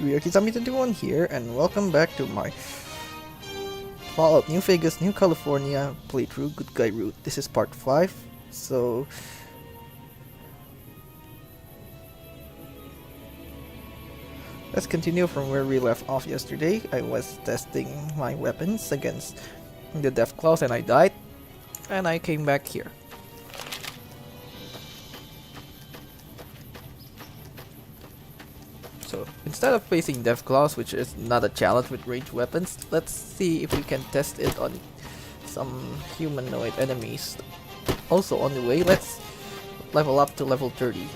WeareKizami21 here, and welcome back to my Fallout New Vegas, New California playthrough Good Guy Route. This is part 5, so let's continue from where we left off yesterday. I was testing my weapons against the Deathclaws and I died, and I came back here. So instead of facing Deathclaws, which is not a challenge with ranged weapons, let's see if we can test it on some humanoid enemies. Also on the way, let's level up to level 30.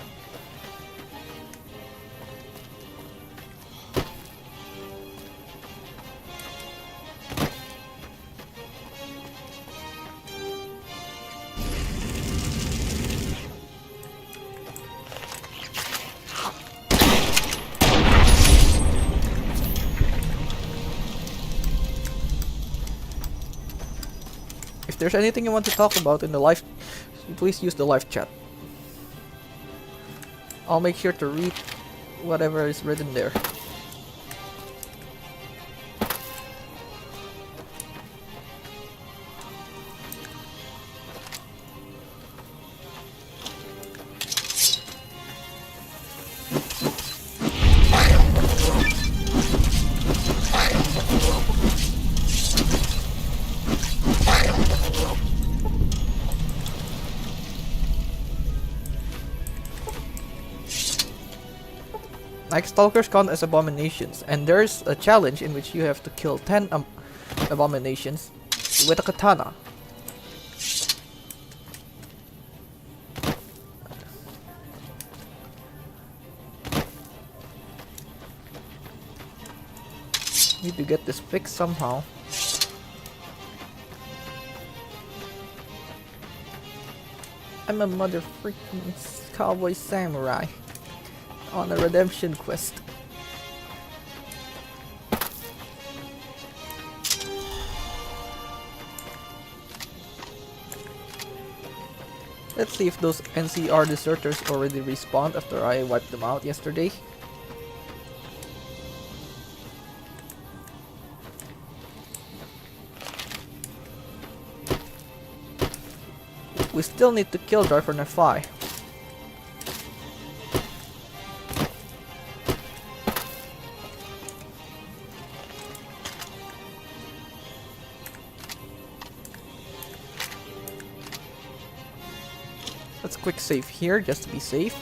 If there's anything you want to talk about in the live, please use the live chat. I'll make sure to read whatever is written there. Night Stalkers count as abominations, and there's a challenge in which you have to kill 10 abominations with a katana. Need to get this fixed somehow. I'm a mother freaking cowboy samurai on a redemption quest. Let's see if those NCR deserters already respawned after I wiped them out yesterday. We still need to kill Driver Nephi. Let's quick save here just to be safe.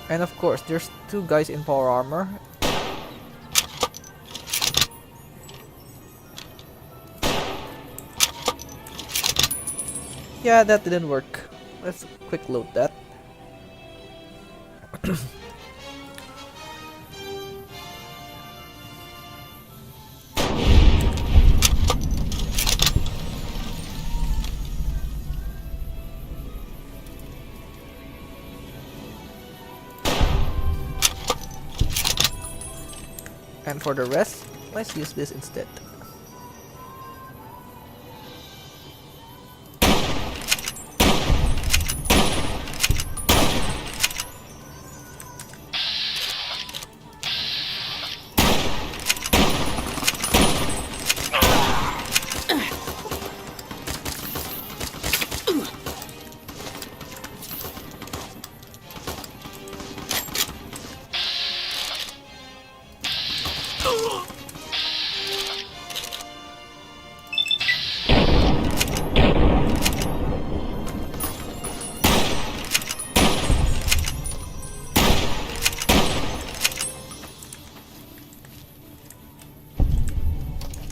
And of course, there's two guys in power armor. Yeah, that didn't work. Let's quick load that. And for the rest, let's use this instead.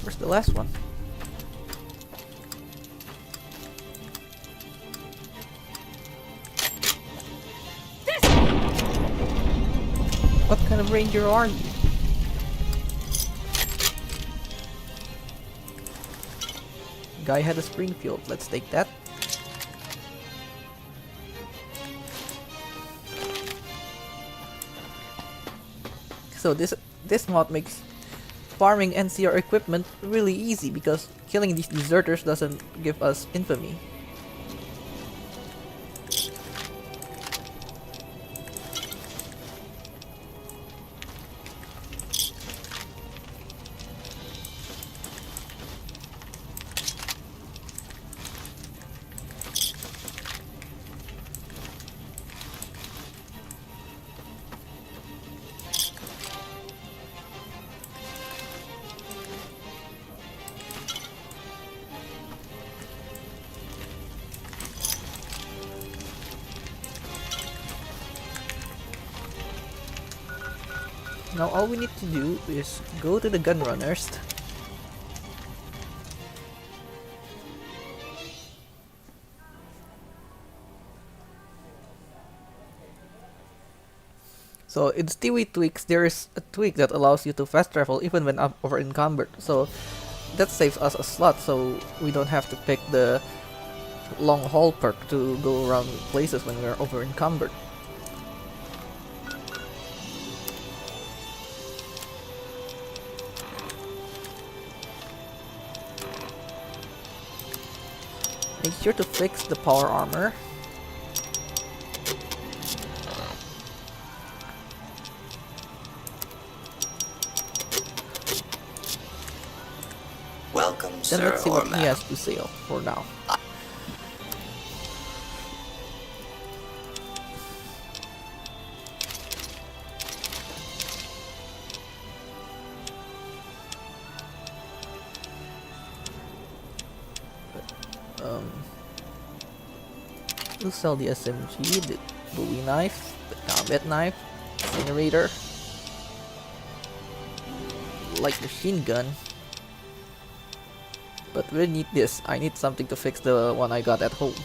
Where's the last one? What kind of ranger are you? Guy had a Springfield. Let's take that. So this mod makes farming NCR equipment really easy because killing these deserters doesn't give us infamy. Now all we need to do is go to the gun runners. So in Stewie tweaks, there is a tweak that allows you to fast travel even when over encumbered. So that saves us a slot, so we don't have to pick the long haul perk to go around places when we're over encumbered. Make sure to fix the power armor. Welcome, Then sir, let's see or what he madam. has to say for now. We'll sell the SMG, the Bowie knife, the combat knife, incinerator, light machine gun. But we need this. I need something to fix the one I got at home.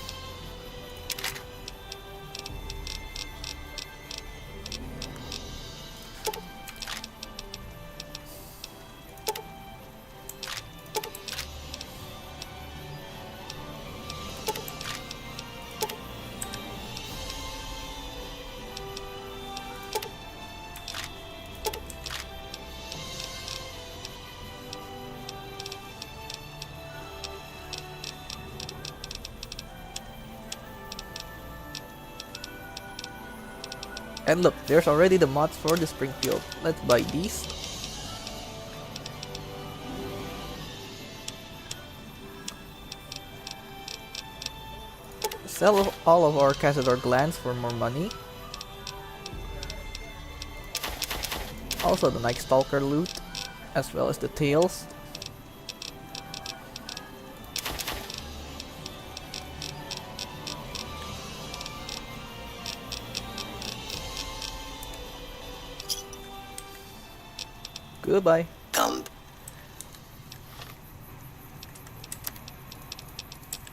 And look, there's already the mods for the Springfield. Let's buy these. Sell all of our Cazador glands for more money. Also the Night Stalker loot, as well as the tails. Goodbye. Come.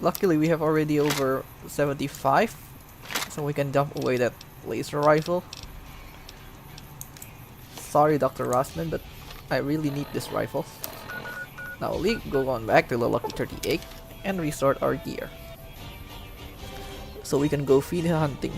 Luckily we have already over 75, so we can dump away that laser rifle. Sorry Dr. Rossman, but I really need this rifle. Now we'll go on back to the Lucky 38 and restart our gear, so we can go feed hunting.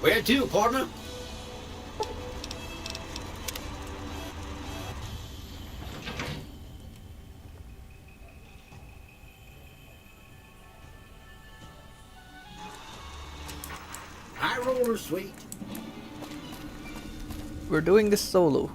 Where to, partner? High roller, sweet. We're doing this solo.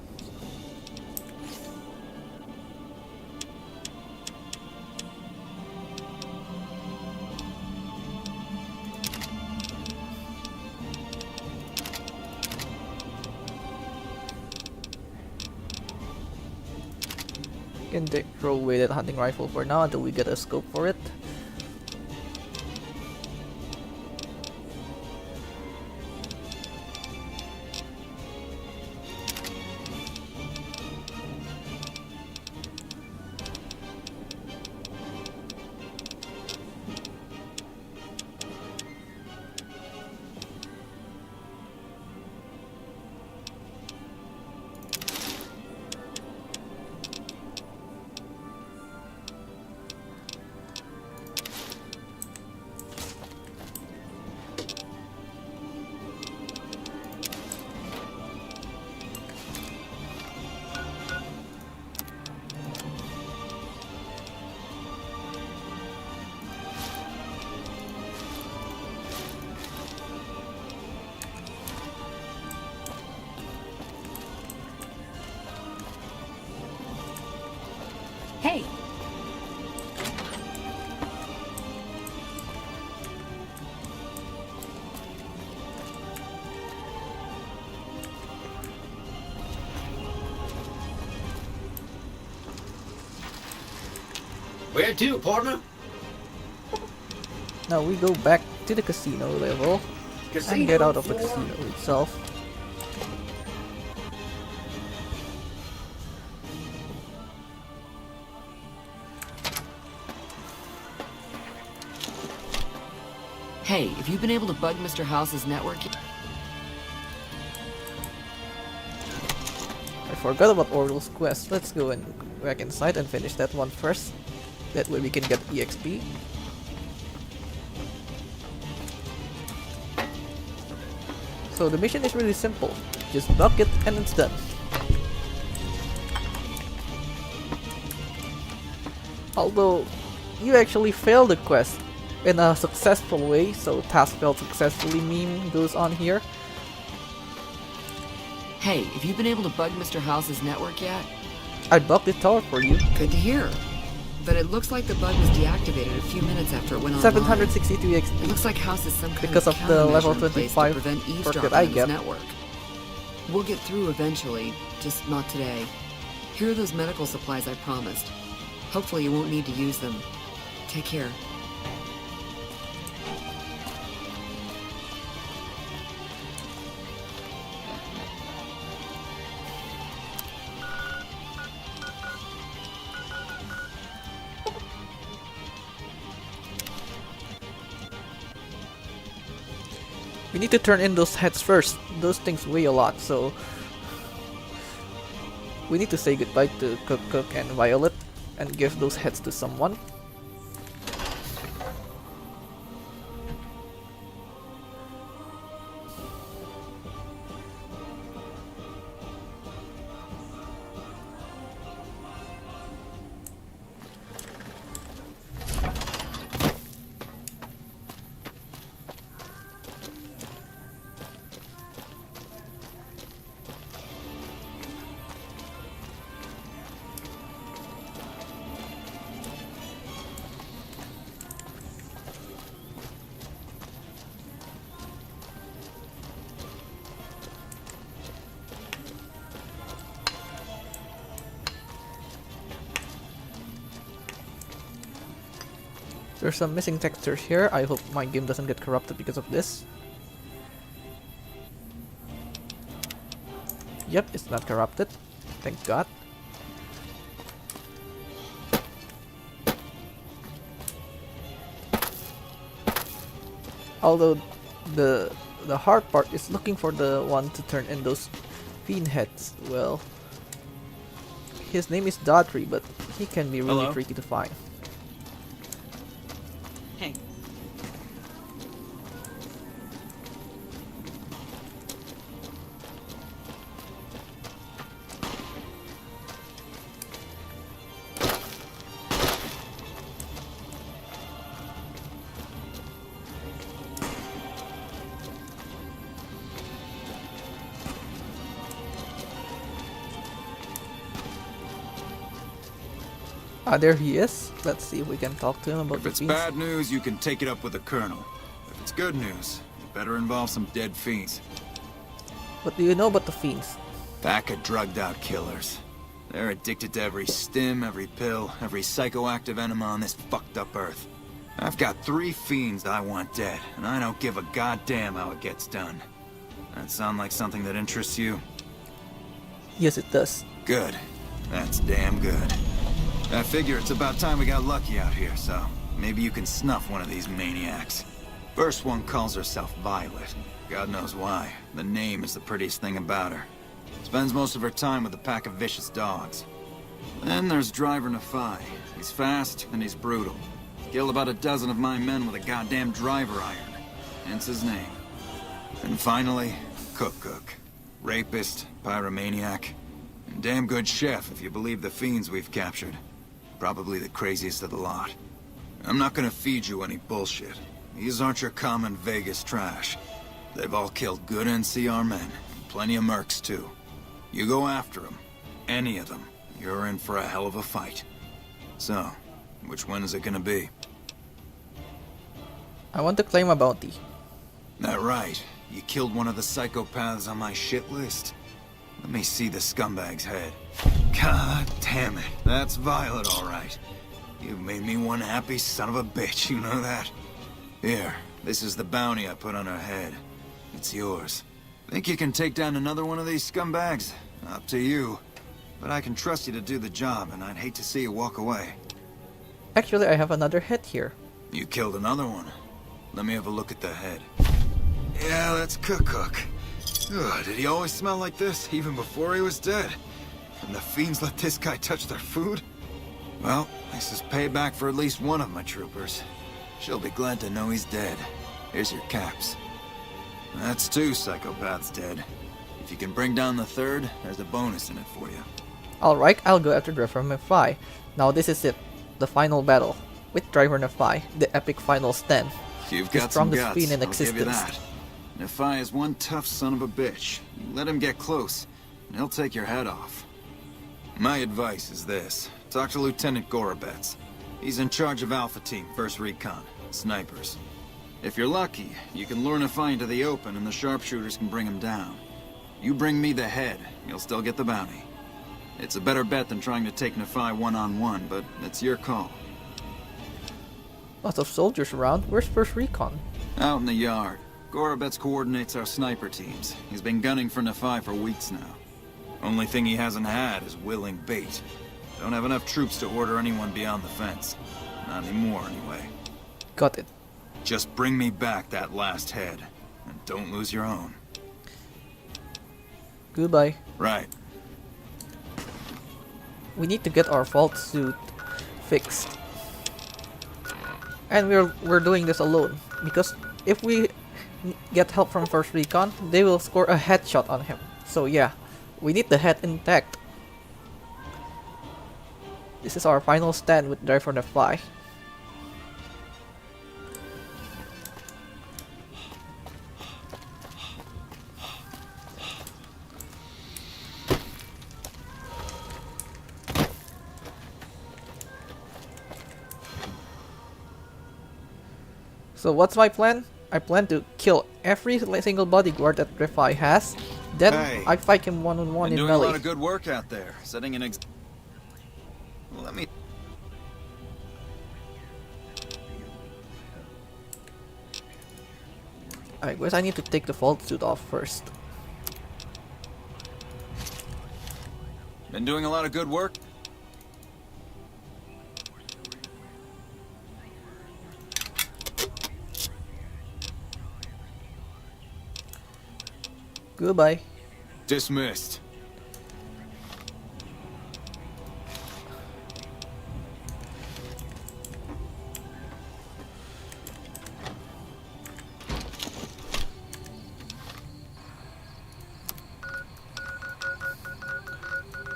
Can throw away that hunting rifle for now until we get a scope for it. Hey, Where to, partner? Now we go back to the casino level and get out of the casino itself. Hey, have you been able to bug Mr. House's network yet? I forgot about Oriole's quest. Let's go and back inside and finish that one first. That way we can get EXP. So the mission is really simple. Just block it and it's done. Although you actually failed the quest in a successful way, so task failed successfully meme goes on here. Hey, have you been able to bug Mr. House's network yet? I blocked the tower for you. Good to hear. But it looks like the bug was deactivated a few minutes after it went online. 762 It XP. looks like House has some kind Because of of the level countermeasure in place 25 to prevent perk that eavesdropping I on his get. network. We'll get through eventually, just not today. Here are those medical supplies I promised. Hopefully you won't need to use them. Take care. We need to turn in those heads first. Those things weigh a lot, so we need to say goodbye to Cook and Violet and give those heads to someone. There's some missing textures here. I hope my game doesn't get corrupted because of this. Yep, it's not corrupted. Thank God. Although the hard part is looking for the one to turn in those fiend heads. Well, his name is Daughtry, but he can be really Hello? tricky to find. Hey. Ah, there he is. Let's see if we can talk to him about If the it's fiends. bad news, you can take it up with the Colonel. If it's good news, you better involve some dead fiends. What do you know about the fiends? Pack of drugged-out killers. They're addicted to every stim, every pill, every psychoactive enema on this fucked-up Earth. I've got 3 fiends I want dead, and I don't give a goddamn how it gets done. That sound like something that interests you? Yes, it does. Good. That's damn good. I figure it's about time we got lucky out here, so maybe you can snuff one of these maniacs. First one calls herself Violet. God knows why. The name is the prettiest thing about her. Spends most of her time with a pack of vicious dogs. Then there's Driver Nefai. He's fast and he's brutal. Killed about a dozen of my men with a goddamn driver iron. Hence his name. And finally, Cook. Rapist, pyromaniac, and damn good chef if you believe the fiends we've captured. Probably the craziest of the lot. I'm not gonna feed you any bullshit. These aren't your common Vegas trash. They've all killed good NCR men, and plenty of mercs too. You go after them, any of them, you're in for a hell of a fight. So, which one is it gonna be? I want to claim a bounty. That right. You killed one of the psychopaths on my shit list. Let me see the scumbag's head. God damn it. That's Violet, all right. You made me one happy son of a bitch, you know that? Here, this is the bounty I put on her head. It's yours. Think you can take down another one of these scumbags? Up to you. But I can trust you to do the job, and I'd hate to see you walk away. Actually, I have another head here. You killed another one. Let me have a look at the head. Yeah, that's Cook. Ugh, did he always smell like this, even before he was dead? And the fiends let this guy touch their food? Well, this is payback for at least one of my troopers. She'll be glad to know he's dead. Here's your caps. That's 2 psychopaths dead. If you can bring down the third, there's a bonus in it for you. Alright, I'll go after Driver Nephi. Now this is it. The final battle. With Driver Nephi. The epic final stand. You've The got some strongest guts, fiend in I'll give you existence. that. Nephi is one tough son of a bitch. You let him get close, and he'll take your head off. My advice is this. Talk to Lieutenant Gorobets. He's in charge of Alpha Team, 1st Recon. Snipers. If you're lucky, you can lure Nephi into the open and the sharpshooters can bring him down. You bring me the head, you'll still get the bounty. It's a better bet than trying to take Nephi one-on-one, but it's your call. Lots of soldiers around. Where's 1st Recon? Out in the yard. Gorobets coordinates our sniper teams. He's been gunning for Nephi for weeks now. Only thing he hasn't had is willing bait. Don't have enough troops to order anyone beyond the fence. Not anymore, anyway. Got it. Just bring me back that last head. And don't lose your own. Goodbye. Right. We need to get our vault suit fixed. And we're doing this alone. Because if we get help from 1st Recon, they will score a headshot on him. So yeah, we need the head intact. This is our final stand with Driver Nephi. So what's my plan? I plan to kill every single bodyguard that Nephi has. Then Hey. I fight him one-on-one Been in doing a lot melee. of good work out there. Setting an Let me... I guess I need to take the vault suit off first. Been doing a lot of good work. Goodbye. Dismissed.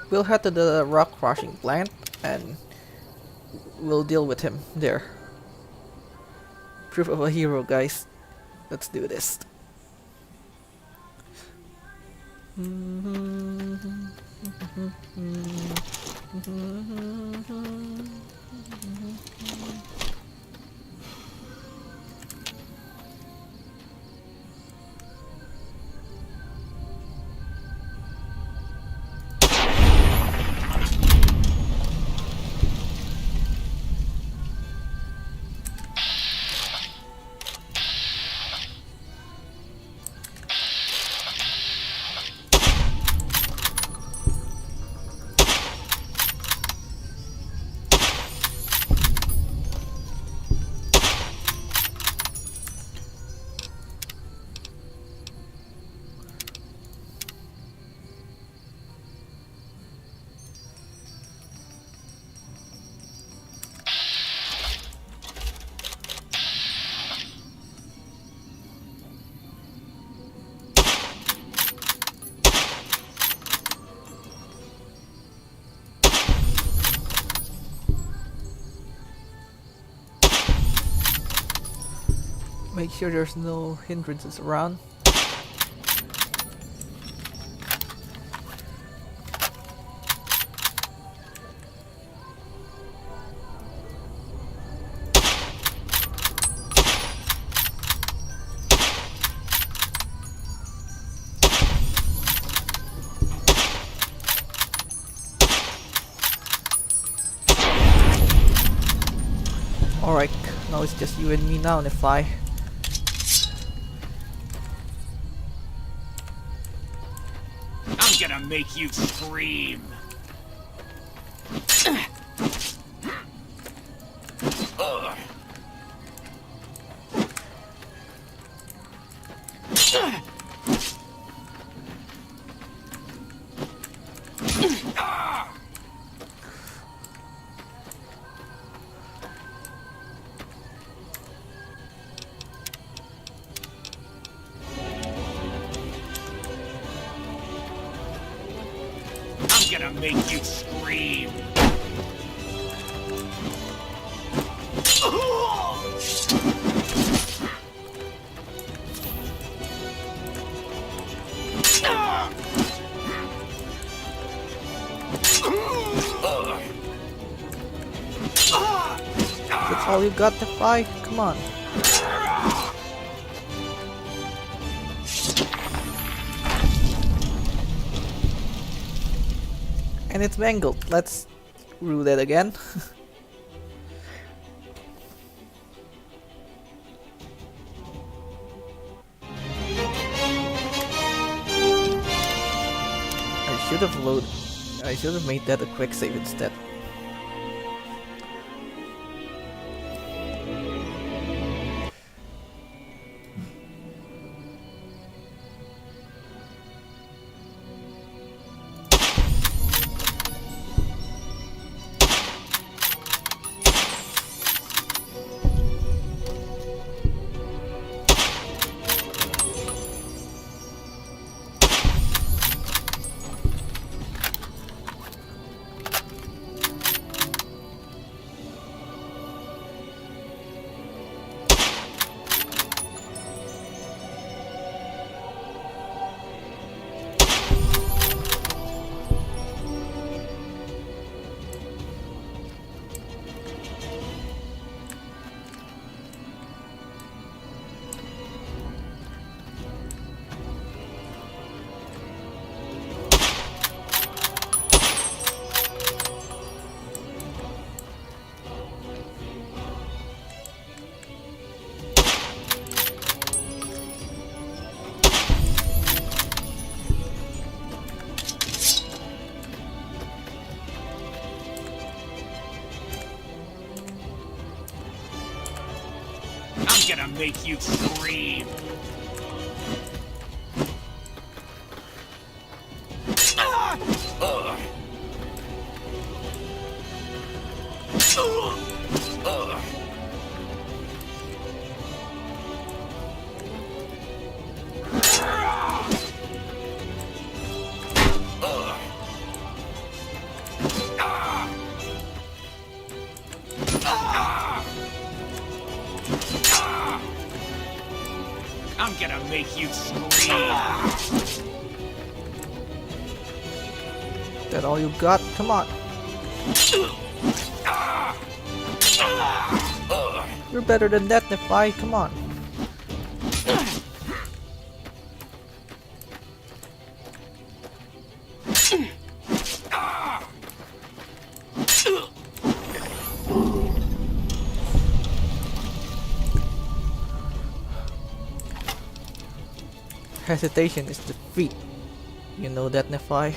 We'll head to the rock crushing plant and we'll deal with him there. Proof of a hero, guys. Let's do this. Make sure there's no hindrances around. Alright, now it's just you and me now, Nephi. I'm gonna make you scream. I'm gonna make you scream. That's all you got, Nephi? Come on. And it's mangled. Let's rule that again. I should have made that a quick save instead. I'm gonna make you scream. I'm gonna make you scream. That all you got? Come on. You're better than that, Nephi. Come on. Hesitation is defeat. You know that, Nephi?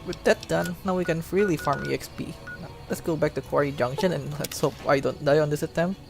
With that done, now we can freely farm EXP. Now, let's go back to Quarry Junction and let's hope I don't die on this attempt.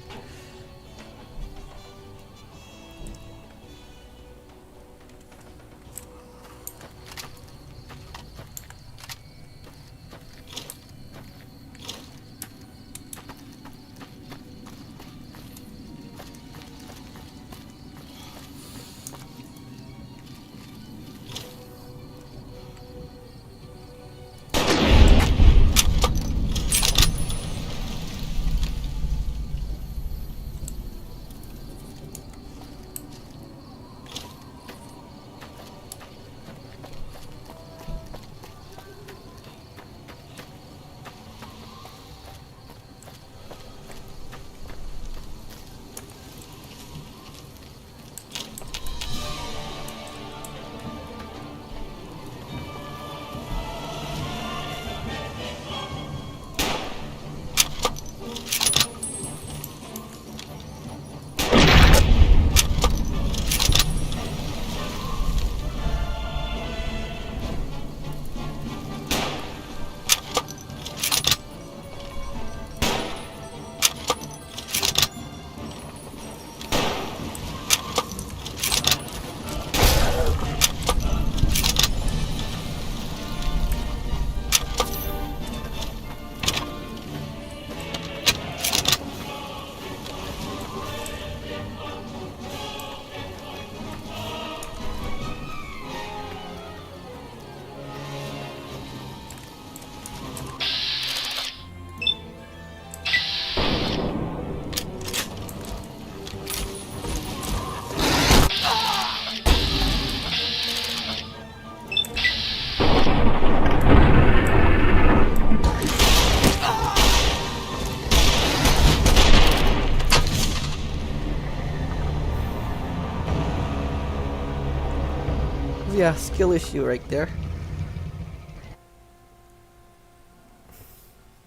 Yeah, skill issue right there.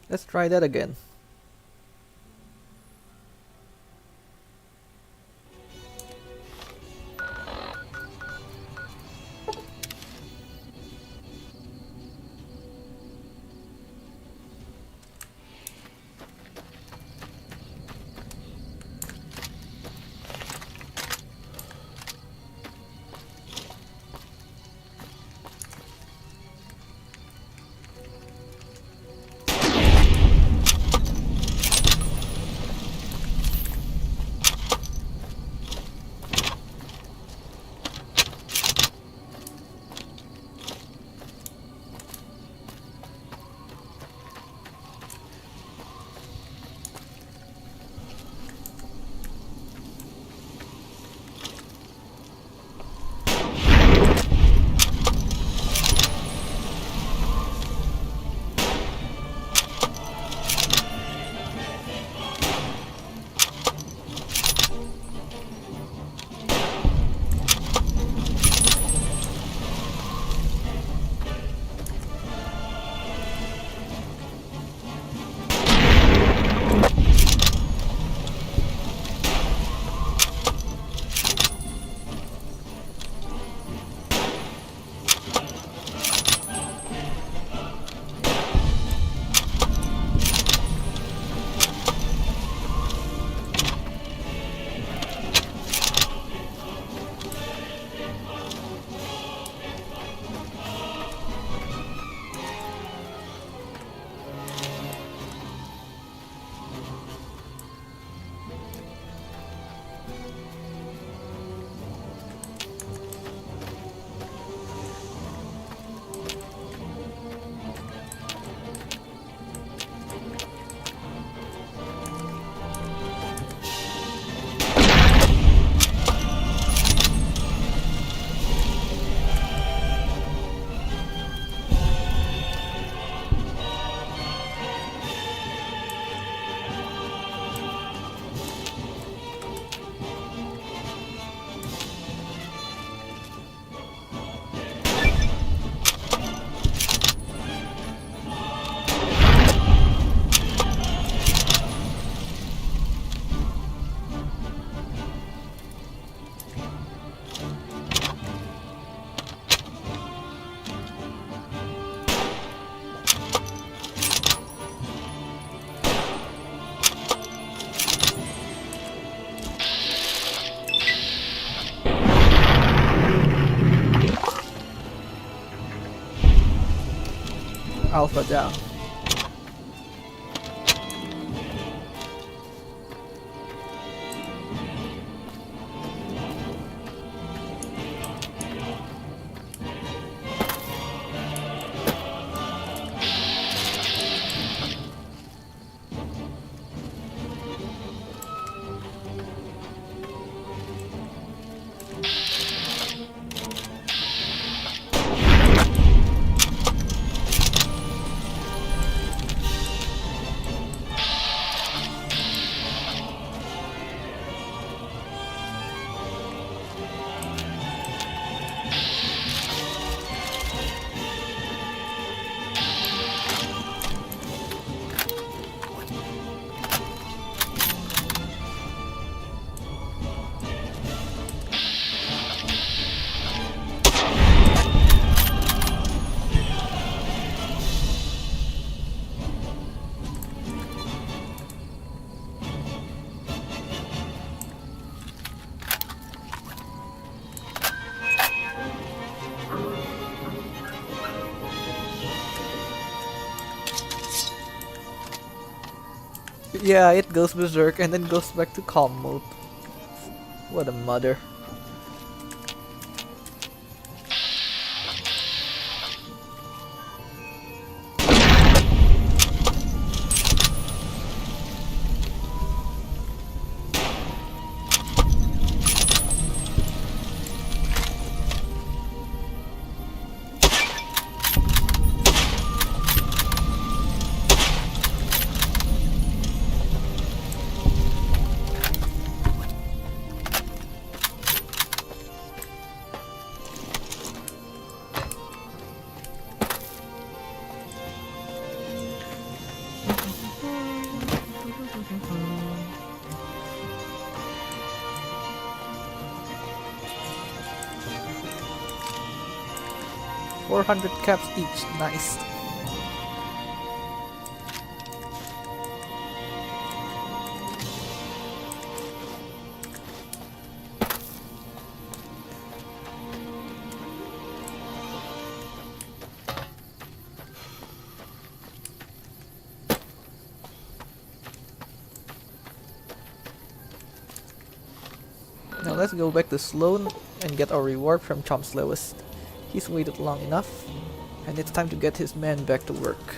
Let's try that again. Alpha down. Yeah, it goes berserk and then goes back to calm mode. What a mother. 400 caps each. Nice. Now let's go back to Sloan and get our reward from Chomp's Lowest. He's waited long enough, and it's time to get his men back to work.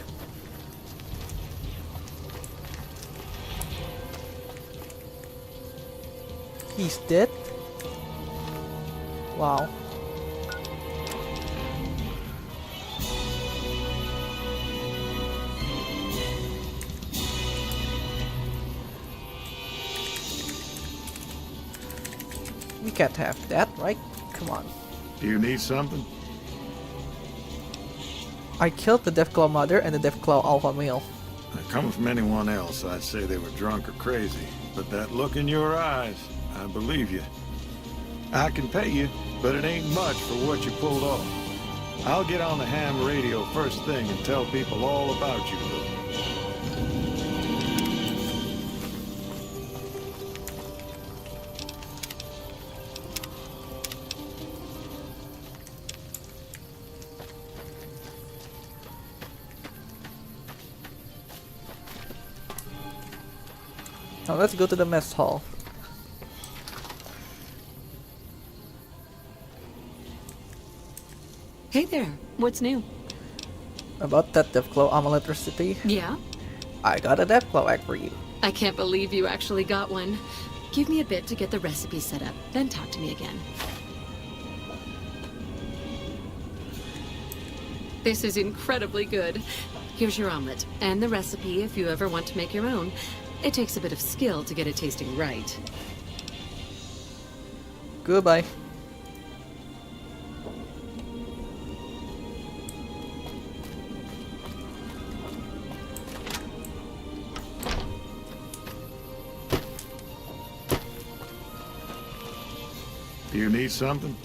He's dead? Wow. We can't have that, right? Come on. Do you need something? I killed the Deathclaw mother and the Deathclaw alpha male. Coming from anyone else, I'd say they were drunk or crazy. But that look in your eyes, I believe you. I can pay you, but it ain't much for what you pulled off. I'll get on the ham radio first thing and tell people all about you, though. Now let's go to the mess hall. Hey there, what's new? About that Deathclaw amulet recipe, Yeah? I got a Deathclaw egg for you. I can't believe you actually got one. Give me a bit to get the recipe set up, then talk to me again. This is incredibly good. Here's your omelet, and the recipe if you ever want to make your own. It takes a bit of skill to get it tasting right. Goodbye. Do you need something?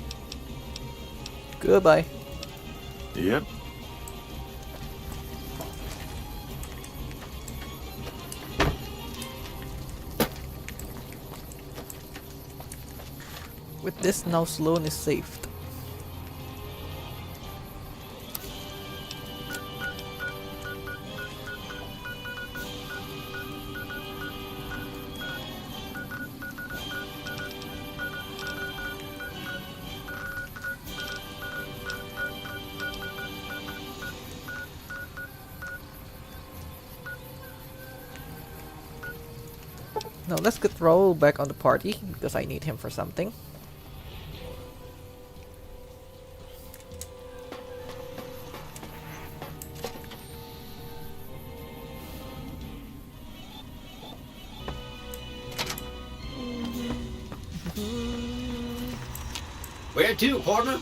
Goodbye. Yep. With this, now Sloan is saved. Now let's get Raoul back on the party, because I need him for something. Where to, partner?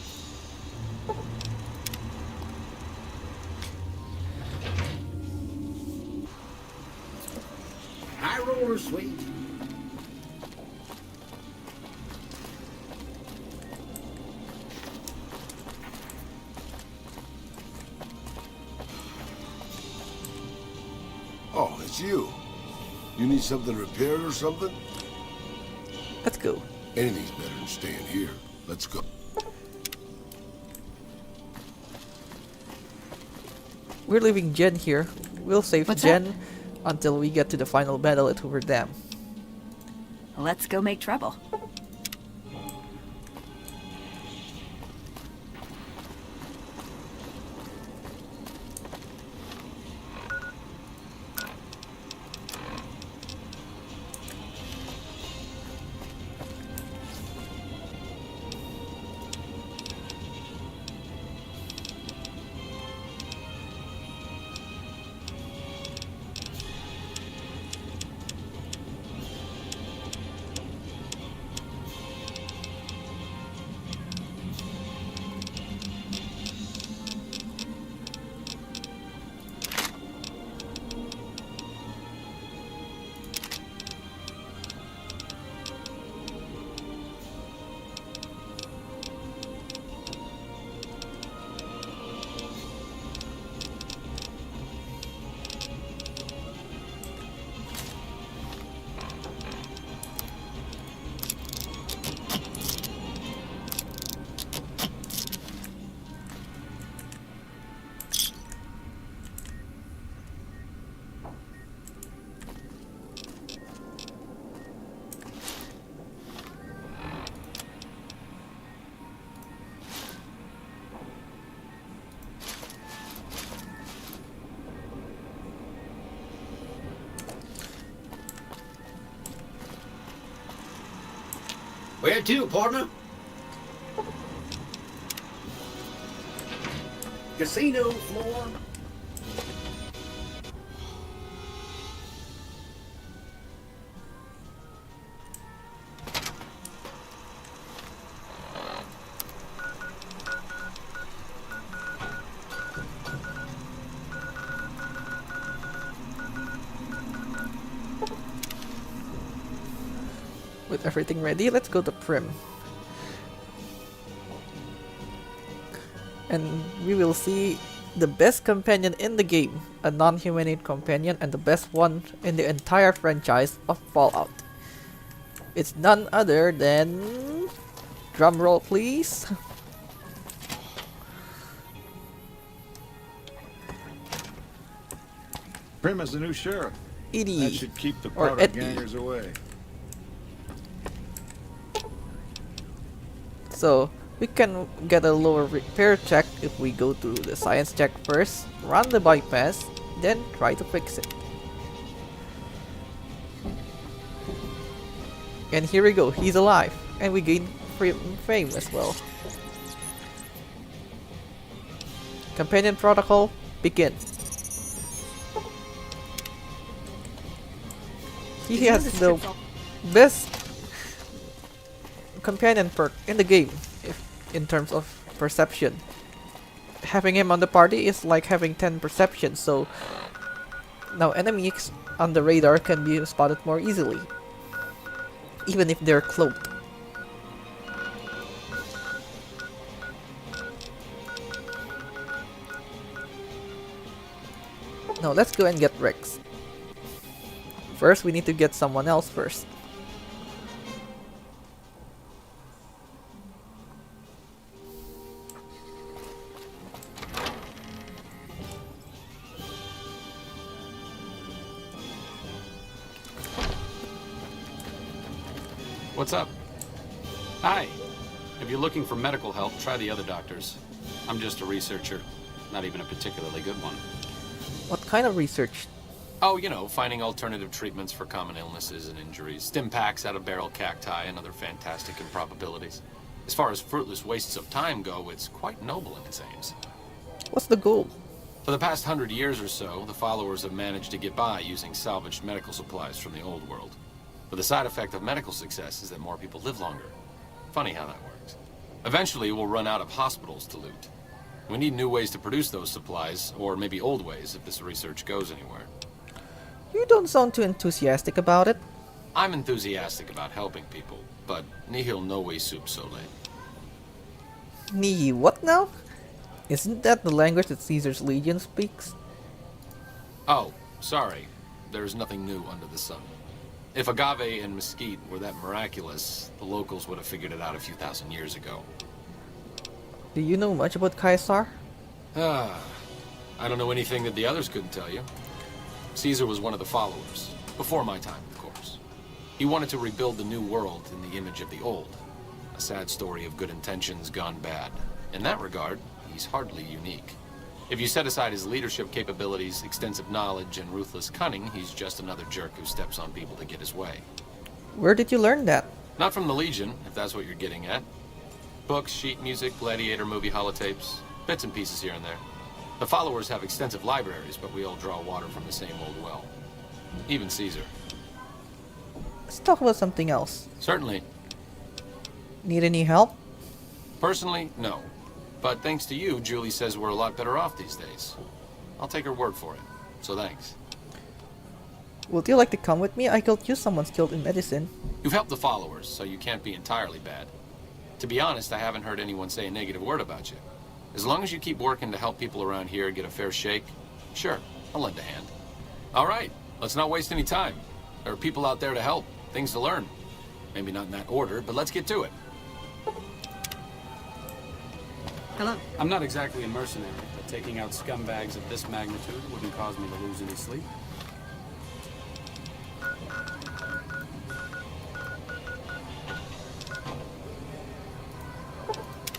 High roller, sweet. Oh, it's you. You need something repaired or something? Let's go. Anything's better than staying here. Let's go. We're leaving Jen here. We'll save What's Jen until we get to the final battle at Hoover Dam. Let's go make trouble. Where to, partner? Casino floor. With everything ready, let's go to Prim. And we will see the best companion in the game, a non-humanoid companion, and the best one in the entire franchise of Fallout. It's none other than... drumroll please. Prim is the new sheriff. That Edie. should keep the Or powder Eddie. gangers away. So we can get a lower repair check if we go to the science check first, run the bypass, then try to fix it. And here we go, he's alive, and we gain fame as well. Companion protocol, begin. He has the best companion perk in the game, if in terms of perception. Having him on the party is like having 10 perception, so now enemies on the radar can be spotted more easily, even if they're cloaked. Now let's go and get Rex. First, we need to get someone else first. What's up? Hi. If you're looking for medical help, try the other doctors. I'm just a researcher. Not even a particularly good one. What kind of research? Oh, you know, finding alternative treatments for common illnesses and injuries. Stim packs out of barrel cacti and other fantastic improbabilities. As far as fruitless wastes of time go, it's quite noble in its aims. What's the goal? For the past 100 years or so, the followers have managed to get by using salvaged medical supplies from the old world. But the side effect of medical success is that more people live longer. Funny how that works. Eventually, we'll run out of hospitals to loot. We need new ways to produce those supplies, or maybe old ways if this research goes anywhere. You don't sound too enthusiastic about it. I'm enthusiastic about helping people, but nihil novi sub sole. Nihi, what now? Isn't that the language that Caesar's Legion speaks? Oh, sorry. There's nothing new under the sun. If agave and mesquite were that miraculous, the locals would have figured it out a few thousand years ago. Do you know much about Caesar? I don't know anything that the others couldn't tell you. Caesar was one of the followers, before my time, of course. He wanted to rebuild the new world in the image of the old. A sad story of good intentions gone bad. In that regard, he's hardly unique. If you set aside his leadership capabilities, extensive knowledge, and ruthless cunning, he's just another jerk who steps on people to get his way. Where did you learn that? Not from the Legion, if that's what you're getting at. Books, sheet music, gladiator movie holotapes, bits and pieces here and there. The followers have extensive libraries, but we all draw water from the same old well. Even Caesar. Let's talk about something else. Certainly. Need any help? Personally, no. But thanks to you, Julie says we're a lot better off these days. I'll take her word for it. So thanks. Would you like to come with me? I could use someone skilled in medicine. You've helped the followers, so you can't be entirely bad. To be honest, I haven't heard anyone say a negative word about you. As long as you keep working to help people around here get a fair shake, sure, I'll lend a hand. All right, let's not waste any time. There are people out there to help, things to learn. Maybe not in that order, but let's get to it. Hello. I'm not exactly a mercenary, but taking out scumbags of this magnitude wouldn't cause me to lose any sleep.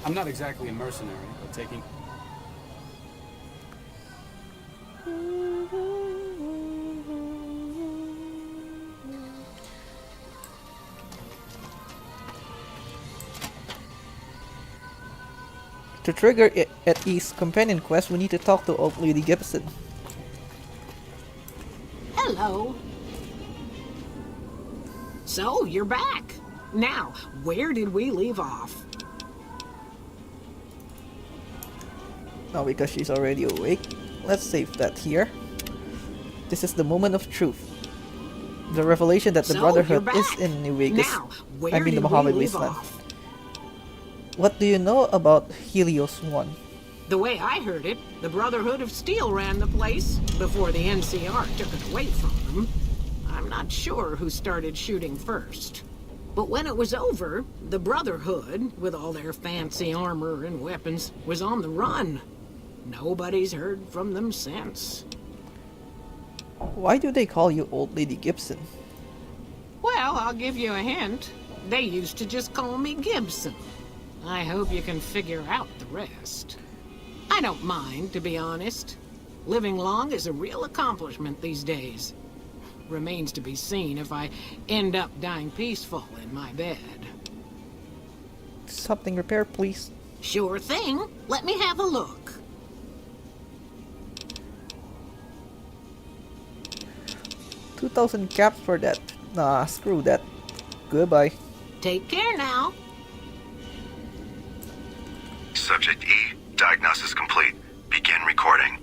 I'm not exactly a mercenary, but taking... To trigger it at East's companion quest, we need to talk to Old Lady Gibson. Hello. So, you're back. Now, where did we leave off? Now, because she's already awake, let's save that here. This is the moment of truth. The revelation that the So, Brotherhood you're is back. in New Vegas. Now, where I mean the did we Mojave leave Wasteland. off? What do you know about Helios 1? The way I heard it, the Brotherhood of Steel ran the place before the NCR took it away from them. I'm not sure who started shooting first. But when it was over, the Brotherhood, with all their fancy armor and weapons, was on the run. Nobody's heard from them since. Why do they call you Old Lady Gibson? Well, I'll give you a hint. They used to just call me Gibson. I hope you can figure out the rest. I don't mind, to be honest. Living long is a real accomplishment these days. Remains to be seen if I end up dying peaceful in my bed. Something repair, please. Sure thing. Let me have a look. $2,000 caps for that. Nah, screw that. Goodbye. Take care now. Subject E, diagnosis complete. Begin recording.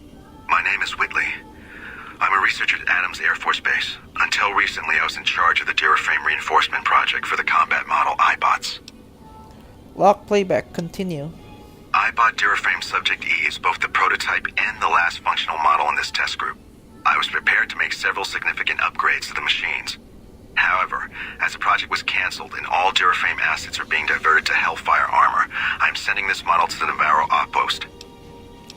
My name is Whitley. I'm a researcher at Adams Air Force Base. Until recently, I was in charge of the Duraframe Reinforcement Project for the combat model iBots. Lock playback, continue. iBot Duraframe Subject E is both the prototype and the last functional model in this test group. I was prepared to make several significant upgrades to the machines. However, as the project was canceled and all Duraframe assets are being diverted to Hellfire armor, I'm sending this model to the Navarro outpost.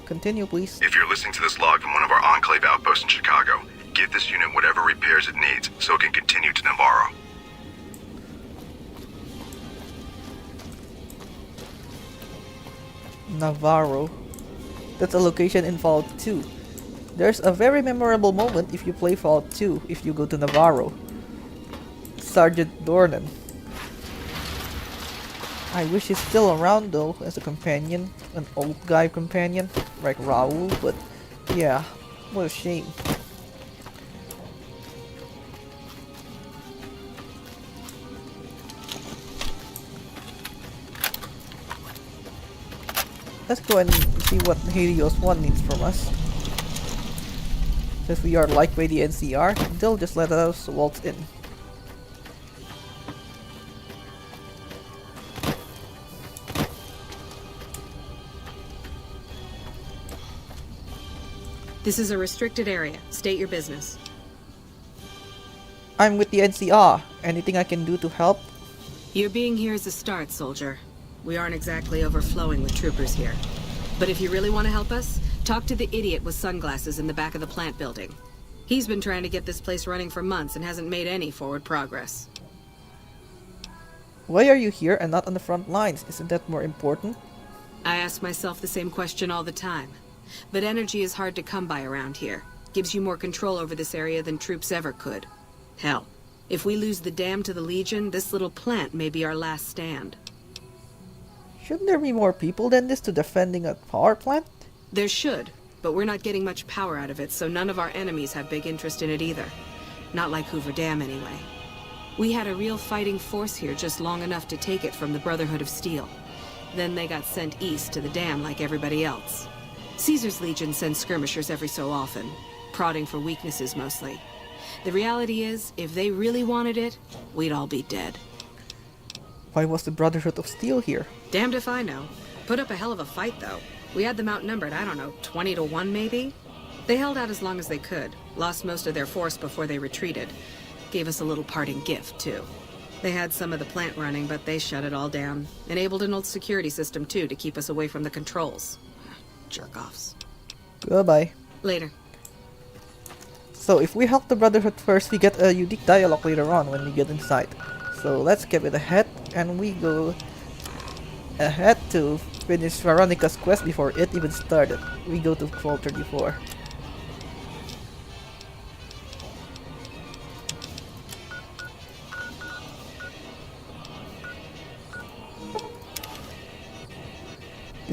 Continue, please. If you're listening to this log from one of our Enclave outposts in Chicago, give this unit whatever repairs it needs so it can continue to Navarro. Navarro. That's a location in Fallout 2. There's a very memorable moment if you play Fallout 2 if you go to Navarro. Sergeant Dornan. I wish he's still around though as a companion, an old guy companion, like Raul, but yeah, what a shame. Let's go and see what Helios 1 needs from us. Since we are like by the NCR, they'll just let us waltz in. This is a restricted area. State your business. I'm with the NCR. Anything I can do to help? Your being here is a start, soldier. We aren't exactly overflowing with troopers here. But if you really want to help us, talk to the idiot with sunglasses in the back of the plant building. He's been trying to get this place running for months and hasn't made any forward progress. Why are you here and not on the front lines? Isn't that more important? I ask myself the same question all the time. But energy is hard to come by around here. Gives you more control over this area than troops ever could. Hell, if we lose the dam to the Legion, this little plant may be our last stand. Shouldn't there be more people than this to defending a power plant? There should, but we're not getting much power out of it, so none of our enemies have big interest in it either. Not like Hoover Dam, anyway. We had a real fighting force here just long enough to take it from the Brotherhood of Steel. Then they got sent east to the dam like everybody else. Caesar's Legion sends skirmishers every so often, prodding for weaknesses mostly. The reality is, if they really wanted it, we'd all be dead. Why was the Brotherhood of Steel here? Damned if I know. Put up a hell of a fight, though. We had them outnumbered, I don't know, 20 to 1 maybe? They held out as long as they could, lost most of their force before they retreated. Gave us a little parting gift, too. They had some of the plant running, but they shut it all down. Enabled an old security system, too, to keep us away from the controls. Jerk-offs. Goodbye. Later. So if we help the Brotherhood first, we get a unique dialogue later on when we get inside. So let's skip it ahead, and we go ahead to finish Veronica's quest before it even started. We go to 1234.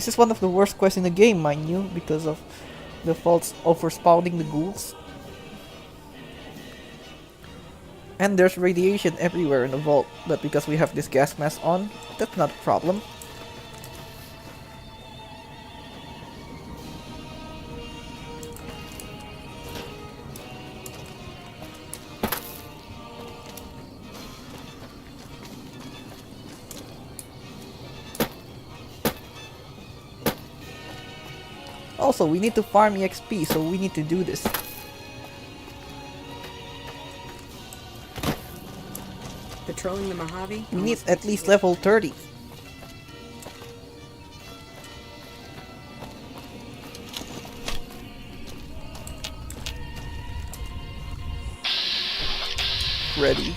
This is one of the worst quests in the game, mind you, because of the faults overspawning the ghouls. And there's radiation everywhere in the vault, but because we have this gas mask on, that's not a problem. Also, we need to farm EXP, so we need to do this. Patrolling the Mojave? We need at least level 30. Ready.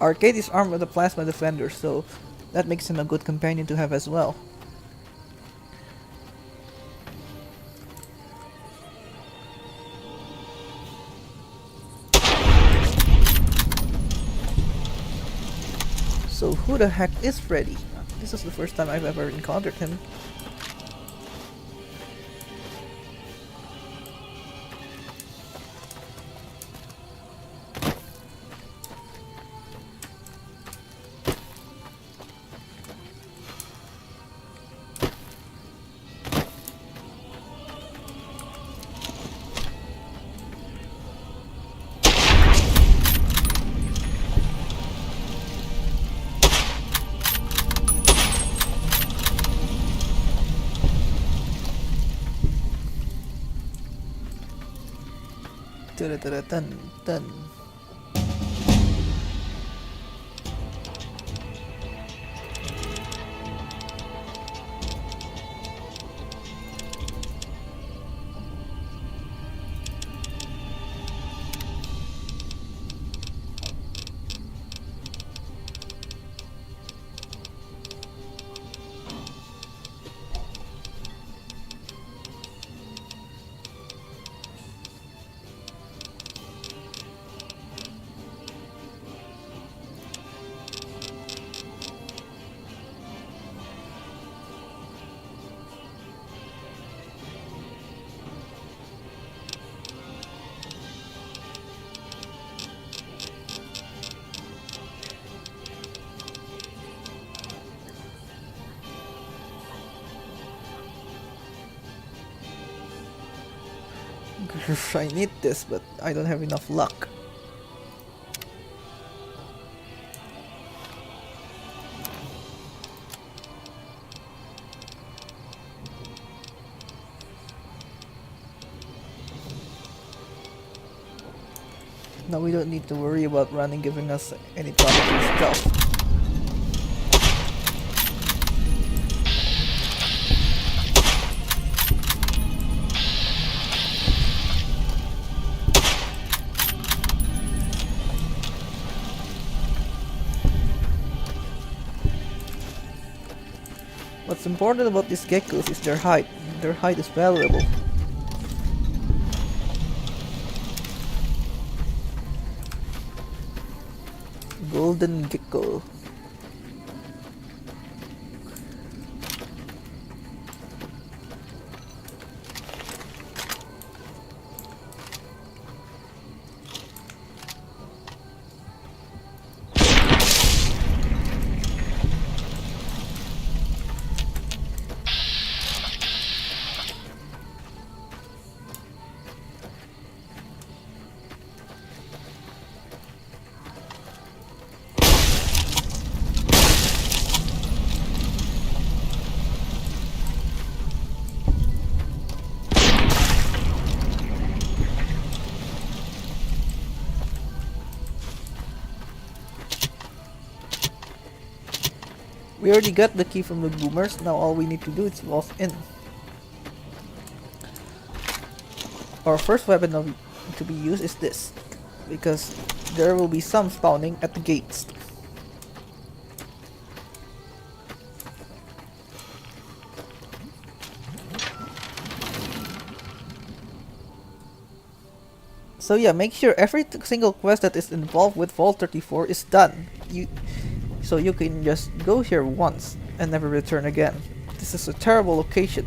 Arcade is armed with a plasma defender, so that makes him a good companion to have as well. So who the heck is Freddy? This is the first time I've ever encountered him. Dun, dun. I need this, but I don't have enough luck. Now we don't need to worry about running giving us any promising stuff. What's important about these geckos is their height. Their height is valuable. Golden gecko. We already got the key from the boomers, now all we need to do is walk in. Our first weapon to be used is this. because there will be some spawning at the gates. So yeah, make sure every single quest that is involved with Vault 34 is done. So you can just go here once and never return again. This is a terrible location.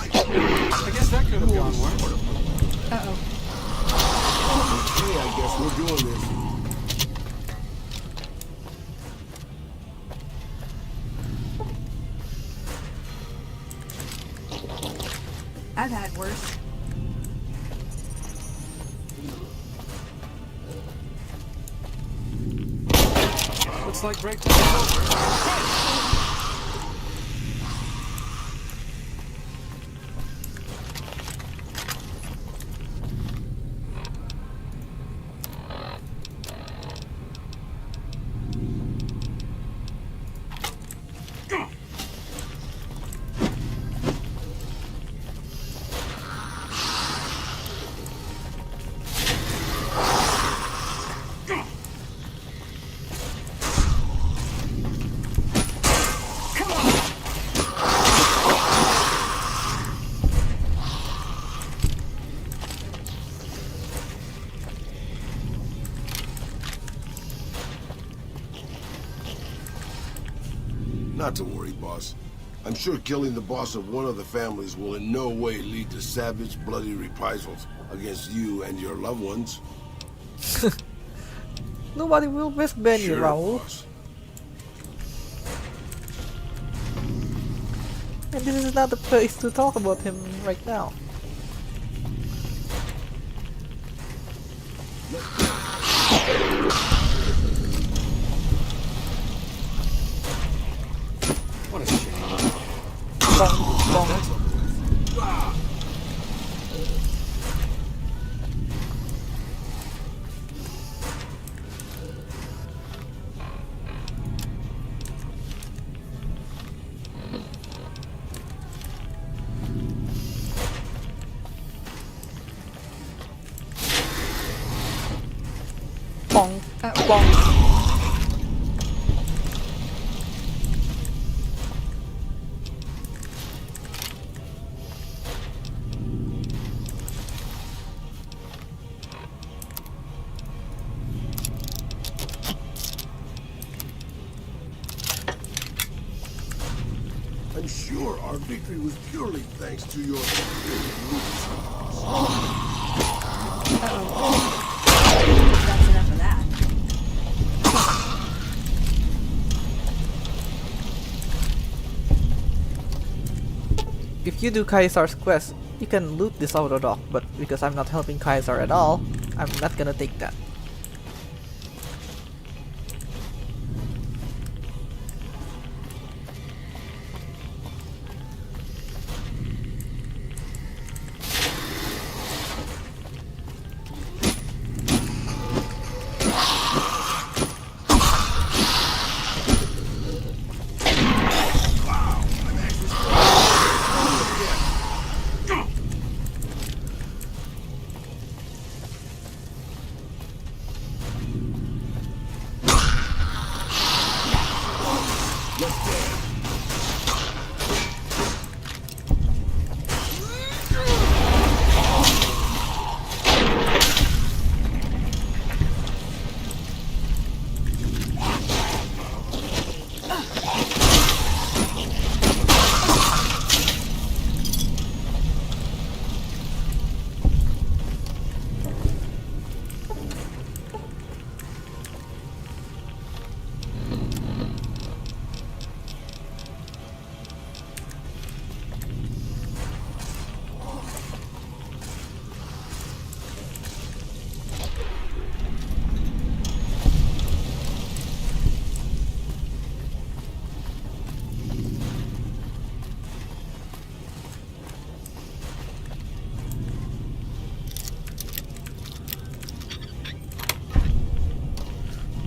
I guess that could have gone worse. Uh-oh. Okay, I guess we're doing this. I've had worse. Looks like break time is over. Not to worry, boss. I'm sure killing the boss of one of the families will in no way lead to savage, bloody reprisals against you and your loved ones. Nobody will miss Benny, Sure, Raul. boss. And this is not the place to talk about him right now. What a shame. Bong, bong. Bong, bong. I'm sure our victory was purely thanks to your That's enough of that. If you do Caesar's quest, you can loot this auto dock, but because I'm not helping Caesar at all, I'm not gonna take that.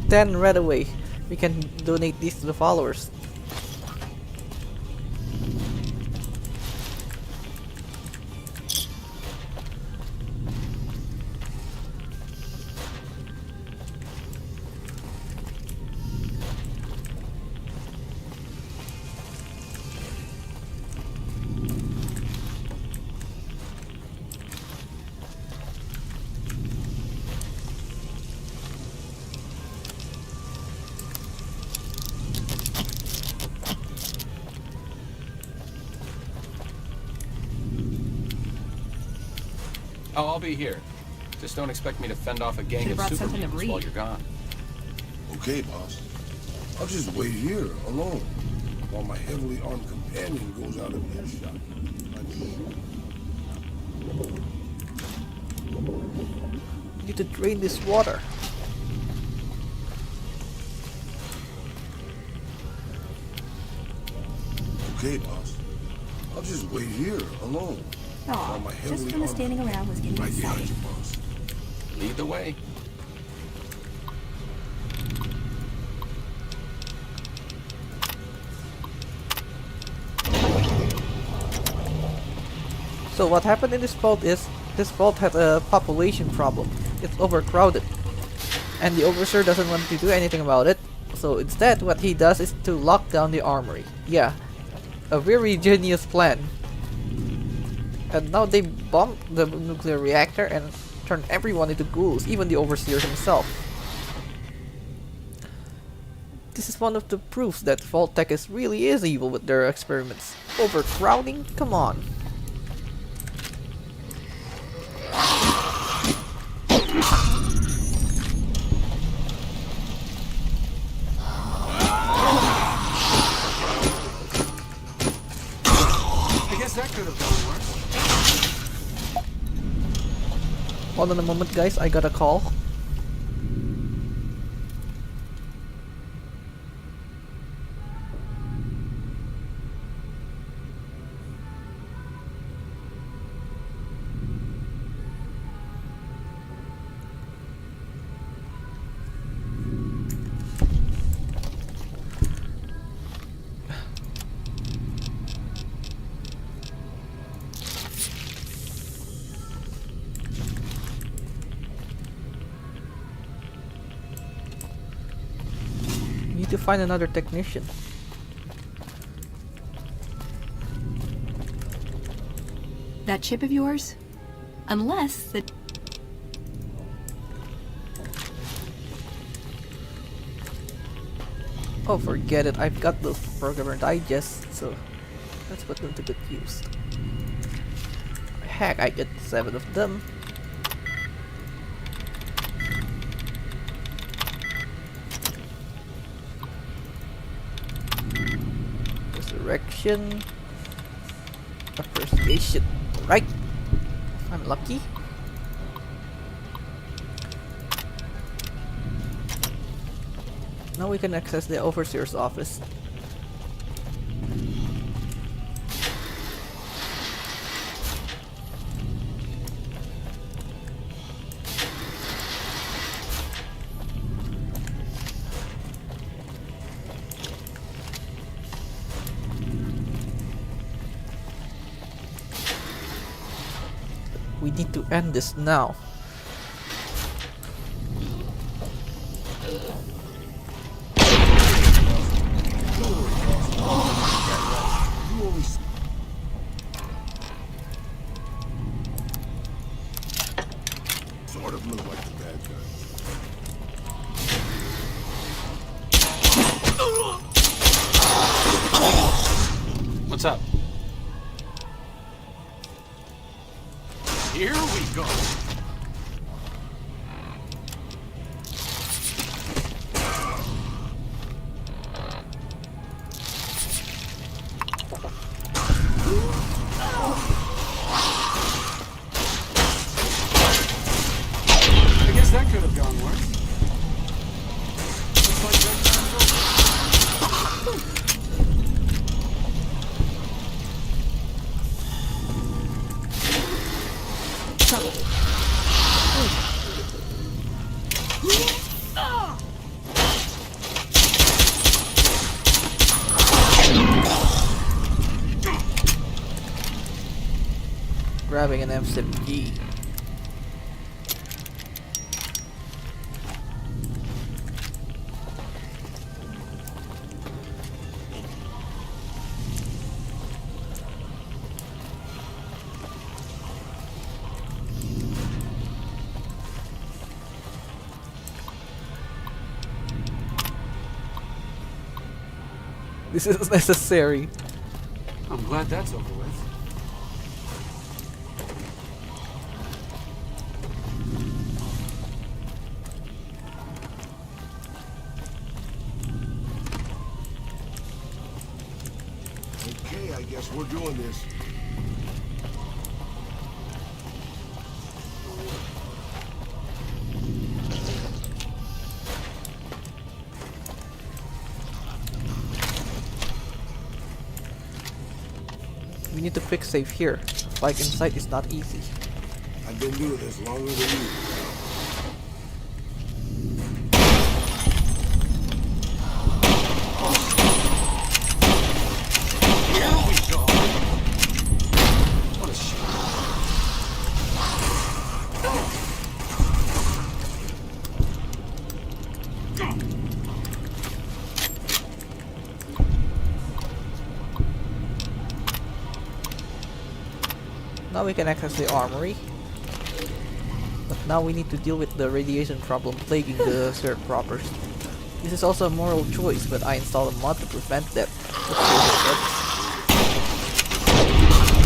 Then right away, we can donate these to the followers. Oh, I'll be here. Just don't expect me to fend off a gang Should've of brought something to supermutants read. while you're gone. Okay, boss. I'll just wait here, alone, while my heavily armed companion goes out of earshot. Need to drain this water. Okay, boss. I'll just wait here, alone, while Aw, my just heavily when the armed... standing around was getting Right behind exciting. you, boss. Lead the way. So what happened in this vault is, this vault had a population problem. It's overcrowded. And the Overseer doesn't want to do anything about it. So instead, what he does is to lock down the armory. Yeah, a very genius plan. And now they bombed the nuclear reactor and turned everyone into ghouls, even the Overseer himself. This is one of the proofs that Vault-Tec really is evil with their experiments. Overcrowding? Come on. I guess that could have gone worse. Hold on a moment, guys, I got a call. Need to find another technician. That chip of yours? Unless the... Oh, forget it. I've got those programmer digests, so let's put them to good use. Heck, I get 7 of them. Resurrection. Appreciation. Right. I'm lucky. Now we can access the Overseer's office. We need to end this now. What's up? Here we go. I guess that could have gone worse. Looks like that time's over. Grabbing an M7G. This is necessary. I'm glad that's over with. Okay, I guess we're doing this. We need to quick save here. Fight inside is not easy. I've been doing this longer than you. Here we go. What a shame. Now we can access the armory. But now we need to deal with the radiation problem plaguing the Zerg propers. This is also a moral choice, but I installed a mod to prevent that.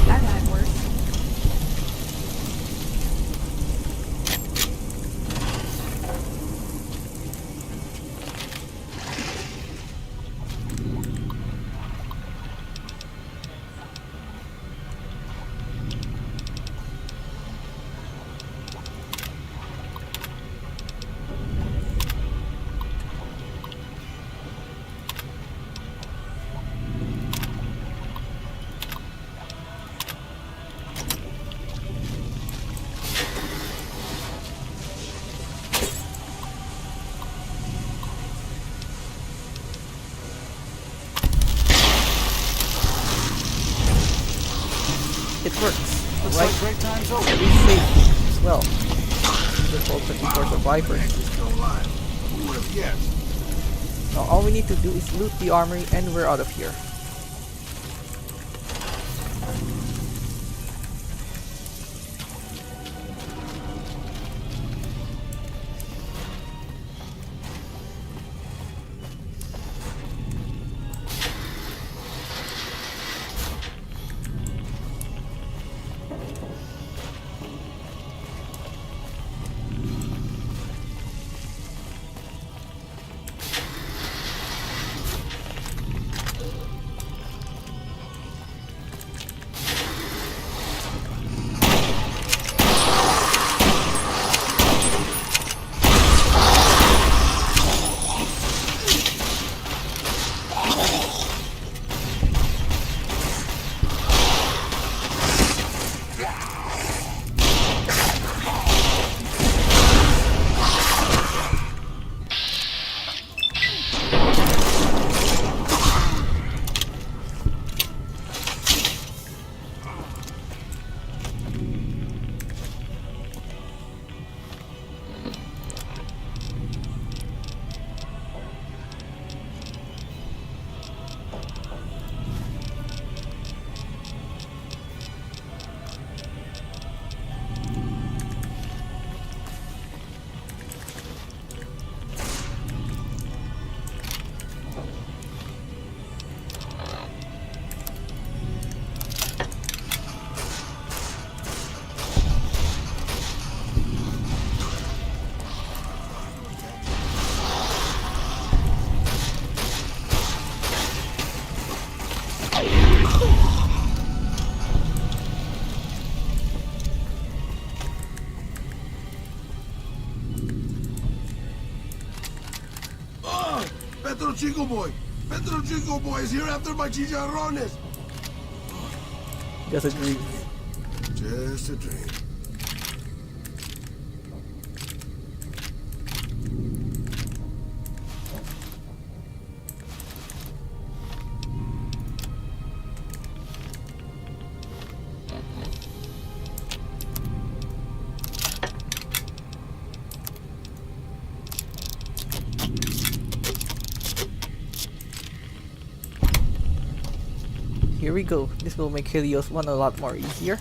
That might work. It works. Looks Right? like great time's over. We safe as well. Default 24 survivors. Who would have guessed? Now all we need to do is loot the armory and we're out of here. Petro Chico Boy! Petro Chico Boy is here after my chicharrones! Just a dream. Just a dream. Here we go. This will make Helios 1 a lot more easier.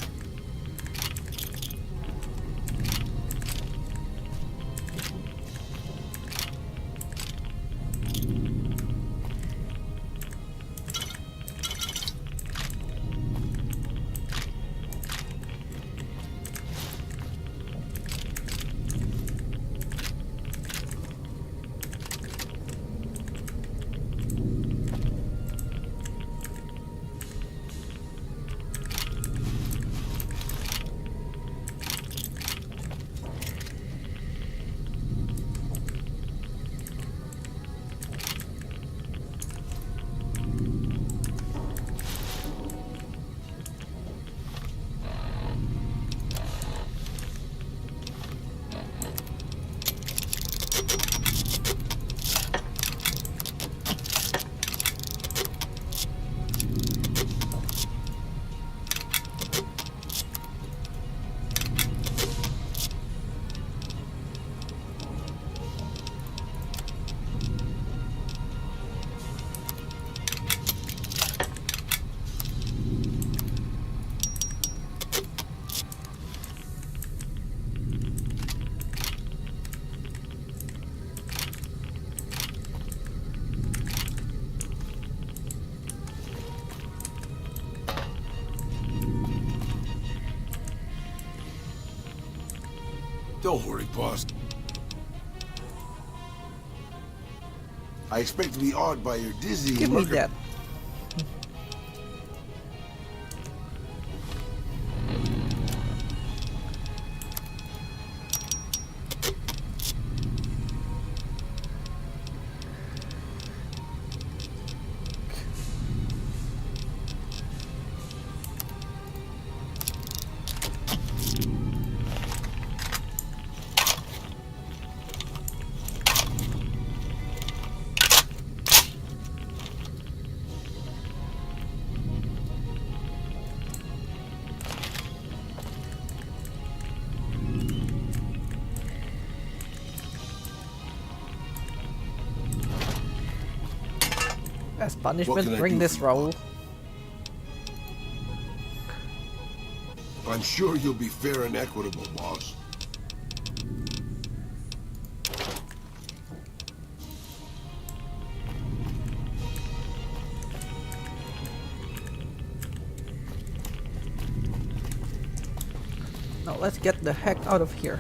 Don't worry, boss. I expect to be awed by your dizzy Give me that. As punishment, bring this, Raul. I'm sure you'll be fair and equitable, boss. Now let's get the heck out of here.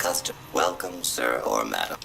custom. Welcome, sir or madam.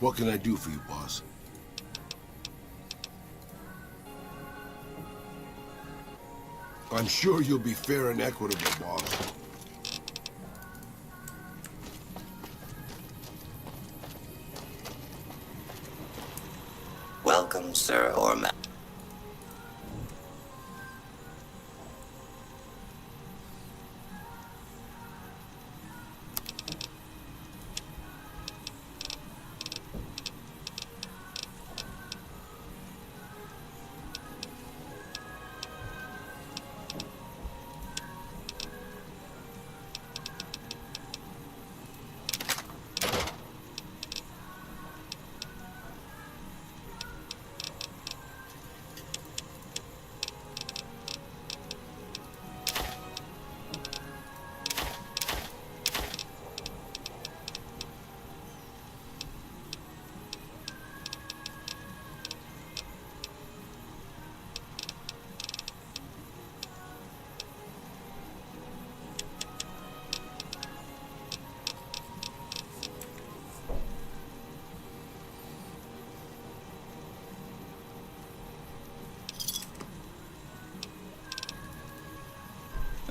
What can I do for you, boss? I'm sure you'll be fair and equitable, boss. Welcome, sir or madam.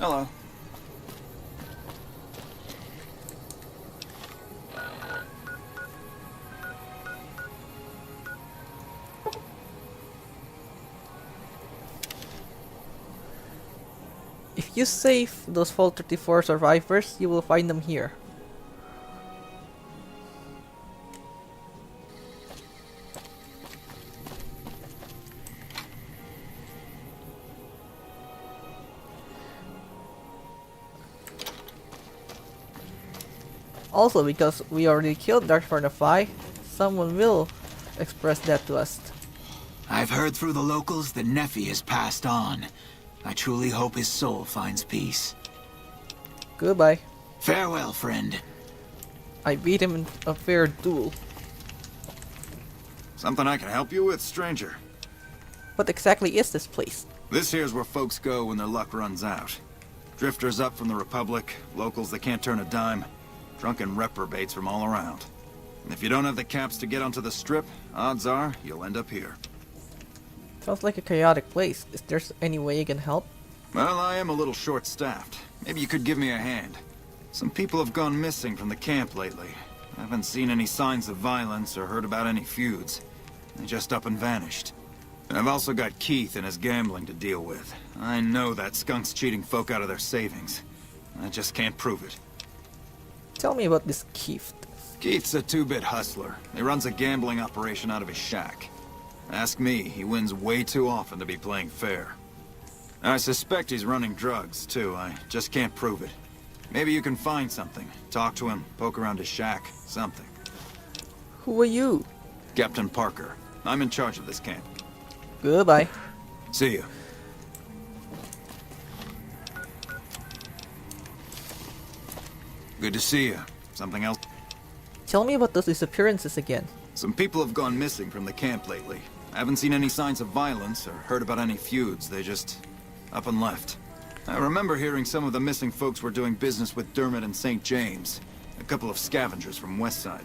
Hello. If you save those Vault 34 survivors, you will find them here. Also, because we already killed Dark Fortify, someone will express that to us. I've heard through the locals that Nephi has passed on. I truly hope his soul finds peace. Goodbye. Farewell, friend. I beat him in a fair duel. Something I can help you with, stranger? What exactly is this place? This here's where folks go when their luck runs out. Drifters up from the Republic, locals that can't turn a dime, drunken reprobates from all around. If you don't have the caps to get onto the strip, odds are you'll end up here. Sounds like a chaotic place. Is there any way you can help? Well, I am a little short-staffed. Maybe you could give me a hand. Some people have gone missing from the camp lately. I haven't seen any signs of violence or heard about any feuds. They just up and vanished. And I've also got Keith and his gambling to deal with. I know that skunk's cheating folk out of their savings. I just can't prove it. Tell me about this Keith. Keith's a two-bit hustler. He runs a gambling operation out of his shack. Ask me, he wins way too often to be playing fair. I suspect he's running drugs, too. I just can't prove it. Maybe you can find something. Talk to him, poke around his shack, something. Who are you? Captain Parker. I'm in charge of this camp. Goodbye. See you. Good to see you. Something else? Tell me about those disappearances again. Some people have gone missing from the camp lately. I haven't seen any signs of violence or heard about any feuds. They just up and left. I remember hearing some of the missing folks were doing business with Dermot and St. James. A couple of scavengers from Westside.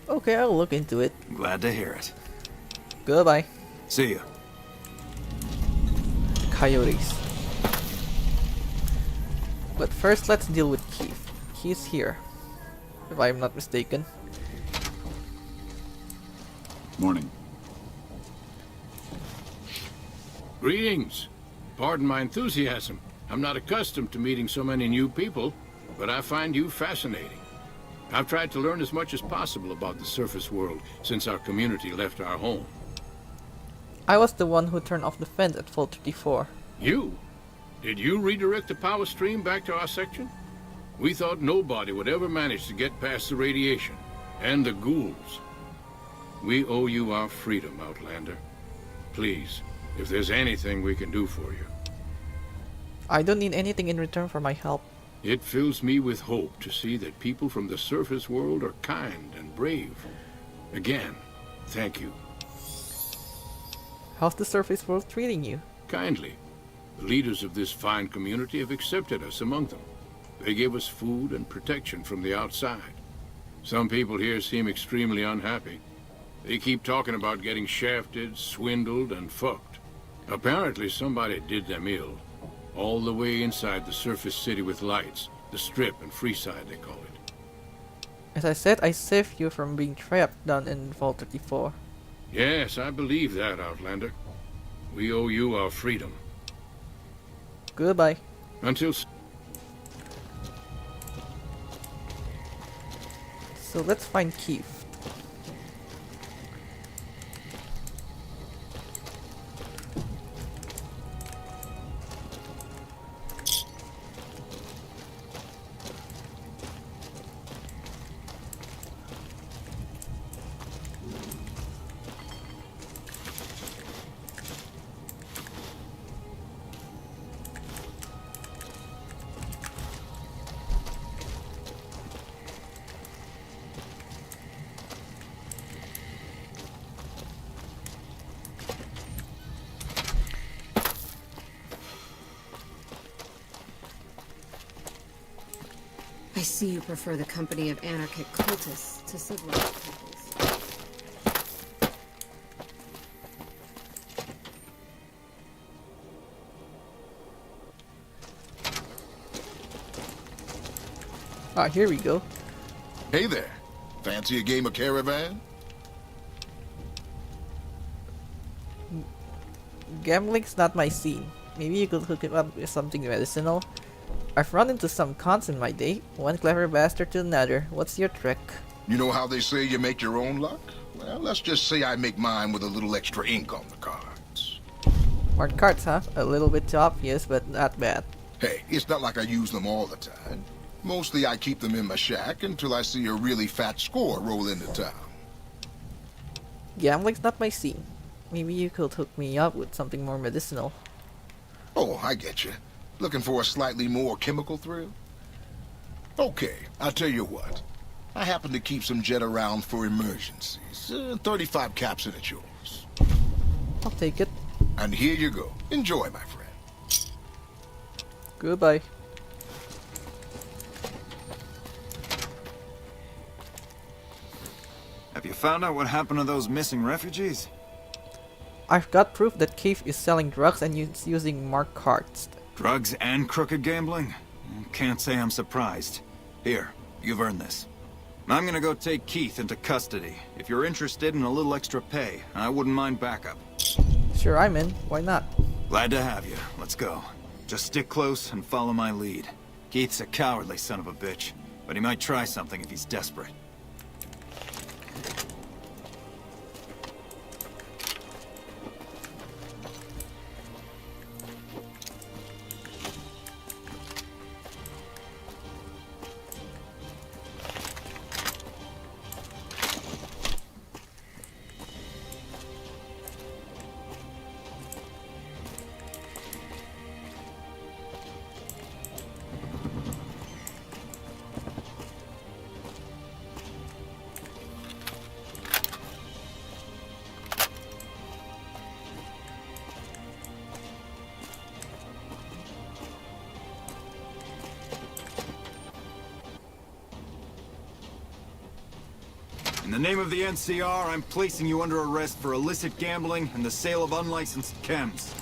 Okay, I'll look into it. Glad to hear it. Goodbye. See you. Coyotes. But first, let's deal with Keith. He's here, if I'm not mistaken. Morning. Greetings. Pardon my enthusiasm. I'm not accustomed to meeting so many new people, but I find you fascinating. I've tried to learn as much as possible about the surface world since our community left our home. I was the one who turned off the fence at Vault 34. You? Did you redirect the power stream back to our section? We thought nobody would ever manage to get past the radiation and the ghouls. We owe you our freedom, Outlander. Please, if there's anything we can do for you. I don't need anything in return for my help. It fills me with hope to see that people from the surface world are kind and brave. Again, thank you. How's the surface world treating you? Kindly. The leaders of this fine community have accepted us among them. They give us food and protection from the outside. Some people here seem extremely unhappy. They keep talking about getting shafted, swindled, and fucked. Apparently somebody did them ill. All the way inside the surface city with lights. The Strip and Freeside, they call it. As I said, I saved you from being trapped down in Vault 34. Yes, I believe that, Outlander. We owe you our freedom. Goodbye. Until... So let's find Keith. I see you prefer the company of anarchic cultists to civilized peoples. Ah, here we go. Hey there. Fancy a game of Caravan? Gambling's not my scene. Maybe you could hook it up with something medicinal. I've run into some cons in my day, one clever bastard to another. What's your trick? You know how they say you make your own luck? Well, let's just say I make mine with a little extra ink on the cards. More cards, huh? A little bit too obvious, but not bad. Hey, it's not like I use them all the time. Mostly I keep them in my shack until I see a really fat score roll into town. Gambling's not my scene. Maybe you could hook me up with something more medicinal. Oh, I get you. Looking for a slightly more chemical thrill? Okay, I'll tell you what. I happen to keep some jet around for emergencies. 35 caps and it's yours. I'll take it. And here you go. Enjoy, my friend. Goodbye. Have you found out what happened to those missing refugees? I've got proof that Keith is selling drugs and using marked cards. Drugs and crooked gambling? Can't say I'm surprised. Here, you've earned this. I'm gonna go take Keith into custody. If you're interested in a little extra pay, I wouldn't mind backup. Sure, I'm in. Why not? Glad to have you. Let's go. Just stick close and follow my lead. Keith's a cowardly son of a bitch, but he might try something if he's desperate. In the name of the NCR, I'm placing you under arrest for illicit gambling and the sale of unlicensed chems.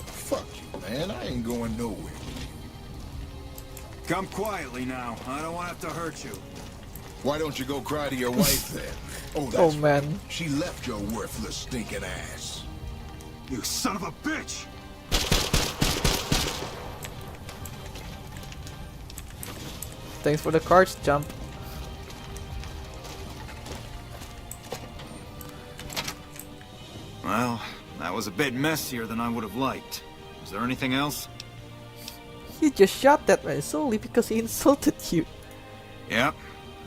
Fuck you, man. I ain't going nowhere. Come quietly now. I don't want to have to hurt you. Why don't you go cry to your wife then? Oh, Oh that's man. She left your worthless stinking ass. You son of a bitch! Thanks for the cards, Jump. Well, that was a bit messier than I would have liked. Is there anything else? He just shot that man solely because he insulted you. Yep.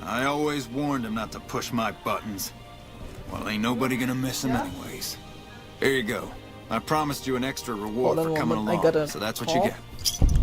I always warned him not to push my buttons. Well, ain't nobody gonna miss him anyways. Here you go. I promised you an extra reward Hold on for a coming moment, I along, got a so that's what you call. get.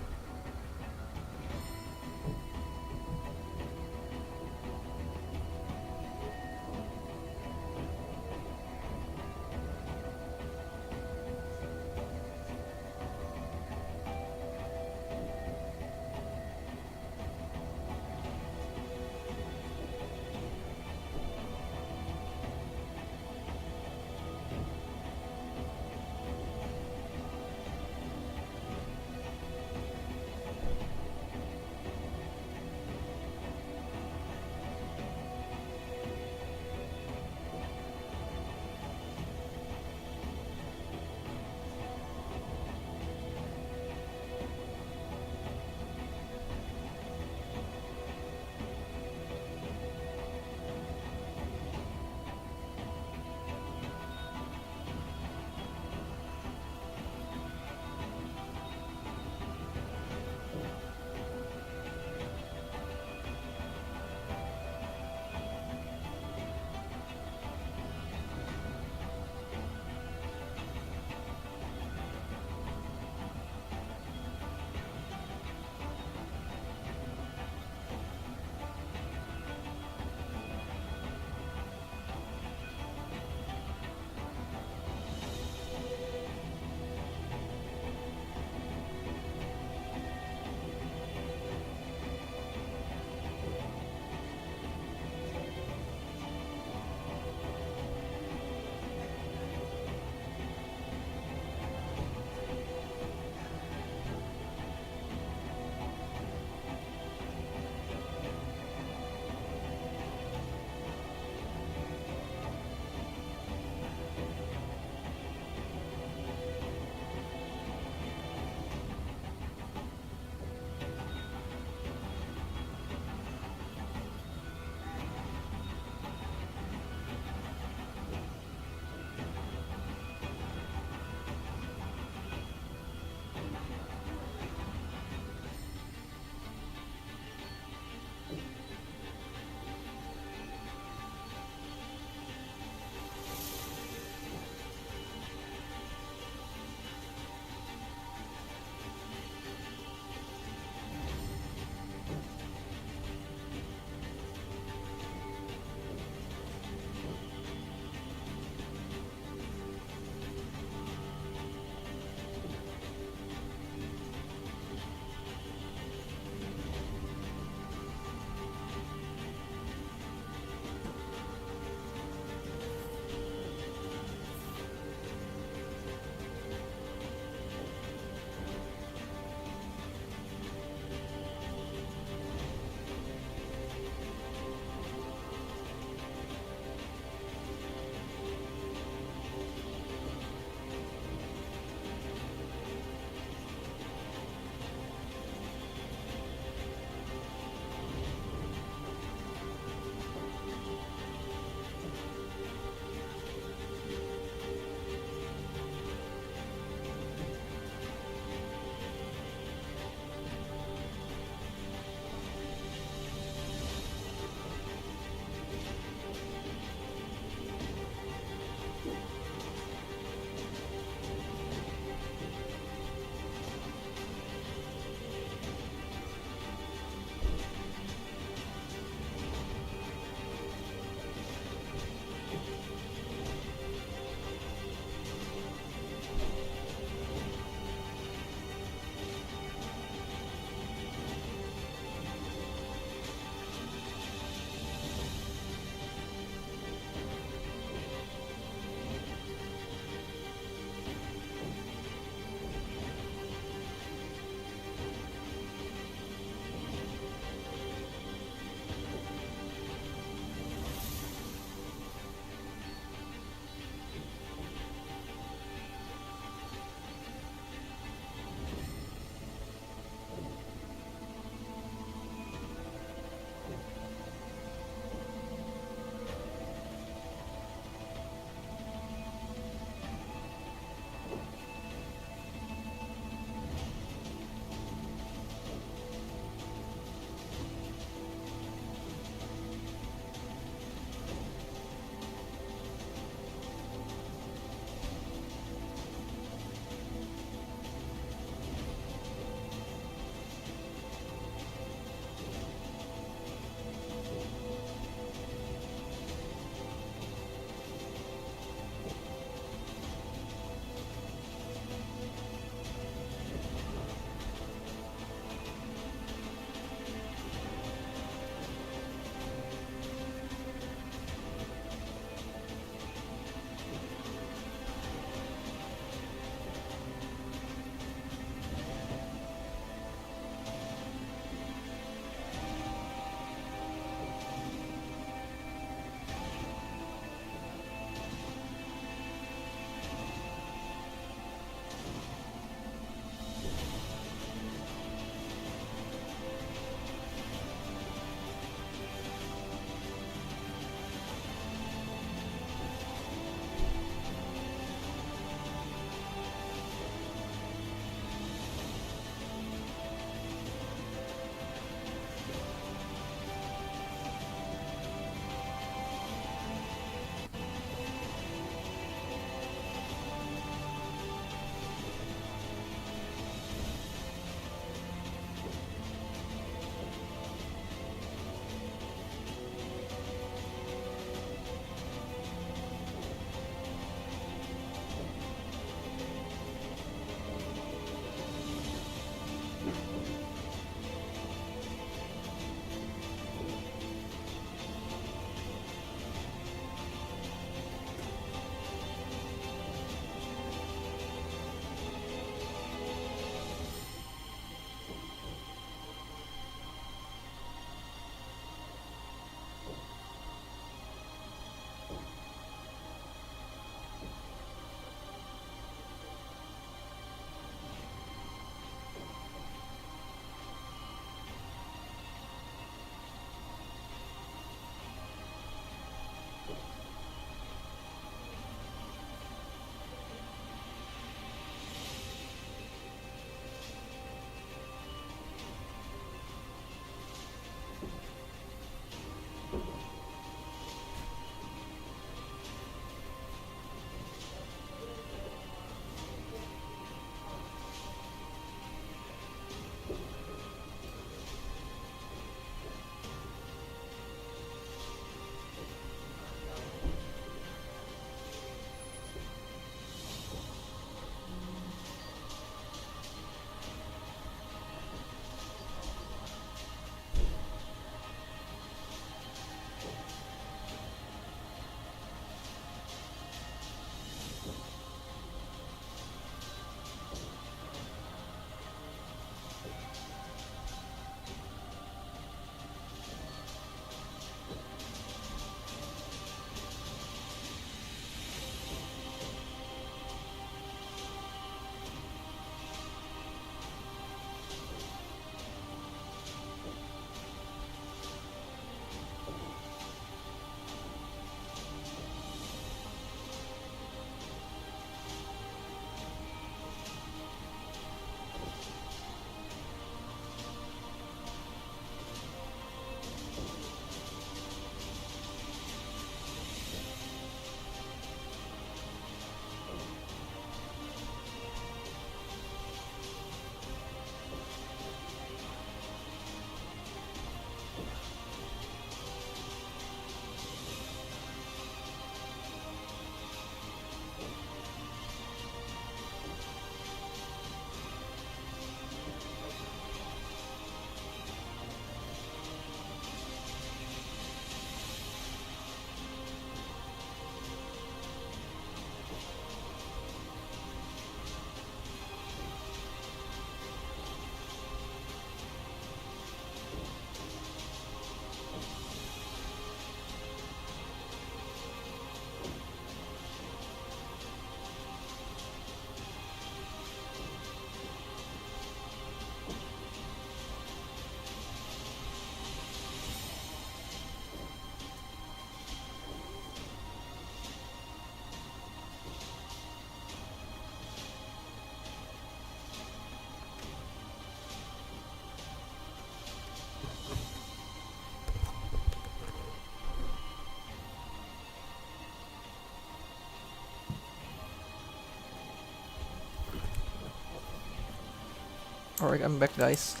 Alright, I'm back, guys.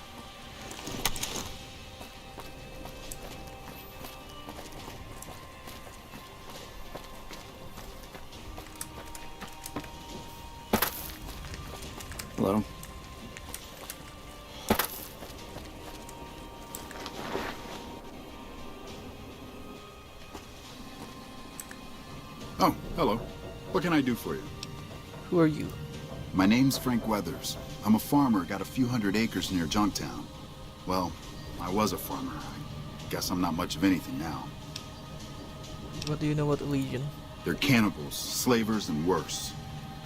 Hello? Oh, hello. What can I do for you? Who are you? My name's Frank Weathers. I'm a farmer, got a few hundred acres near Junktown. Well, I was a farmer. I guess I'm not much of anything now. What do you know about the Legion? They're cannibals, slavers, and worse.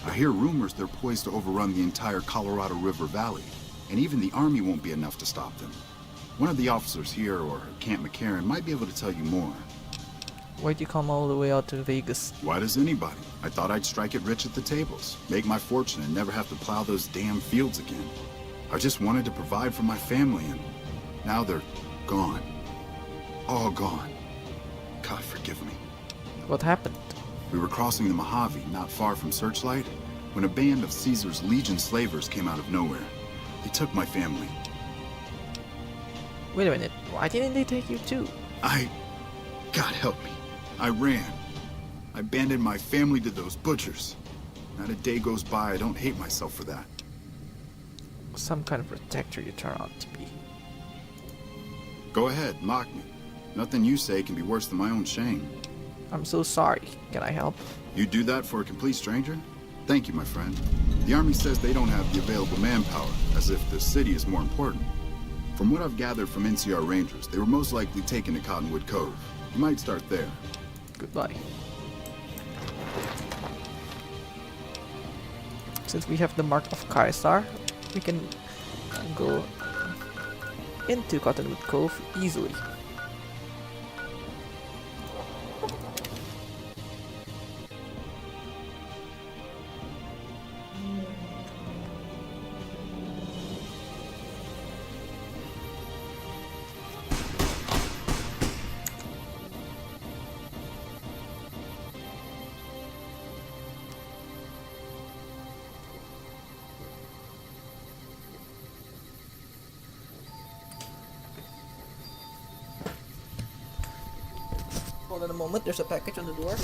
I hear rumors they're poised to overrun the entire Colorado River Valley, and even the army won't be enough to stop them. One of the officers here, or at Camp McCarran, might be able to tell you more. Why'd you come all the way out to Vegas? Why does anybody? I thought I'd strike it rich at the tables, make my fortune, and never have to plow those damn fields again. I just wanted to provide for my family, and now they're gone. All gone. God forgive me. What happened? We were crossing the Mojave, not far from Searchlight, when a band of Caesar's Legion slavers came out of nowhere. They took my family. Wait a minute, why didn't they take you too? God help me. I ran. I abandoned my family to those butchers. Not a day goes by I don't hate myself for that. Some kind of protector you turn out to be. Go ahead, mock me. Nothing you say can be worse than my own shame. I'm so sorry. Can I help? You do that for a complete stranger? Thank you, my friend. The Army says they don't have the available manpower, as if the city is more important. From what I've gathered from NCR Rangers, they were most likely taken to Cottonwood Cove. You might start there. Goodbye. Since we have the Mark of Caesar, we can go into Cottonwood Cove easily. Hold on a moment, there's a package on the door.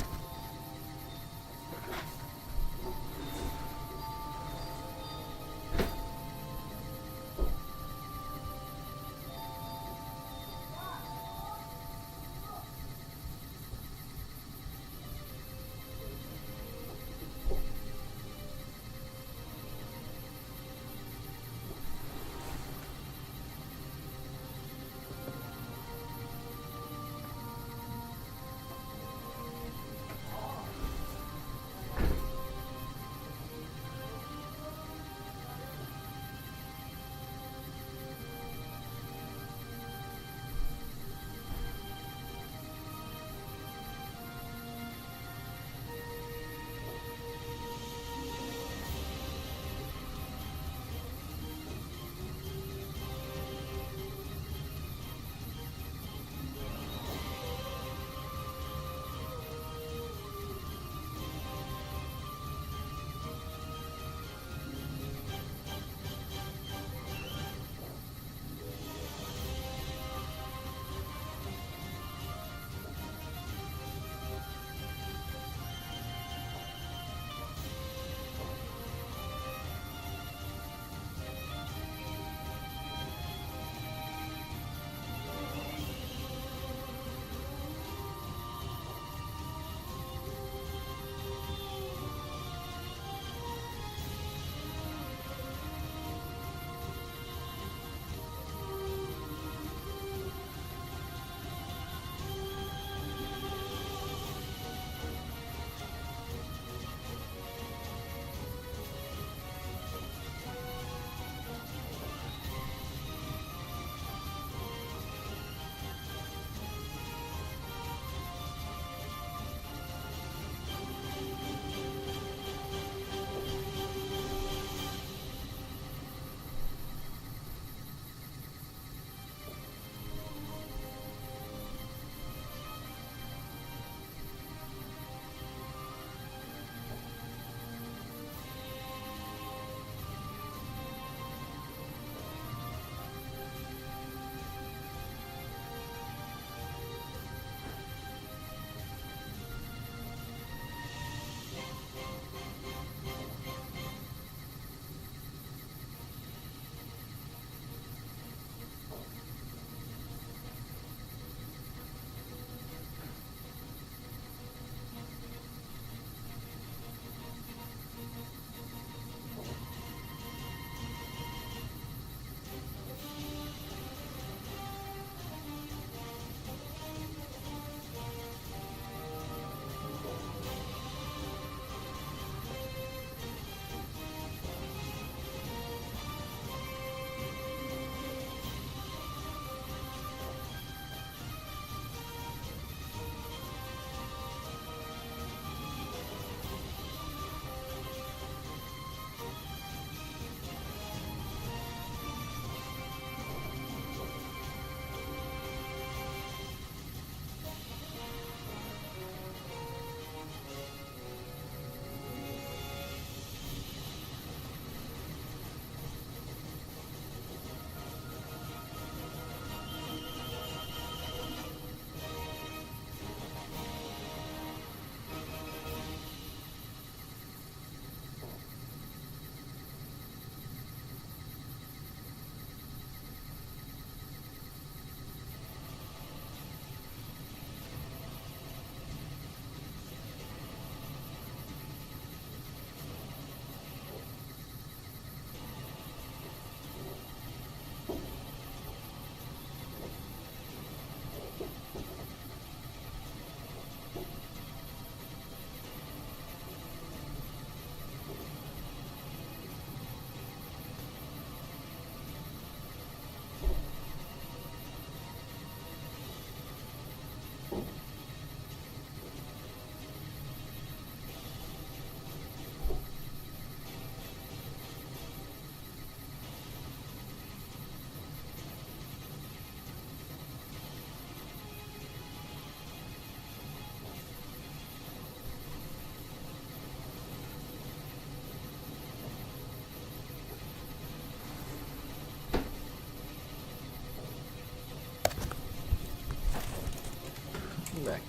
sec.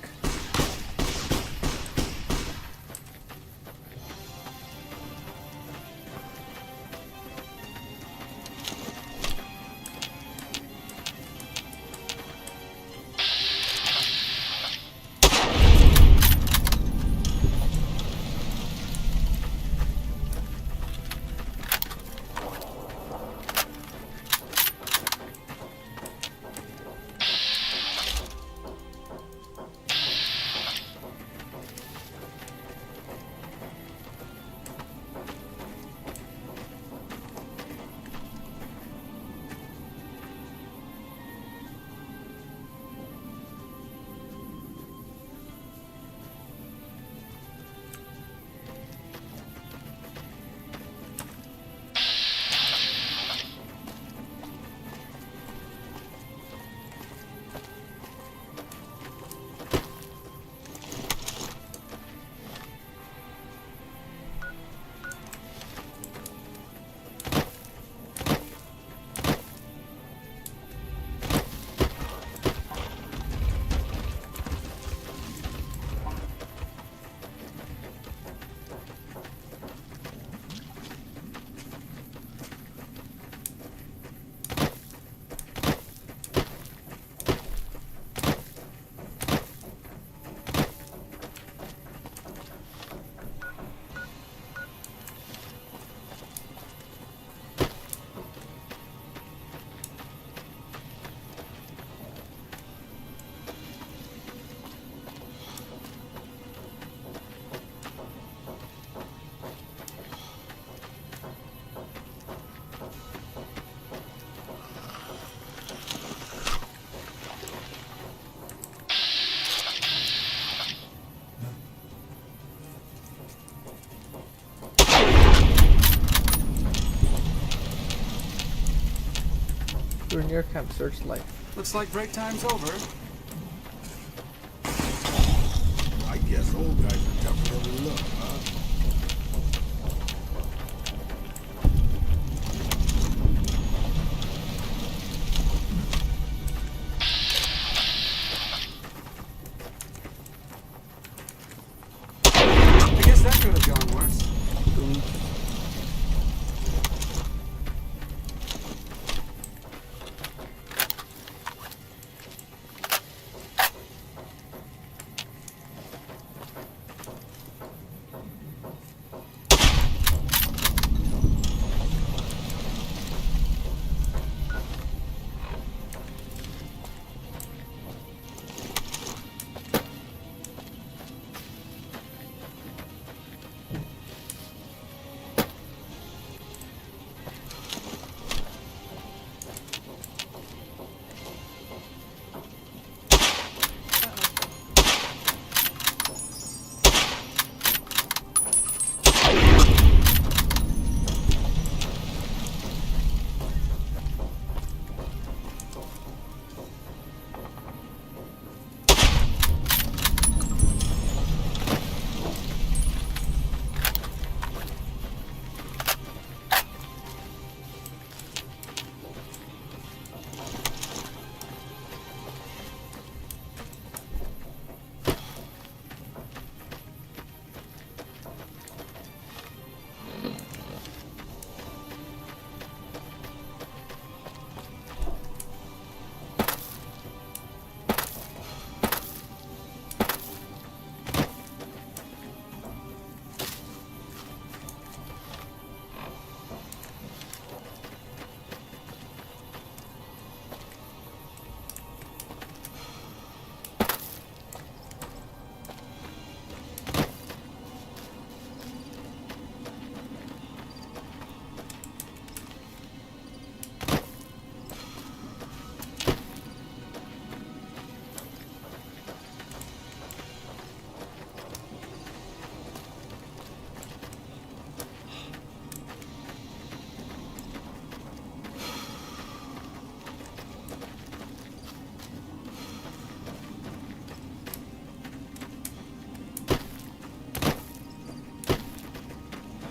You're near Camp Searchlight. Looks like break time's over. I guess old guys are definitely look, huh? I guess that could have gone worse.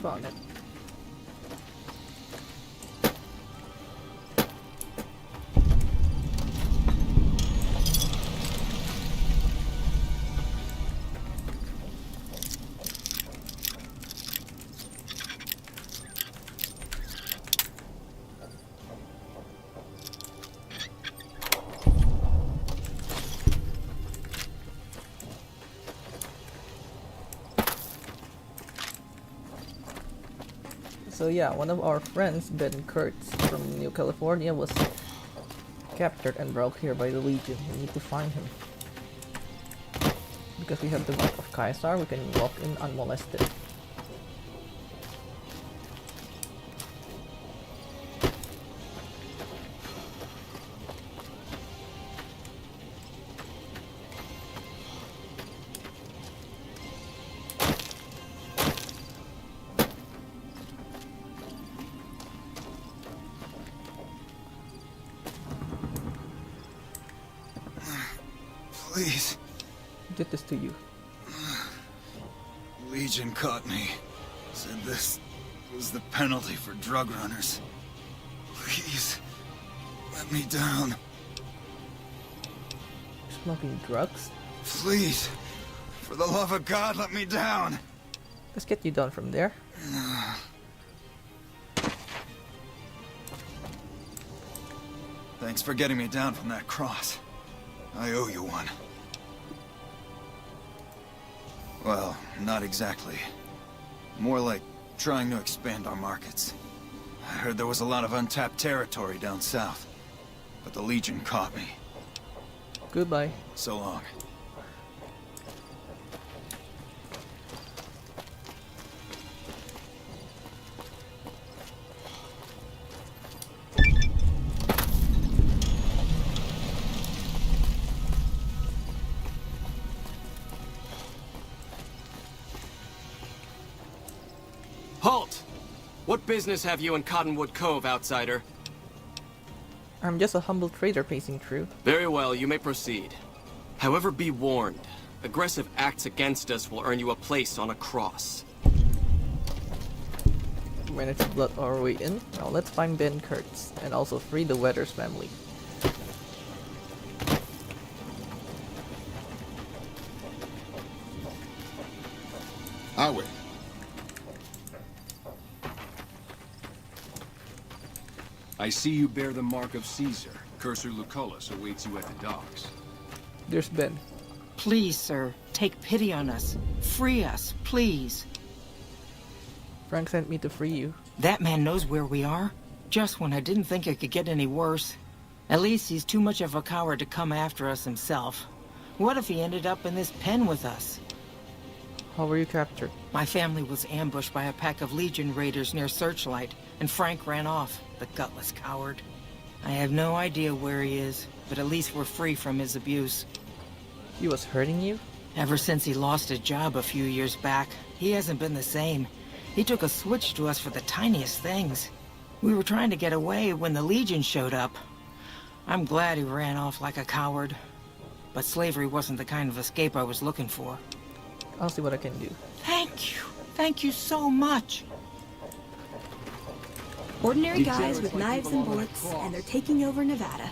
Found it. So yeah, one of our friends, Ben Kurtz from New California, was captured and brought here by the Legion. We need to find him. Because we have the mark of Caesar, we can walk in unmolested. Please. Who did this to you? Legion caught me. Said this was the penalty for drug runners. Please, let me down. Smoking drugs? Please, for the love of God, let me down. Let's get you down from there. Thanks for getting me down from that cross. I owe you one. Well, not exactly. More like trying to expand our markets. I heard there was a lot of untapped territory down south, but the Legion caught me. Goodbye. So long. Halt! What business have you in Cottonwood Cove, outsider? I'm just a humble trader pacing through. Very well, you may proceed. However, be warned. Aggressive acts against us will earn you a place on a cross. We managed to blood our way in. Now let's find Ben Kurtz and also free the Weathers family. I'll wait. I see you bear the mark of Caesar. Cursor Lucullus awaits you at the docks. There's Ben. Please, sir, take pity on us. Free us, please. Frank sent me to free you. That man knows where we are. Just when I didn't think it could get any worse. At least he's too much of a coward to come after us himself. What if he ended up in this pen with us? How were you captured? My family was ambushed by a pack of Legion raiders near Searchlight, and Frank ran off, the gutless coward. I have no idea where he is, but at least we're free from his abuse. He was hurting you? Ever since he lost his job a few years back, he hasn't been the same. He took a switch to us for the tiniest things. We were trying to get away when the Legion showed up. I'm glad he ran off like a coward. But slavery wasn't the kind of escape I was looking for. I'll see what I can do. Thank you. Thank you so much. Ordinary guys with knives and bullets, and they're taking over Nevada.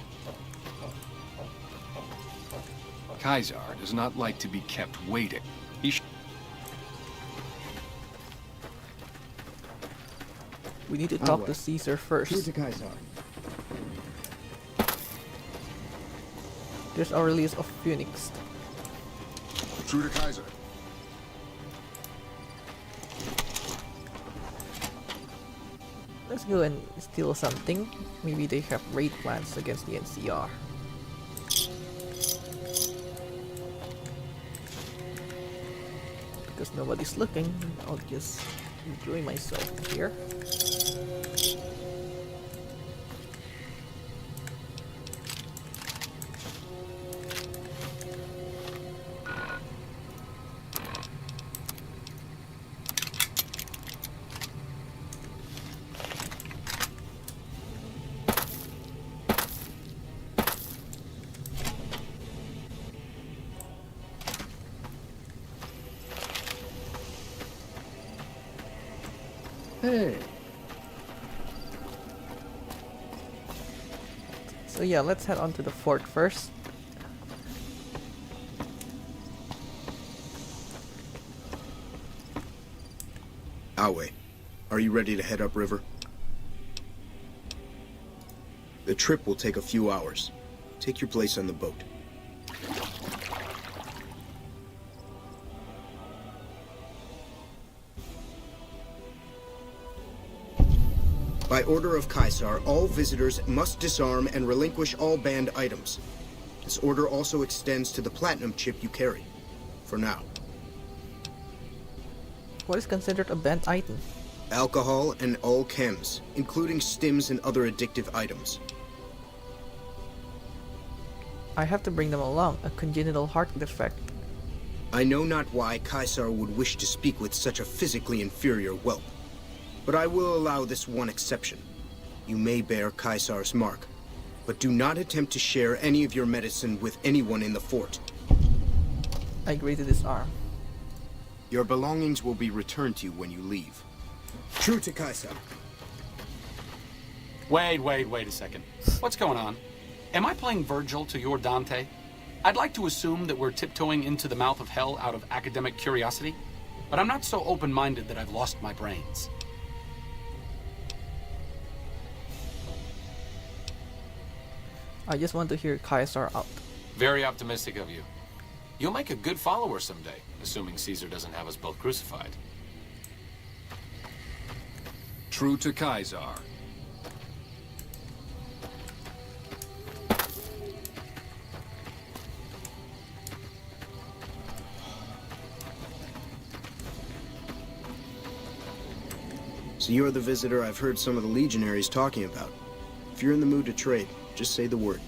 Caesar does not like to be kept waiting. We need to talk to Caesar first. True to Caesar. There's our release of Phoenix. True to Kaiser. Let's go and steal something. Maybe they have raid plans against the NCR. Because nobody's looking, I'll just enjoy myself here. Hey. So yeah, let's head on to the fort first. Awe, are you ready to head upriver? The trip will take a few hours. Take your place on the boat. By order of Caesar, all visitors must disarm and relinquish all banned items. This order also extends to the platinum chip you carry. For now. What is considered a banned item? Alcohol and all chems, including stims and other addictive items. I have to bring them along, a congenital heart defect. I know not why Caesar would wish to speak with such a physically inferior whelp. But I will allow this one exception. You may bear Caesar's mark, but do not attempt to share any of your medicine with anyone in the fort. I agree to disarm. Your belongings will be returned to you when you leave. True to Caesar. Wait a second. What's going on? Am I playing Virgil to your Dante? I'd like to assume that we're tiptoeing into the mouth of hell out of academic curiosity, but I'm not so open-minded that I've lost my brains. I just want to hear Caesar out. Very optimistic of you. You'll make a good follower someday, assuming Caesar doesn't have us both crucified. True to Caesar. So you're the visitor I've heard some of the legionaries talking about. If you're in the mood to trade, just say the word.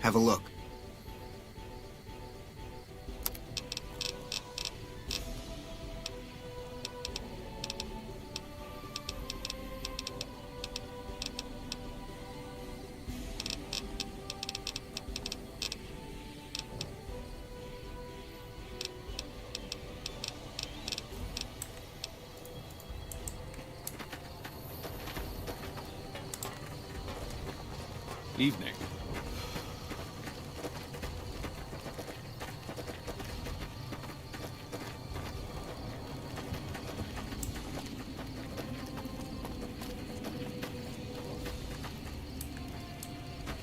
Have a look. Evening.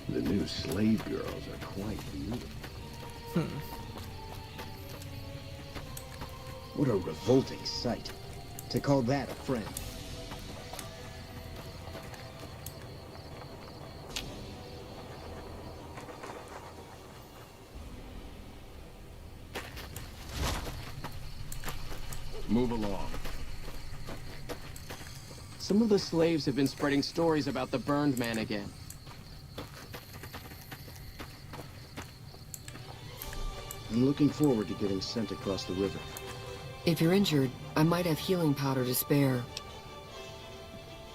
The new slave girls are quite beautiful. What a revolting sight. To call that a friend. Move along. Some of the slaves have been spreading stories about the burned man again. I'm looking forward to getting sent across the river. If you're injured, I might have healing powder to spare.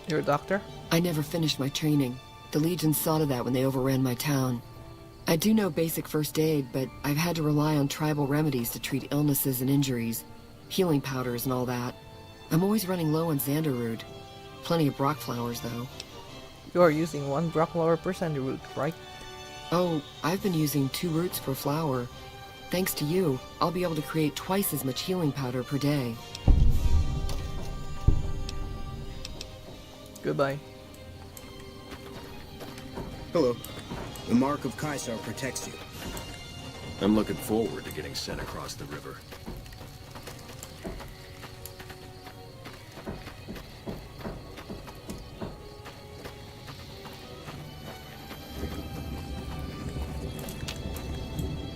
You're a doctor? I never finished my training. The Legion saw to that when they overran my town. I do know basic first aid, but I've had to rely on tribal remedies to treat illnesses and injuries. Healing powders and all that. I'm always running low on Xanderroot. Plenty of Brock flowers, though. You are using 1 Brock flower per Xanderroot, right? Oh, I've been using 2 roots per flower. Thanks to you, I'll be able to create twice as much healing powder per day. Goodbye. Hello. The mark of Caesar protects you. I'm looking forward to getting sent across the river.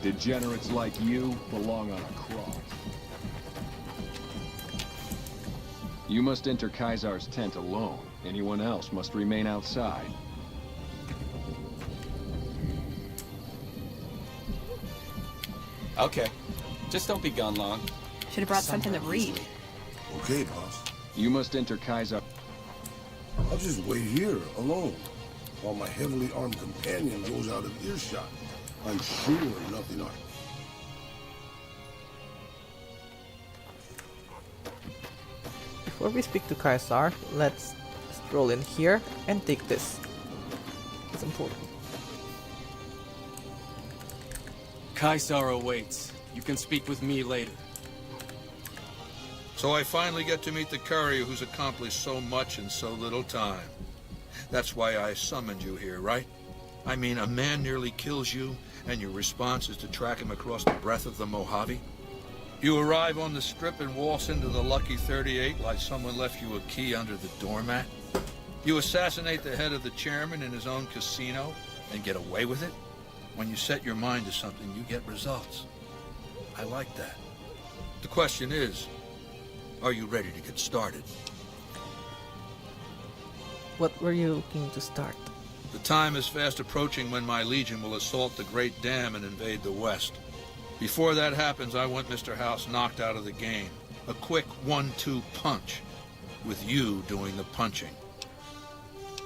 Degenerates like you belong on a cross. You must enter Caesar's tent alone. Anyone else must remain outside. Okay. Just don't be gone long. Should have brought something to read. Okay, boss. You must enter Caesar. I'll just wait here, alone, while my heavily armed companion goes out of earshot. I'm sure nothing on. Before we speak to Caesar, let's stroll in here and take this. It's important. Caesar awaits. You can speak with me later. So I finally get to meet the courier who's accomplished so much in so little time. That's why I summoned you here, right? I mean, a man nearly kills you, and your response is to track him across the breadth of the Mojave? You arrive on the strip and waltz into the Lucky 38 like someone left you a key under the doormat. You assassinate the head of the chairman in his own casino and get away with it. When you set your mind to something, you get results. I like that. The question is, are you ready to get started? What were you looking to start? The time is fast approaching when my legion will assault the Great Dam and invade the West. Before that happens, I want Mr. House knocked out of the game. A quick 1-2 punch, with you doing the punching.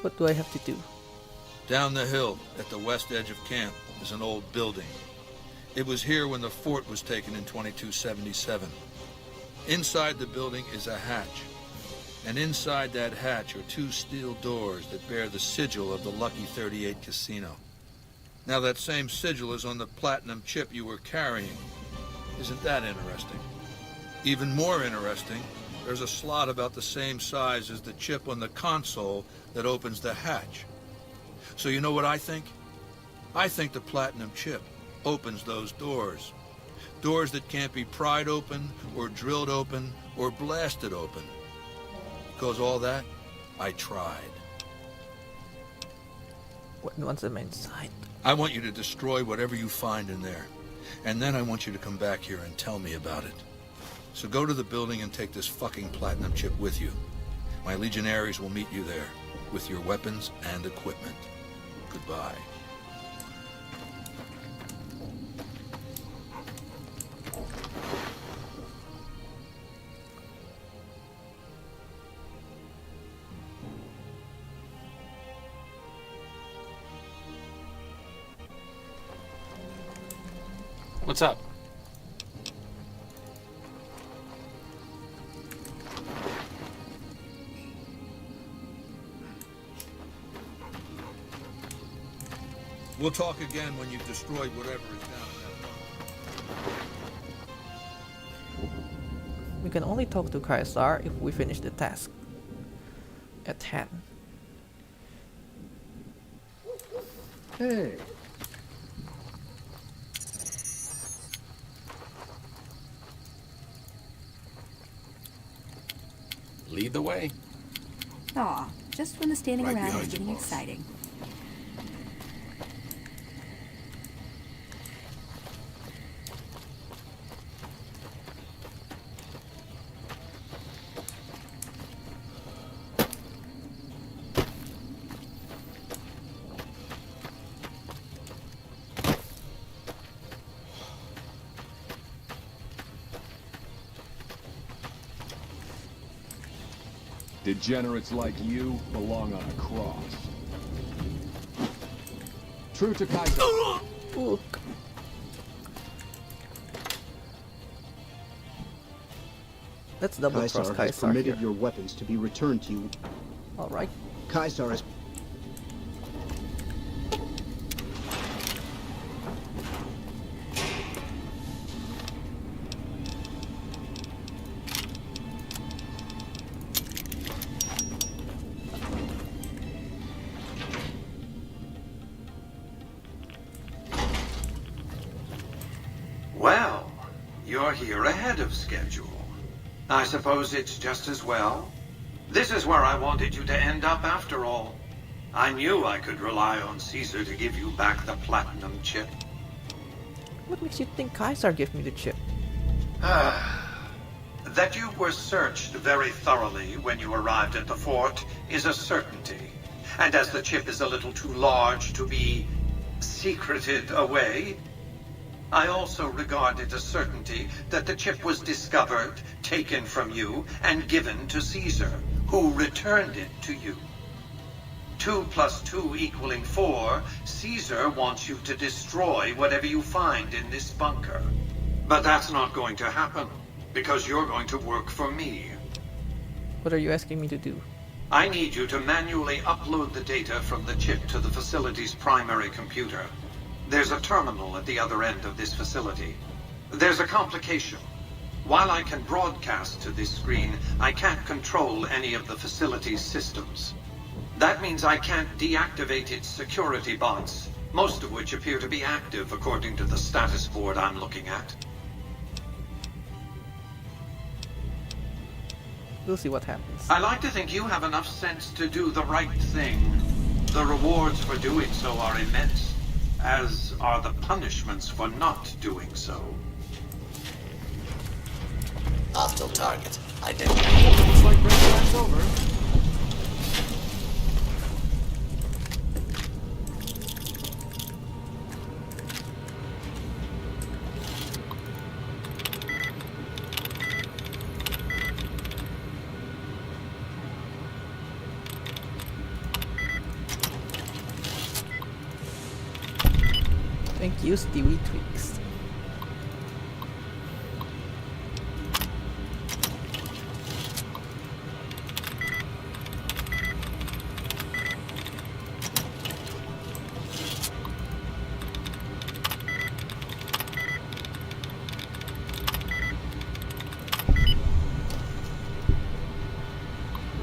What do I have to do? Down the hill, at the west edge of camp, is an old building. It was here when the fort was taken in 2277. Inside the building is a hatch. And inside that hatch are 2 steel doors that bear the sigil of the Lucky 38 Casino. Now that same sigil is on the platinum chip you were carrying. Isn't that interesting? Even more interesting, there's a slot about the same size as the chip on the console that opens the hatch. So you know what I think? I think the platinum chip opens those doors. Doors that can't be pried open, or drilled open, or blasted open. Because all that, I tried. Once I'm inside. I want you to destroy whatever you find in there. And then I want you to come back here and tell me about it. So go to the building and take this fucking platinum chip with you. My legionaries will meet you there, with your weapons and equipment. Goodbye. What's up? We'll talk again when you've destroyed whatever is down in that bunker. We can only talk to Caesar if we finish the task at hand. Hey. Lead the way. Aw, just when the standing Right around is behind you, getting boss. exciting. Degenerates like you belong on a cross. True to Kaiser. Look. Let's double cross Caesar has Caesar permitted here. your weapons to be returned to you. Alright. Caesar has... Well, you're here ahead of schedule. I suppose it's just as well. This is where I wanted you to end up after all. I knew I could rely on Caesar to give you back the platinum chip. What makes you think Caesar gave me the chip? That you were searched very thoroughly when you arrived at the fort is a certainty. And as the chip is a little too large to be secreted away, I also regard it a certainty that the chip was discovered, taken from you, and given to Caesar, who returned it to you. 2 + 2 = 4, Caesar wants you to destroy whatever you find in this bunker. But that's not going to happen, because you're going to work for me. What are you asking me to do? I need you to manually upload the data from the chip to the facility's primary computer. There's a terminal at the other end of this facility. There's a complication. While I can broadcast to this screen, I can't control any of the facility's systems. That means I can't deactivate its security bots, most of which appear to be active according to the status board I'm looking at. We'll see what happens. I like to think you have enough sense to do the right thing. The rewards for doing so are immense, as are the punishments for not doing so. Hostile target identified. Looks like break time's over. Thank you, Stewie Tweaks.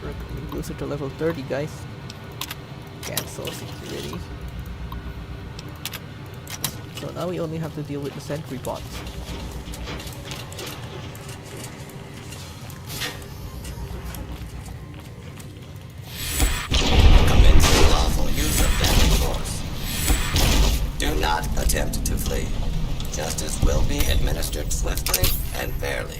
Recommend closer to level 30, guys. Cancel security. So now we only have to deal with the sentry bots. Commence the lawful use of deadly force. Do not attempt to flee. Justice will be administered swiftly and fairly.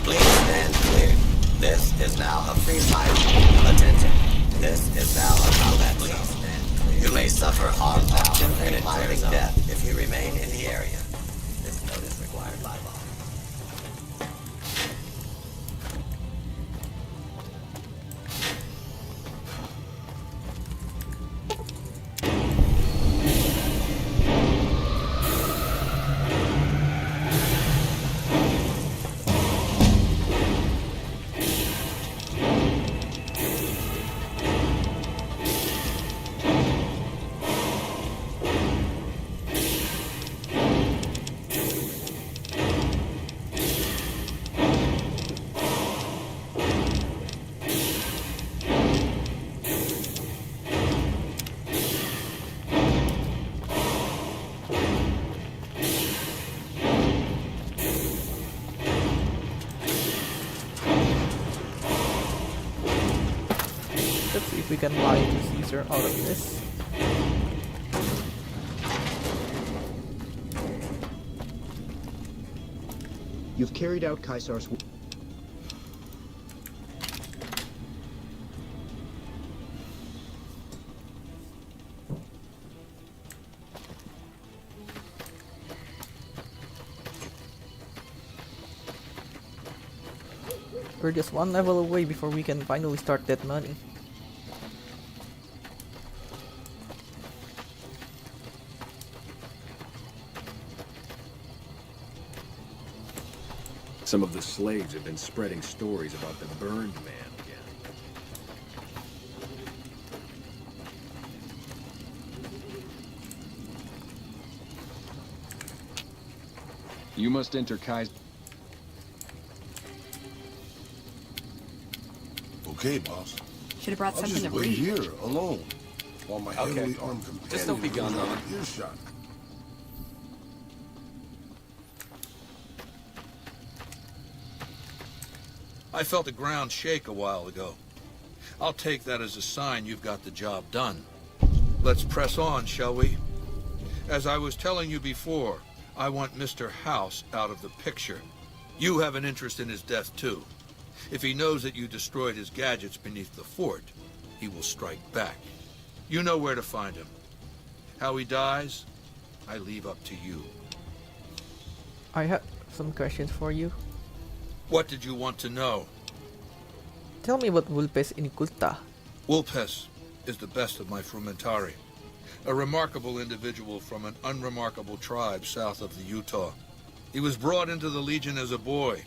Please stand clear. This is now a free fire. Attention. This is now a combat zone. You may suffer harm now and including death if you remain in the area. This note is required by law. Let's see if we can lie to Caesar out of this. You've carried out Caesar's... We're just one level away before we can finally start that money. Some of the slaves have been spreading stories about the Burned Man again. You must enter Kai's... Okay, boss. Should have brought I'll something just to wait read. here, alone, while my Okay. heavily armed companion Just don't be gone is long. out of earshot. I felt the ground shake a while ago. I'll take that as a sign you've got the job done. Let's press on, shall we? As I was telling you before, I want Mr. House out of the picture. You have an interest in his death, too. If he knows that you destroyed his gadgets beneath the fort, he will strike back. You know where to find him. How he dies, I leave up to you. I have some questions for you. What did you want to know? Tell me about Vulpes Inculta. Vulpes is the best of my Frumentari. A remarkable individual from an unremarkable tribe south of the Utah. He was brought into the Legion as a boy.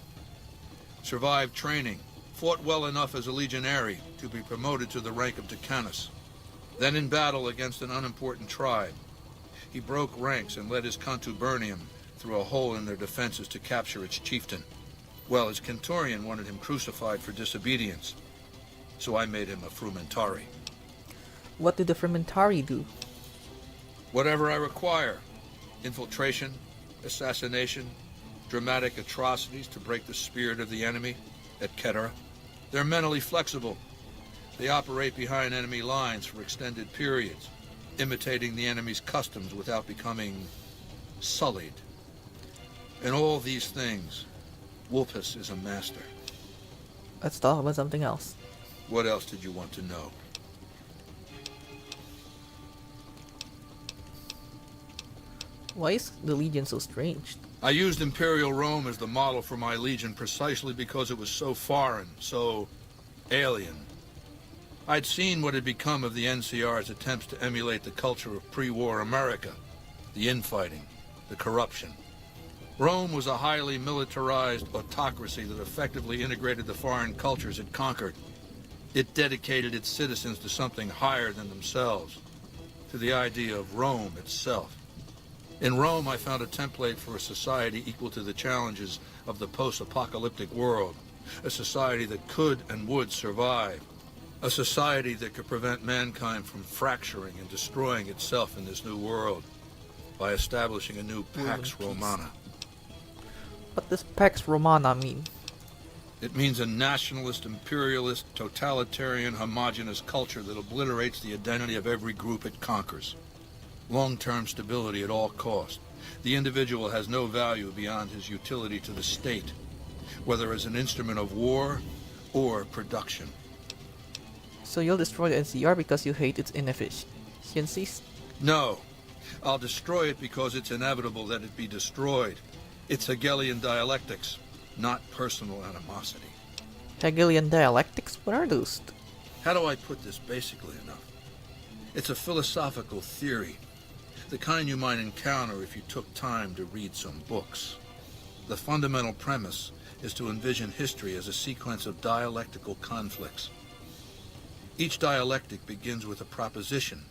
Survived training. Fought well enough as a legionary to be promoted to the rank of Decanus. Then in battle against an unimportant tribe, he broke ranks and led his contubernium through a hole in their defenses to capture its chieftain. Well, his Kenturian wanted him crucified for disobedience, so I made him a Frumentari. What did the Frumentari do? Whatever I require. Infiltration, assassination, dramatic atrocities to break the spirit of the enemy, etc. They're mentally flexible. They operate behind enemy lines for extended periods, imitating the enemy's customs without becoming sullied. In all these things, Vulpes is a master. Let's talk about something else. What else did you want to know? Why is the Legion so strange? I used Imperial Rome as the model for my Legion precisely because it was so foreign, so alien. I'd seen what had become of the NCR's attempts to emulate the culture of pre-war America, the infighting, the corruption. Rome was a highly militarized autocracy that effectively integrated the foreign cultures it conquered. It dedicated its citizens to something higher than themselves, to the idea of Rome itself. In Rome, I found a template for a society equal to the challenges of the post-apocalyptic world, a society that could and would survive, a society that could prevent mankind from fracturing and destroying itself in this new world by establishing a new Pax Romana. What does Pax Romana mean? It means a nationalist, imperialist, totalitarian, homogenous culture that obliterates the identity of every group it conquers. Long-term stability at all cost. The individual has no value beyond his utility to the state, whether as an instrument of war or production. So you'll destroy the NCR because you hate its inefficiencies? No. I'll destroy it because it's inevitable that it be destroyed. It's Hegelian dialectics, not personal animosity. Hegelian dialectics? What are those? How do I put this basically enough? It's a philosophical theory, the kind you might encounter if you took time to read some books. The fundamental premise is to envision history as a sequence of dialectical conflicts. Each dialectic begins with a proposition,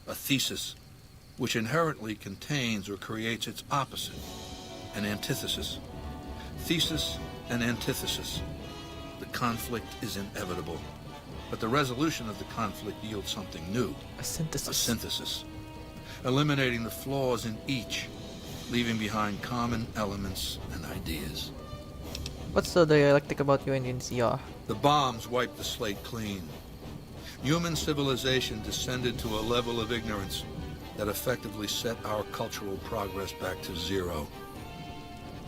a thesis, which inherently contains or creates its opposite, an antithesis. Thesis and antithesis. The conflict is inevitable, but the resolution of the conflict yields something new. A synthesis. A synthesis. Eliminating the flaws in each, leaving behind common elements and ideas. What's so dialectic about you and NCR? The bombs wiped the slate clean. Human civilization descended to a level of ignorance that effectively set our cultural progress back to zero.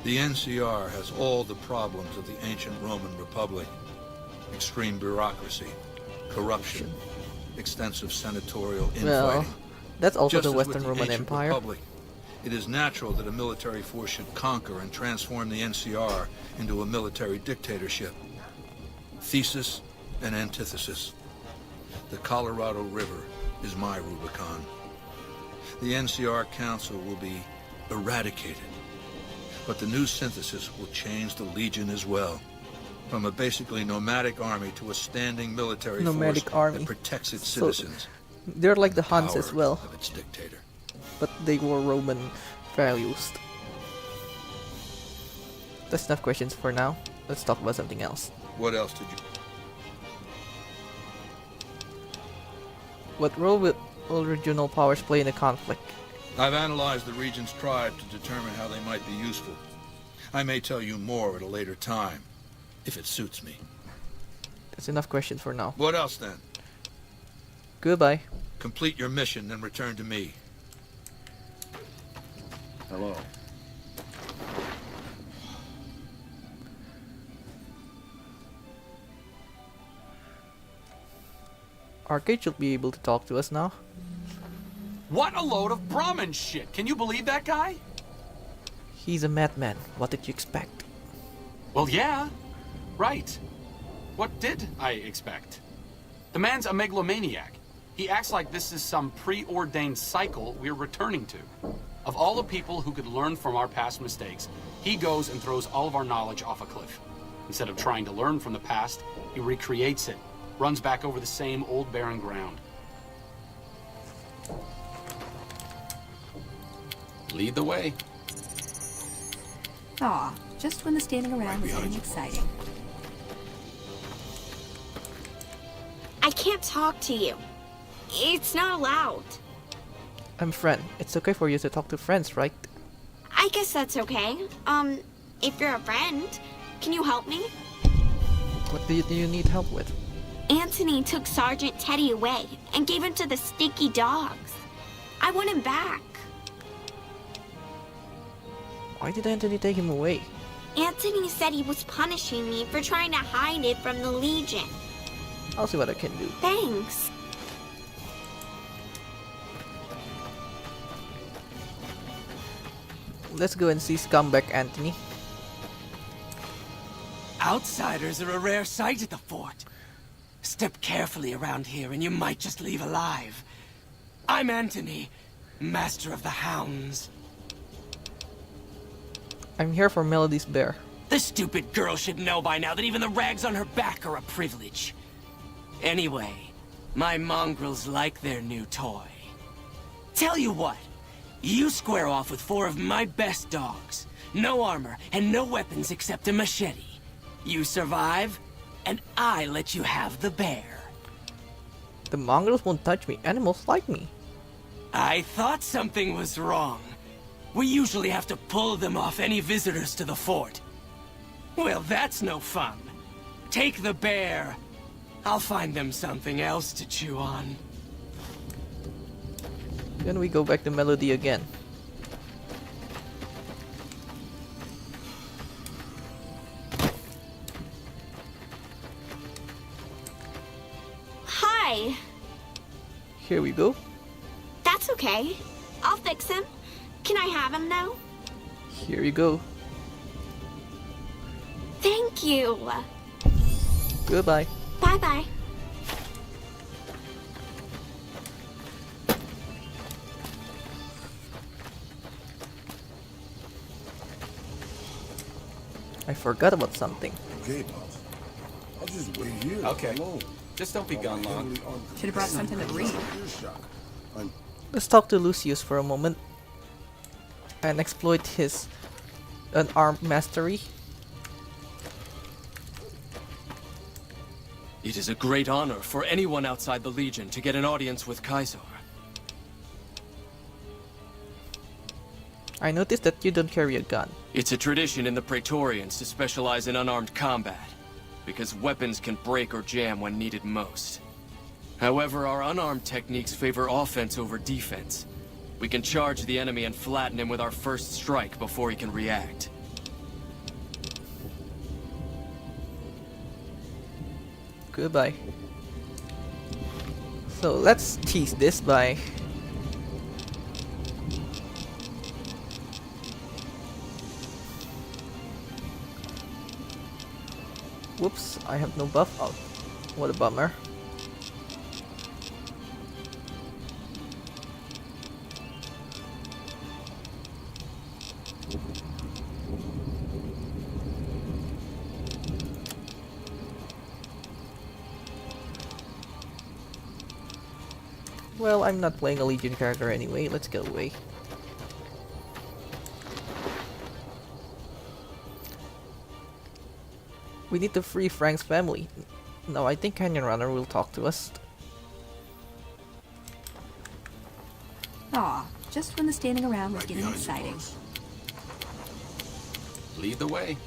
The NCR has all the problems of the ancient Roman Republic. Extreme bureaucracy, corruption, extensive senatorial infighting. Well, that's also Just the as Western with the Roman ancient Empire. Republic, it is natural that a military force should conquer and transform the NCR into a military dictatorship. Thesis and antithesis. The Colorado River is my Rubicon. The NCR Council will be eradicated, but the new synthesis will change the Legion as well. From a basically nomadic army to a standing military force that protects its citizens. They're like the Huns as well, of its dictator. but they were Roman values. That's enough questions for now. Let's talk about something else. What else did you... What role will regional powers play in the conflict? I've analyzed the region's tribe to determine how they might be useful. I may tell you more at a later time, if it suits me. That's enough questions for now. What else then? Goodbye. Complete your mission, then return to me. Hello. Arcade should be able to talk to us now. What a load of Brahmin shit! Can you believe that guy? He's a madman. What did you expect? Well, yeah. Right. What did I expect? The man's a megalomaniac. He acts like this is some preordained cycle we're returning to. Of all the people who could learn from our past mistakes, he goes and throws all of our knowledge off a cliff. Instead of trying to learn from the past, he recreates it, runs back over the same old barren ground. Lead the way. Aw, just when the standing around was getting exciting. I can't talk to you. It's not allowed. I'm friend. It's okay for you to talk to friends, right? I guess that's okay. If you're a friend, can you help me? What do you need help with? Anthony took Sergeant Teddy away and gave him to the sticky dogs. I want him back. Why did Anthony take him away? Anthony said he was punishing me for trying to hide it from the Legion. I'll see what I can do. Thanks. Let's go and see Scumbag Anthony. Outsiders are a rare sight at the fort. Step carefully around here and you might just leave alive. I'm Anthony, Master of the Hounds. I'm here for Melody's bear. The stupid girl should know by now that even the rags on her back are a privilege. Anyway, my mongrels like their new toy. Tell you what, you square off with 4 of my best dogs. No armor and no weapons except a machete. You survive, and I let you have the bear. The mongrels won't touch me. Animals like me. I thought something was wrong. We usually have to pull them off any visitors to the fort. Well, that's no fun. Take the bear. I'll find them something else to chew on. Then we go back to Melody again. Hi. Here we go. That's okay. I'll fix him. Can I have him now? Here you go. Thank you. Goodbye. Bye-bye. I forgot about something. Okay, boss. I'll just wait here. Okay. Alone. Just don't be gone long. Should have brought something to read. Let's talk to Lucius for a moment and exploit his unarmed mastery. It is a great honor for anyone outside the Legion to get an audience with Caesar. I noticed that you don't carry a gun. It's a tradition in the Praetorians to specialize in unarmed combat, because weapons can break or jam when needed most. However, our unarmed techniques favor offense over defense. We can charge the enemy and flatten him with our first strike before he can react. Goodbye. So let's tease this by whoops, I have no buff. Oh, what a bummer. Well, I'm not playing a Legion character anyway. Let's get away. We need to free Frank's family. No, I think Canyon Runner will talk to us. Aw, just when the standing around was getting exciting. Lead the way.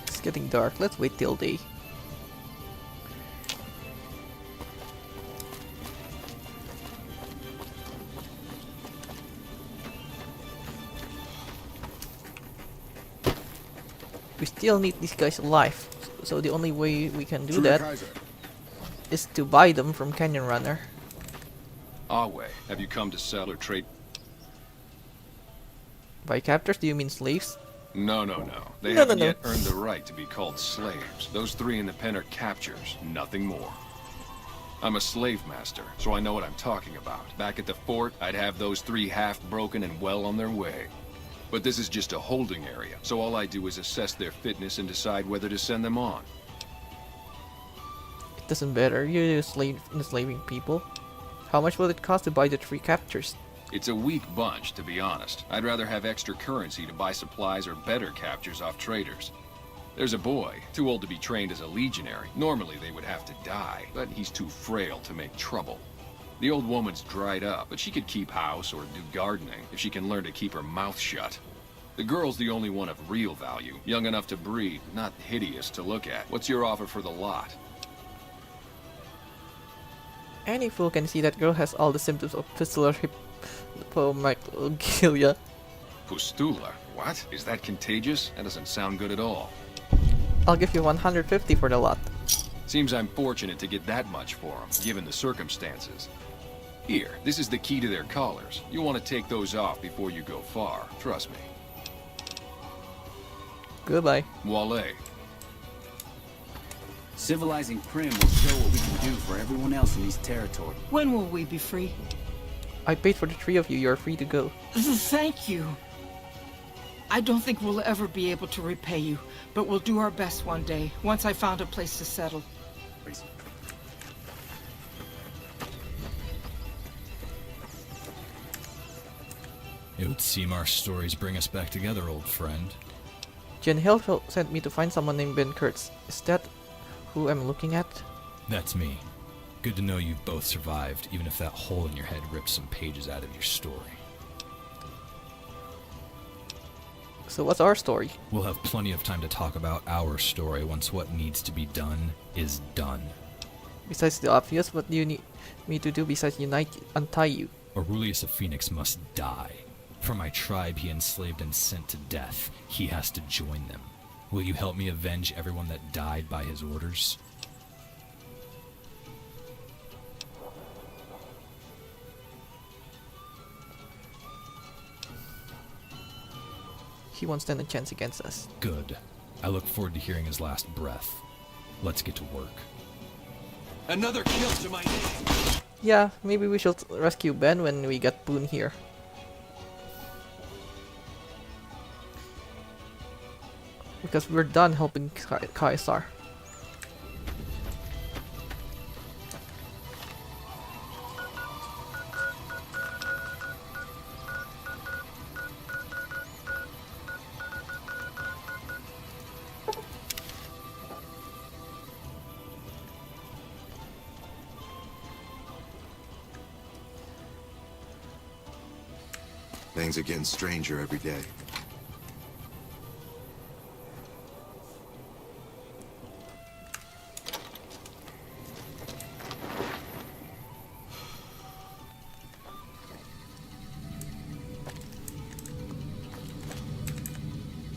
It's getting dark. Let's wait till day. We still need these guys alive, so the only way we can do that is to buy them from Canyon Runner. Awe, have you come to sell or trade? By captors, do you mean slaves? No. They No, haven't no. yet earned the right to be called slaves. Those 3 in the pen are captures, nothing more. I'm a slave master, so I know what I'm talking about. Back at the fort, I'd have those 3 half-broken and well on their way. But this is just a holding area, so all I do is assess their fitness and decide whether to send them on. It doesn't matter. You're enslaving people. How much will it cost to buy the 3 captures? It's a weak bunch, to be honest. I'd rather have extra currency to buy supplies or better captures off traders. There's a boy, too old to be trained as a legionary. Normally they would have to die, but he's too frail to make trouble. The old woman's dried up, but she could keep house or do gardening if she can learn to keep her mouth shut. The girl's the only one of real value, young enough to breed, not hideous to look at. What's your offer for the lot? Any fool can see that girl has all the symptoms of fistular hypomagnesia. Pustula? What? Is that contagious? That doesn't sound good at all. I'll give you 150 for the lot. Seems I'm fortunate to get that much for them, given the circumstances. Here, this is the key to their collars. You want to take those off before you go far. Trust me. Goodbye. Wale. Civilizing Prim will show what we can do for everyone else in these territories. When will we be free? I paid for the 3 of you. You're free to go. Thank you. I don't think we'll ever be able to repay you, but we'll do our best one day, once I found a place to settle. It would seem our stories bring us back together, old friend. Jen Hill sent me to find someone named Ben Kurtz. Is that who I'm looking at? That's me. Good to know you've both survived, even if that hole in your head ripped some pages out of your story. So what's our story? We'll have plenty of time to talk about our story once what needs to be done is done. Besides the obvious, what do you need me to do besides untie you? Aurelius of Phoenix must die. For my tribe he enslaved and sent to death, he has to join them. Will you help me avenge everyone that died by his orders? He won't stand a chance against us. Good. I look forward to hearing his last breath. Let's get to work. Another kill to my name! Yeah, maybe we should rescue Ben when we get Boone here. Because we're done helping Caesar. Things are getting stranger every day.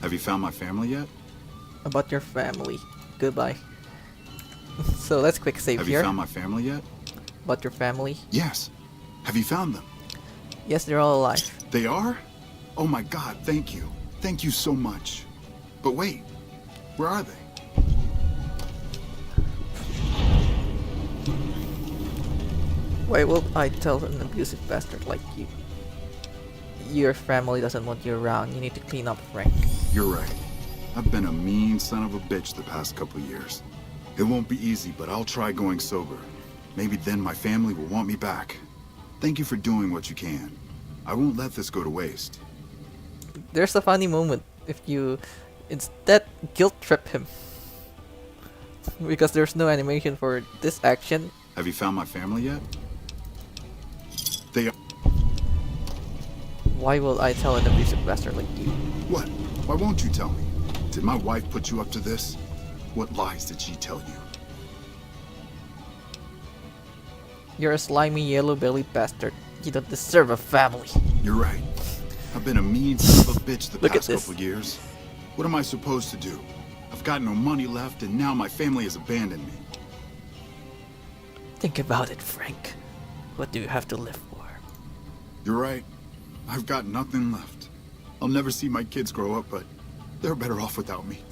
Have you found my family yet? About your family. Goodbye. So let's quick save Have here. you found my family yet? About your family? Yes. Have you found them? Yes, they're all alive. They are? Oh my god, thank you. Thank you so much. But wait, where are they? Why will I tell an abusive bastard like you? Your family doesn't want you around. You need to clean up, Frank. You're right. I've been a mean son of a bitch the past couple years. It won't be easy, but I'll try going sober. Maybe then my family will want me back. Thank you for doing what you can. I won't let this go to waste. There's a funny moment if you instead guilt trip him. Because there's no animation for this action. Have you found my family yet? They are... Why will I tell an abusive bastard like you? What? Why won't you tell me? Did my wife put you up to this? What lies did she tell you? You're a slimy yellow-bellied bastard. You don't deserve a family. You're right. I've been a mean son of a bitch the Look at past this. couple years. What am I supposed to do? I've got no money left and now my family has abandoned me. Think about it, Frank. What do you have to live for? You're right. I've got nothing left. I'll never see my kids grow up, but they're better off without me.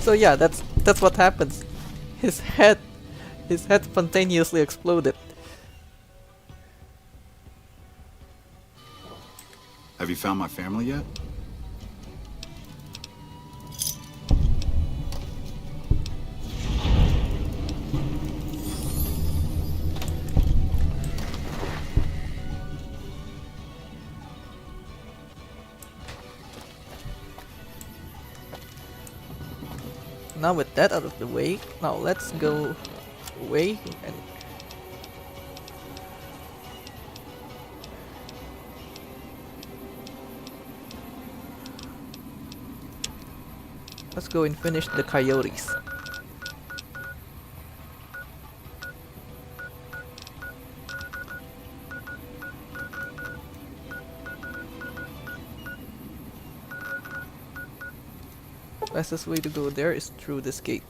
So yeah, that's what happens. His head His head spontaneously exploded. Have you found my family yet? Now with that out of the way, now let's go away and let's go and finish the coyotes. Fastest way to go there is through this gate.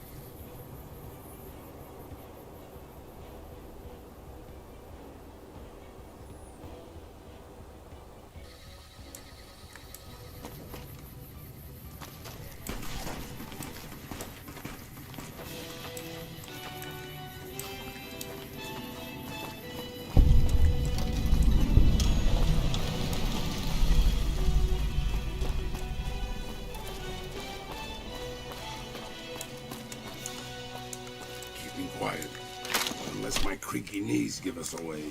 Quiet. Unless my creaky knees give us away.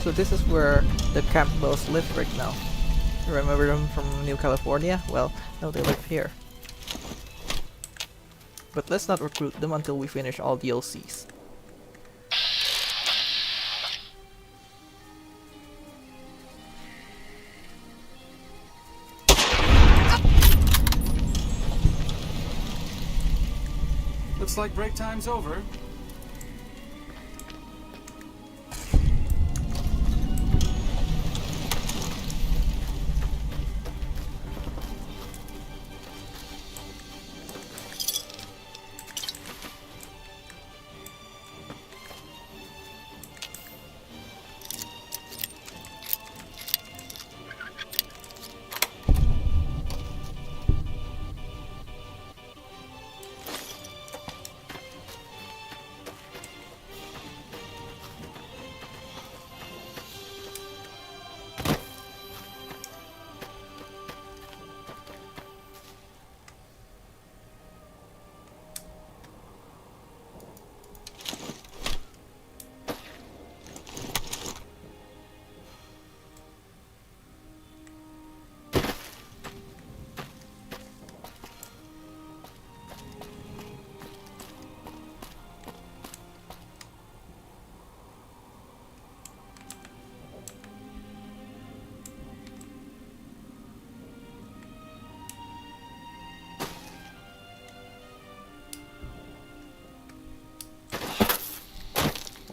So this is where the Campbells live right now. Remember them from New California? Well, now they live here. But let's not recruit them until we finish all DLCs. Looks like break time's over.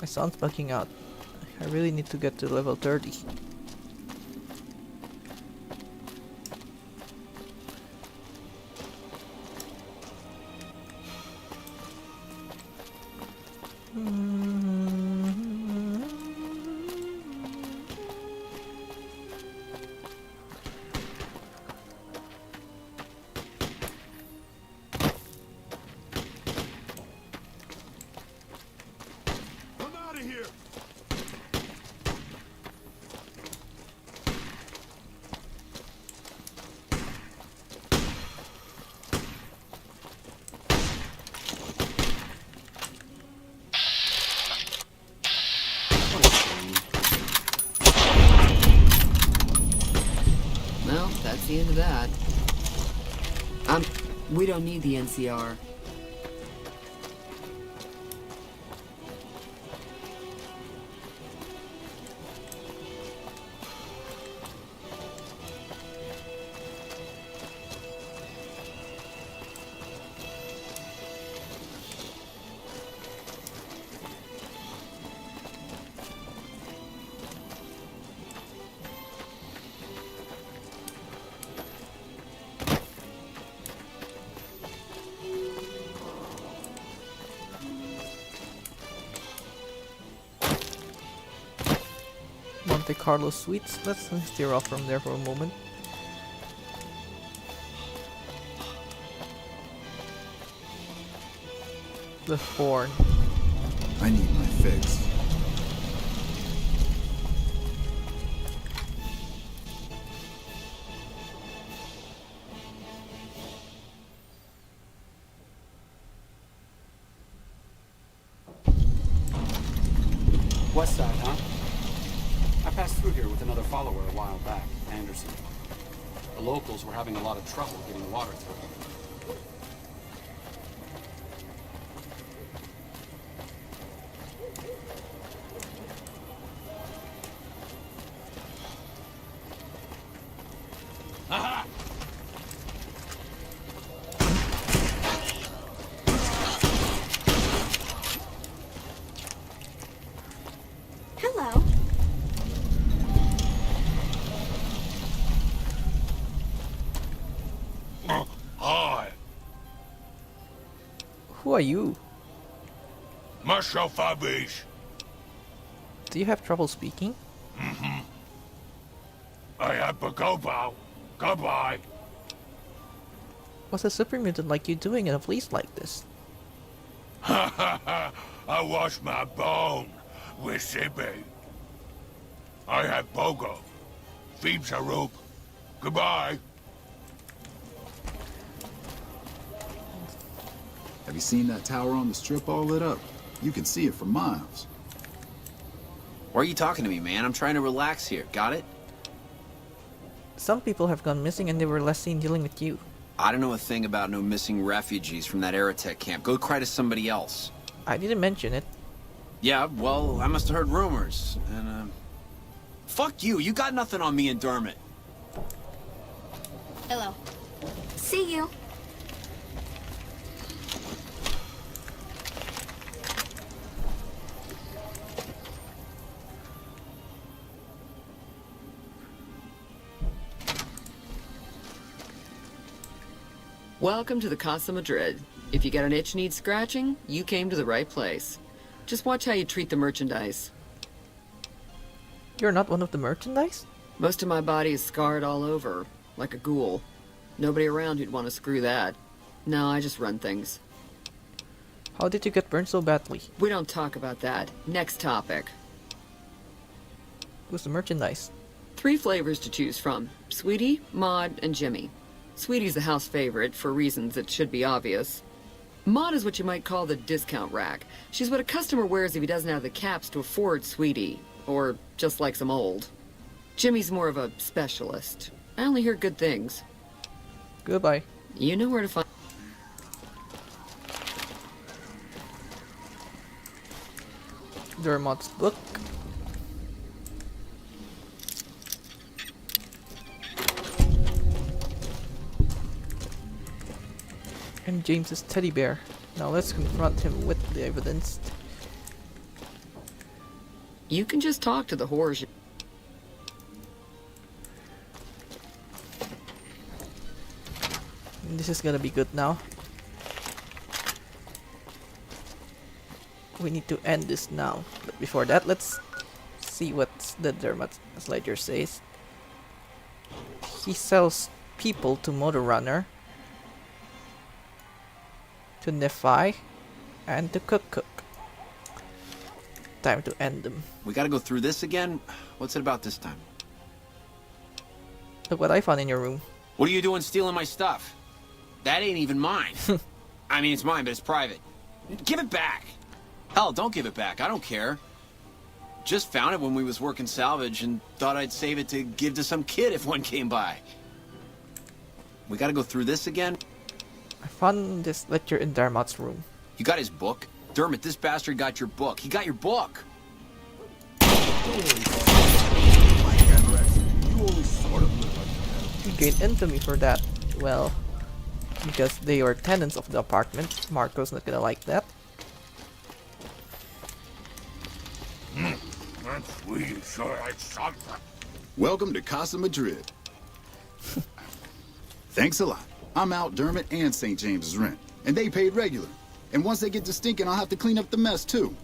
My son's bugging out. I really need to get to level 30. Well, that's the end of that. We don't need the NCR. Monte Carlo Suites. Let's steer off from there for a moment. The horn. I need my fix. West side, huh? I passed through here with another follower a while back, Anderson. The locals were having a lot of trouble getting water through. Aha! Hello. Hi, Who are you? Marshal Fabish. Do you have trouble speaking? I have to go now. Goodbye. What's a super mutant like you doing in a place like this? Ha ha ha! I wash my bone with Sibi. I have Bogo. Phoebe Sarup. Goodbye. Have you seen that tower on the strip all lit up? You can see it for miles. Why are you talking to me, man? I'm trying to relax here. Got it? Some people have gone missing and they were last seen dealing with you. I don't know a thing about no missing refugees from that Aerotech camp. Go cry to somebody else. I didn't mention it. Yeah, well, I must have heard rumors. And, fuck you. You got nothing on me and Dermot. Hello. See you. Welcome to the Casa Madrid. If you got an itch needs scratching, you came to the right place. Just watch how you treat the merchandise. You're not one of the merchandise? Most of my body is scarred all over, like a ghoul. Nobody around who'd want to screw that. No, I just run things. How did you get burned so badly? We don't talk about that. Next topic. Who's the merchandise? 3 flavors to choose from. Sweetie, Maud, and Jimmy. Sweetie's the house favorite, for reasons that should be obvious. Maud is what you might call the discount rack. She's what a customer wears if he doesn't have the caps to afford Sweetie, or just likes them old. Jimmy's more of a specialist. I only hear good things. Goodbye. You know where to find... Dermot's book. And James's teddy bear. Now let's confront him with the evidence. You can just talk to the whores. This is gonna be good now. We need to end this now. But before that, let's see what the Dermot Ledger says. He sells people to Motor Runner, to Nephi, and to Cook. Time to end them. We gotta go through this again? What's it about this time? Look what I found in your room. What are you doing stealing my stuff? That ain't even mine. I mean, it's mine, but it's private. Give it back. Hell, don't give it back. I don't care. Just found it when we was working salvage and thought I'd save it to give to some kid if one came by. We gotta go through this again? I found this lecture in Darmot's room. You got his book? Dermot, this bastard got your book. He got your book! He gained infamy for that. Well, because they were tenants of the apartment. Marco's not gonna like that. That's really sure I something. Welcome to Casa Madrid. Thanks a lot. I'm out Dermot and St. James's rent, and they paid regular. And once they get to stinking, I'll have to clean up the mess too.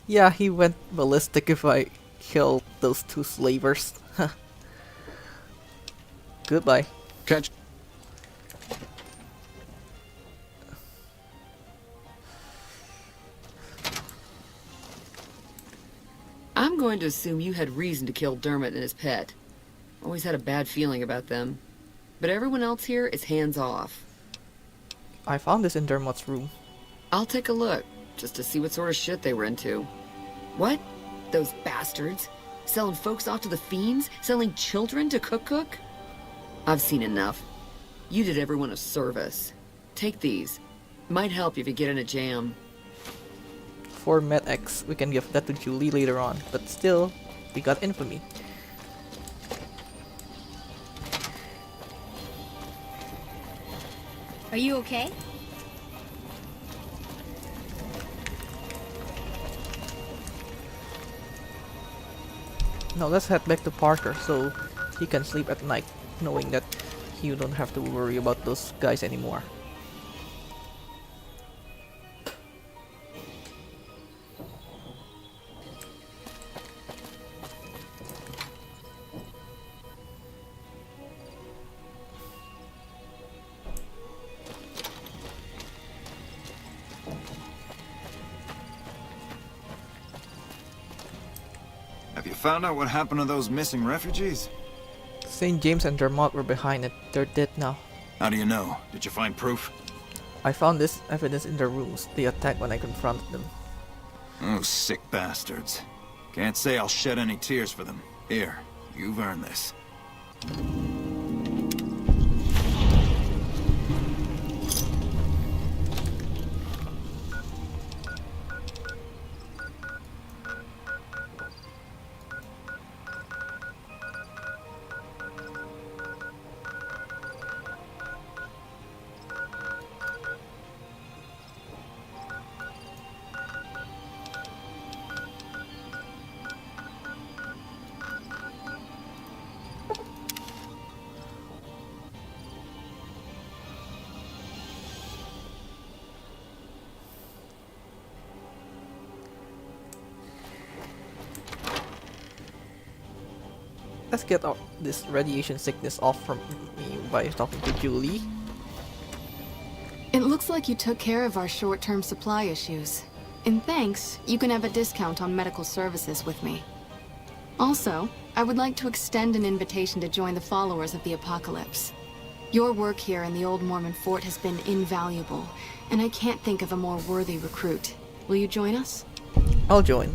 Yeah, he went ballistic if I killed those two slavers. Goodbye. Catch. I'm going to assume you had reason to kill Dermot and his pet. Always had a bad feeling about them. But everyone else here is hands off. I found this in Dermot's room. I'll take a look, just to see what sort of shit they were into. What? Those bastards? Selling folks off to the fiends? Selling children to Cook? I've seen enough. You did everyone a service. Take these. Might help you if you get in a jam. For MedX, we can give that to Julie later on, but still, we got infamy. Are you okay? Now let's head back to Parker so he can sleep at night, knowing that you don't have to worry about those guys anymore. Have you found out what happened to those missing refugees? St. James and Dermot were behind it. They're dead now. How do you know? Did you find proof? I found this evidence in their rooms. They attacked when I confronted them. Oh, sick bastards. Can't say I'll shed any tears for them. Here, you've earned this. Let's get this radiation sickness off from me by talking to Julie. It looks like you took care of our short-term supply issues. In thanks, you can have a discount on medical services with me. Also, I would like to extend an invitation to join the followers of the Apocalypse. Your work here in the old Mormon fort has been invaluable, and I can't think of a more worthy recruit. Will you join us? I'll join.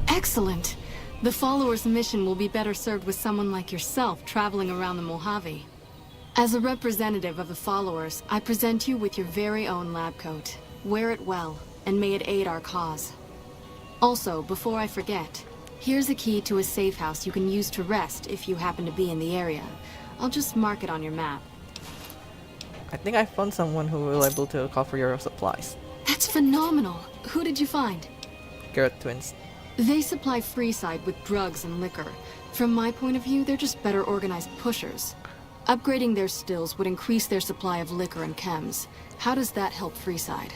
Excellent! The followers' mission will be better served with someone like yourself traveling around the Mojave. As a representative of the followers, I present you with your very own lab coat. Wear it well, and may it aid our cause. Also, before I forget, here's a key to a safe house you can use to rest if you happen to be in the area. I'll just mark it on your map. I think I found someone who will be able to cover your supplies. That's phenomenal! Who did you find? Garrett twins. They supply Freeside with drugs and liquor. From my point of view, they're just better organized pushers. Upgrading their stills would increase their supply of liquor and chems. How does that help Freeside?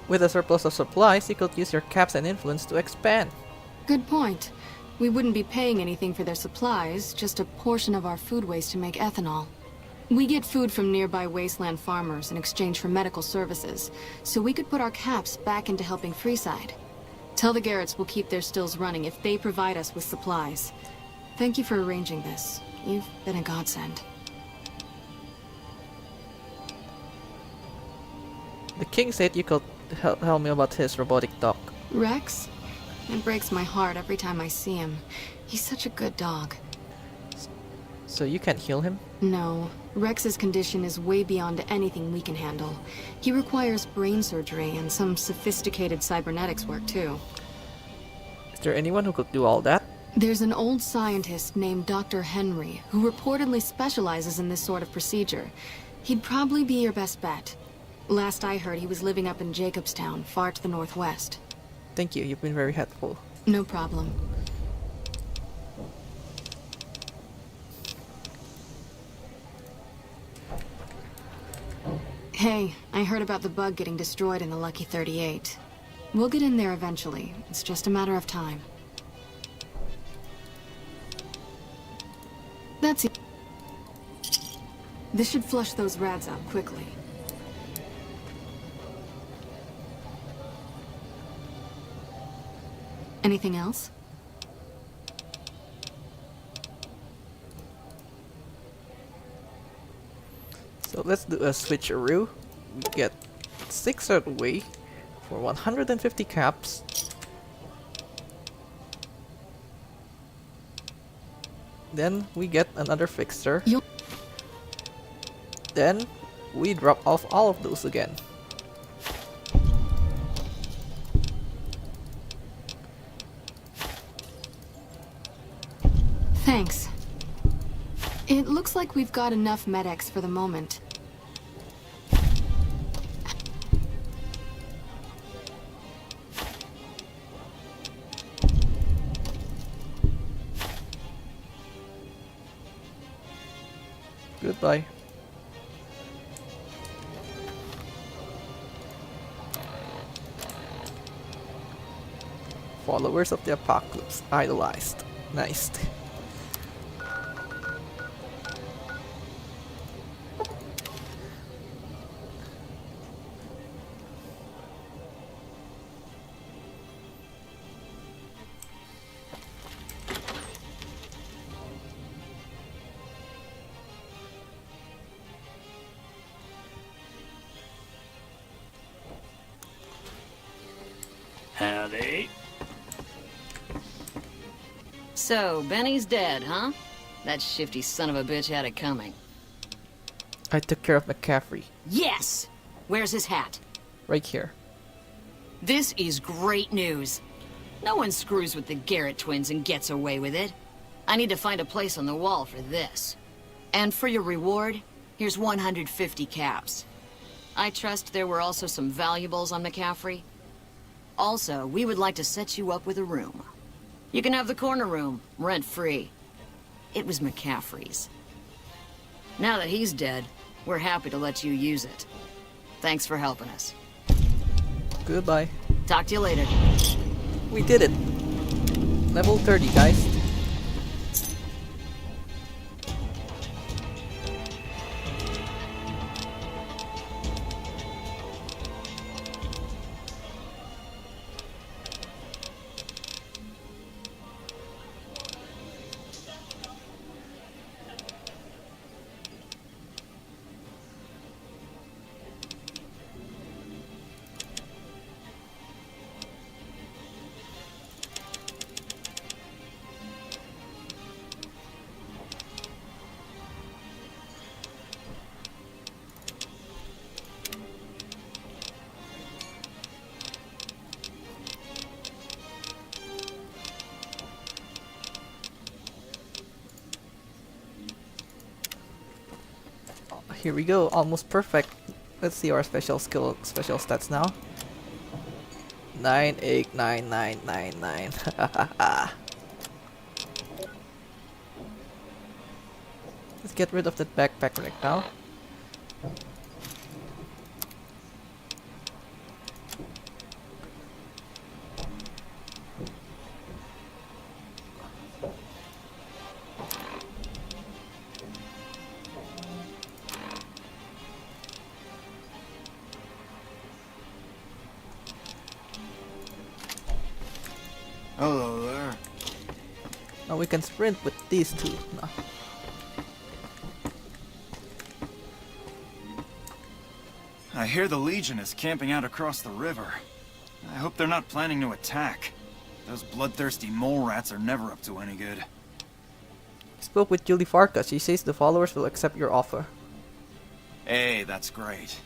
With a surplus of supplies, you could use your caps and influence to expand. Good point. We wouldn't be paying anything for their supplies, just a portion of our food waste to make ethanol. We get food from nearby wasteland farmers in exchange for medical services, so we could put our caps back into helping Freeside. Tell the Garretts we'll keep their stills running if they provide us with supplies. Thank you for arranging this. You've been a godsend. The king said you could tell me about his robotic dog. Rex? It breaks my heart every time I see him. He's such a good dog. So you can't heal him? No. Rex's condition is way beyond anything we can handle. He requires brain surgery and some sophisticated cybernetics work, too. Is there anyone who could do all that? There's an old scientist named Dr. Henry who reportedly specializes in this sort of procedure. He'd probably be your best bet. Last I heard, he was living up in Jacobstown, far to the northwest. Thank you, you've been very helpful. No problem. Hey, I heard about the bug getting destroyed in the Lucky 38. We'll get in there eventually. It's just a matter of time. That's it. This should flush those rats out quickly. Anything else? So let's do a switcheroo. We get 6 out of the way for 150 caps. Then we get another fixer. Then we drop off all of those again. Thanks. It looks like we've got enough medics for the moment. Goodbye. Followers of the Apocalypse idolized. Nice. Howdy. So, Benny's dead, huh? That shifty son of a bitch had it coming. I took care of McCaffrey. Yes! Where's his hat? Right here. This is great news. No one screws with the Garrett twins and gets away with it. I need to find a place on the wall for this. And for your reward, here's 150 caps. I trust there were also some valuables on McCaffrey. Also, we would like to set you up with a room. You can have the corner room, rent-free. It was McCaffrey's. Now that he's dead, we're happy to let you use it. Thanks for helping us. Goodbye. Talk to you later. We did it. Level 30, guys. Here we go, almost perfect. Let's see our special stats now. 989999. Let's get rid of that backpack right now. Hello there. Now we can sprint with these two. No. I hear the Legion is camping out across the river. I hope they're not planning to attack. Those bloodthirsty mole rats are never up to any good. Spoke with Julie Farkas. She says the followers will accept your offer. Hey, that's great.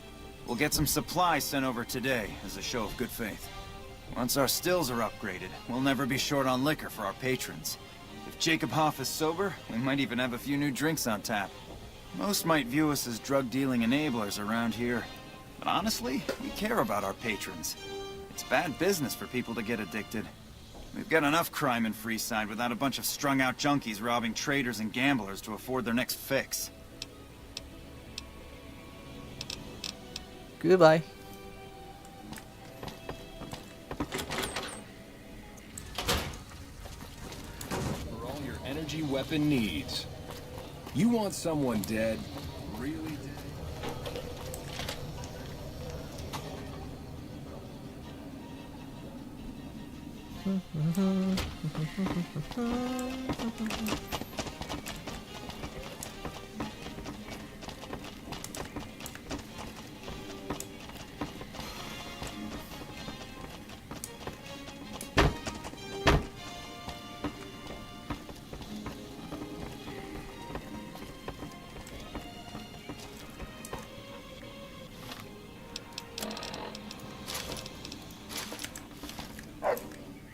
We'll get some supplies sent over today as a show of good faith. Once our stills are upgraded, we'll never be short on liquor for our patrons. If Jacob Hoff is sober, we might even have a few new drinks on tap. Most might view us as drug-dealing enablers around here. But honestly, we care about our patrons. It's bad business for people to get addicted. We've got enough crime in Freeside without a bunch of strung-out junkies robbing traders and gamblers to afford their next fix. Goodbye. For all your energy weapon needs. You want someone dead? Really dead?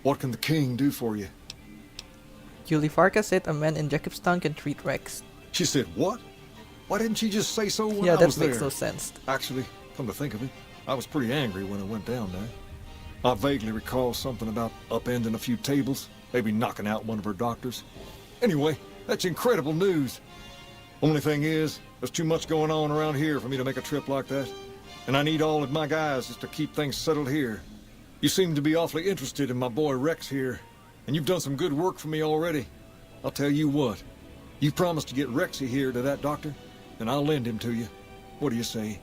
What can the king do for you? Julie Farkas said a man in Jacobstown can treat Rex. She said what? Why didn't she just say so when Yeah, I that was makes there? no sense. Actually, come to think of it, I was pretty angry when I went down there. I vaguely recall something about upending a few tables, maybe knocking out one of her doctors. Anyway, that's incredible news. Only thing is, there's too much going on around here for me to make a trip like that. And I need all of my guys just to keep things settled here. You seem to be awfully interested in my boy Rex here, and you've done some good work for me already. I'll tell you what, you promised to get Rexy here to that doctor, and I'll lend him to you. What do you say?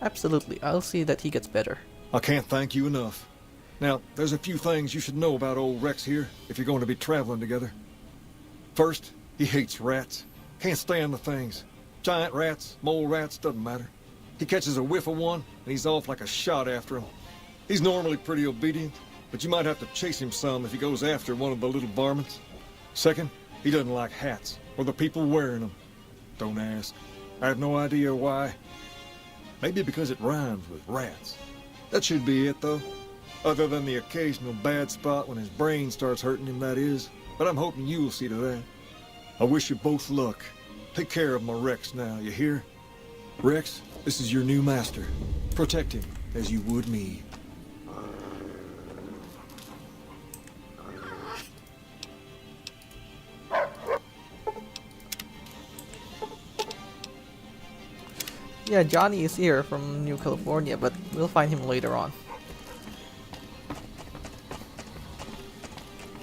Absolutely, I'll see that he gets better. I can't thank you enough. Now, there's a few things you should know about old Rex here if you're going to be traveling together. First, he hates rats. Can't stand the things. Giant rats, mole rats, doesn't matter. He catches a whiff of one, and he's off like a shot after him. He's normally pretty obedient, but you might have to chase him some if he goes after one of the little varmints. Second, he doesn't like hats, or the people wearing them. Don't ask. I have no idea why. Maybe because it rhymes with rats. That should be it, though. Other than the occasional bad spot when his brain starts hurting him, that is. But I'm hoping you'll see to that. I wish you both luck. Take care of my Rex now, you hear? Rex, this is your new master. Protect him as you would me. Yeah, Johnny is here from New California, but we'll find him later on.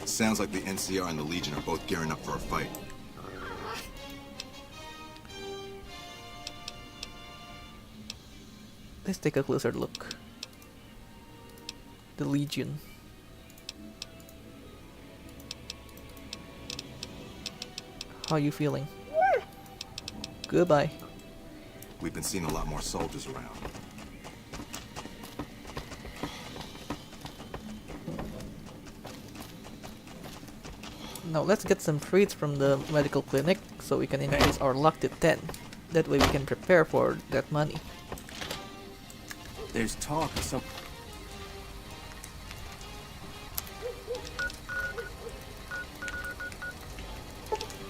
Sounds like the NCR and the Legion are both gearing up for a fight. Let's take a closer look. The Legion. How are you feeling? Goodbye. We've been seeing a lot more soldiers around. Now let's get some treats from the medical clinic so we can increase our luck to 10. That way we can prepare for that money. There's talk of some...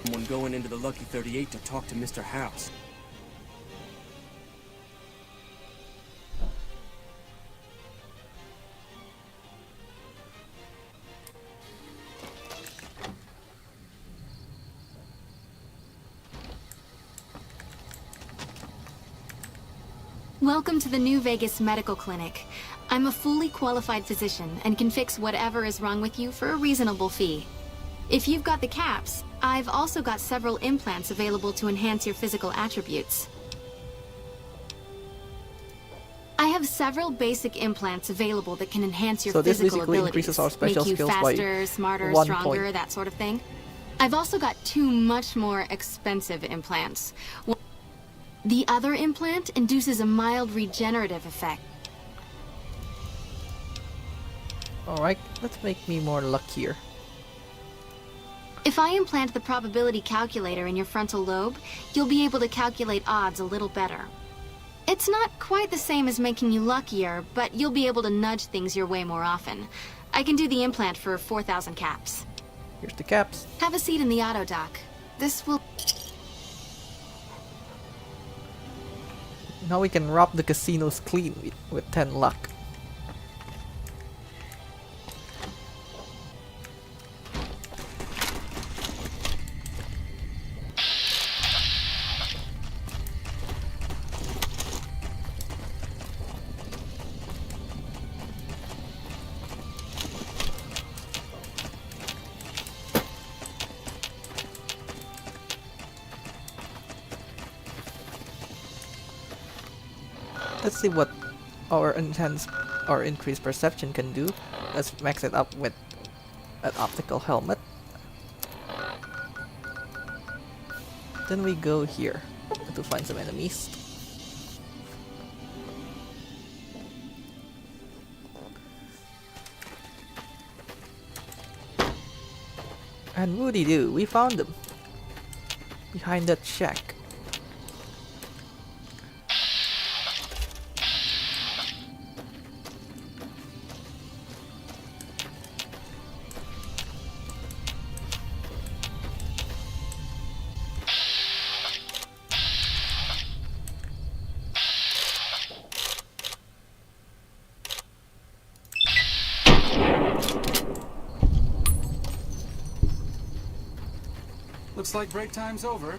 someone going into the Lucky 38 to talk to Mr. House. Welcome to the New Vegas Medical Clinic. I'm a fully qualified physician and can fix whatever is wrong with you for a reasonable fee. If you've got the caps, I've also got several implants available to enhance your physical attributes. I have several basic implants available that can enhance your So this physical basically abilities, increases our special make you skills by faster, smarter, 1 stronger, point. that sort of thing. I've also got 2 much more expensive implants. The other implant induces a mild regenerative effect. Alright, let's make me more luckier. If I implant the probability calculator in your frontal lobe, you'll be able to calculate odds a little better. It's not quite the same as making you luckier, but you'll be able to nudge things your way more often. I can do the implant for 4,000 caps. Here's the caps. Have a seat in the auto dock. This will... Now we can rob the casinos clean with 10 luck. Let's see what our increased perception can do. Let's max it up with an optical helmet. Then we go here to find some enemies. And woody doo, we found them behind that shack. Looks like break time's over.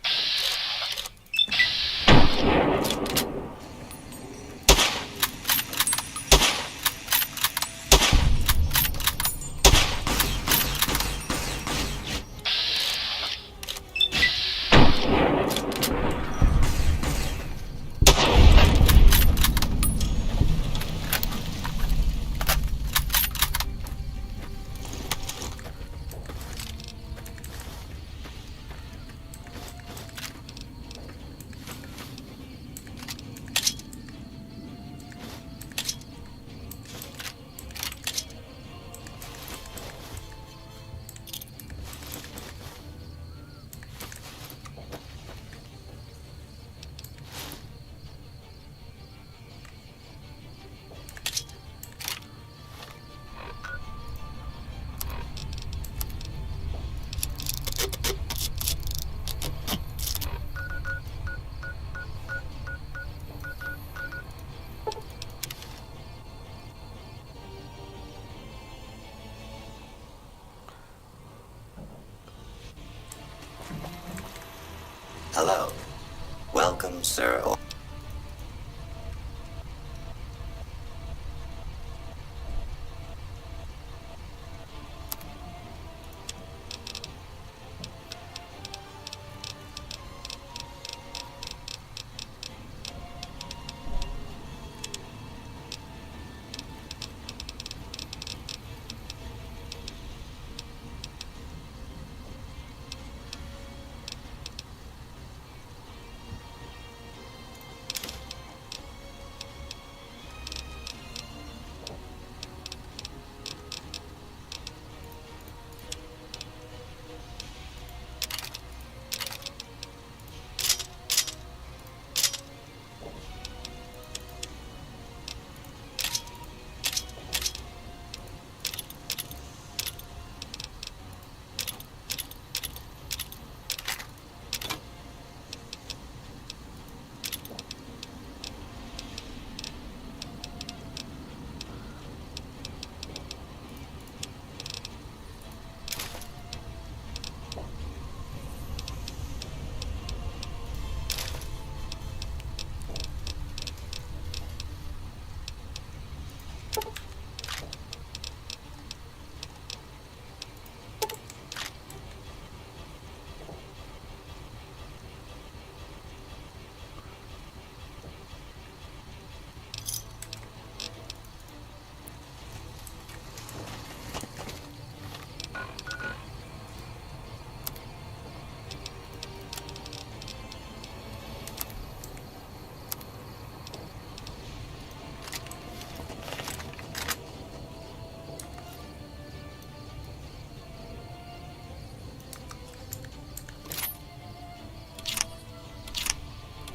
Hello. Welcome, sir.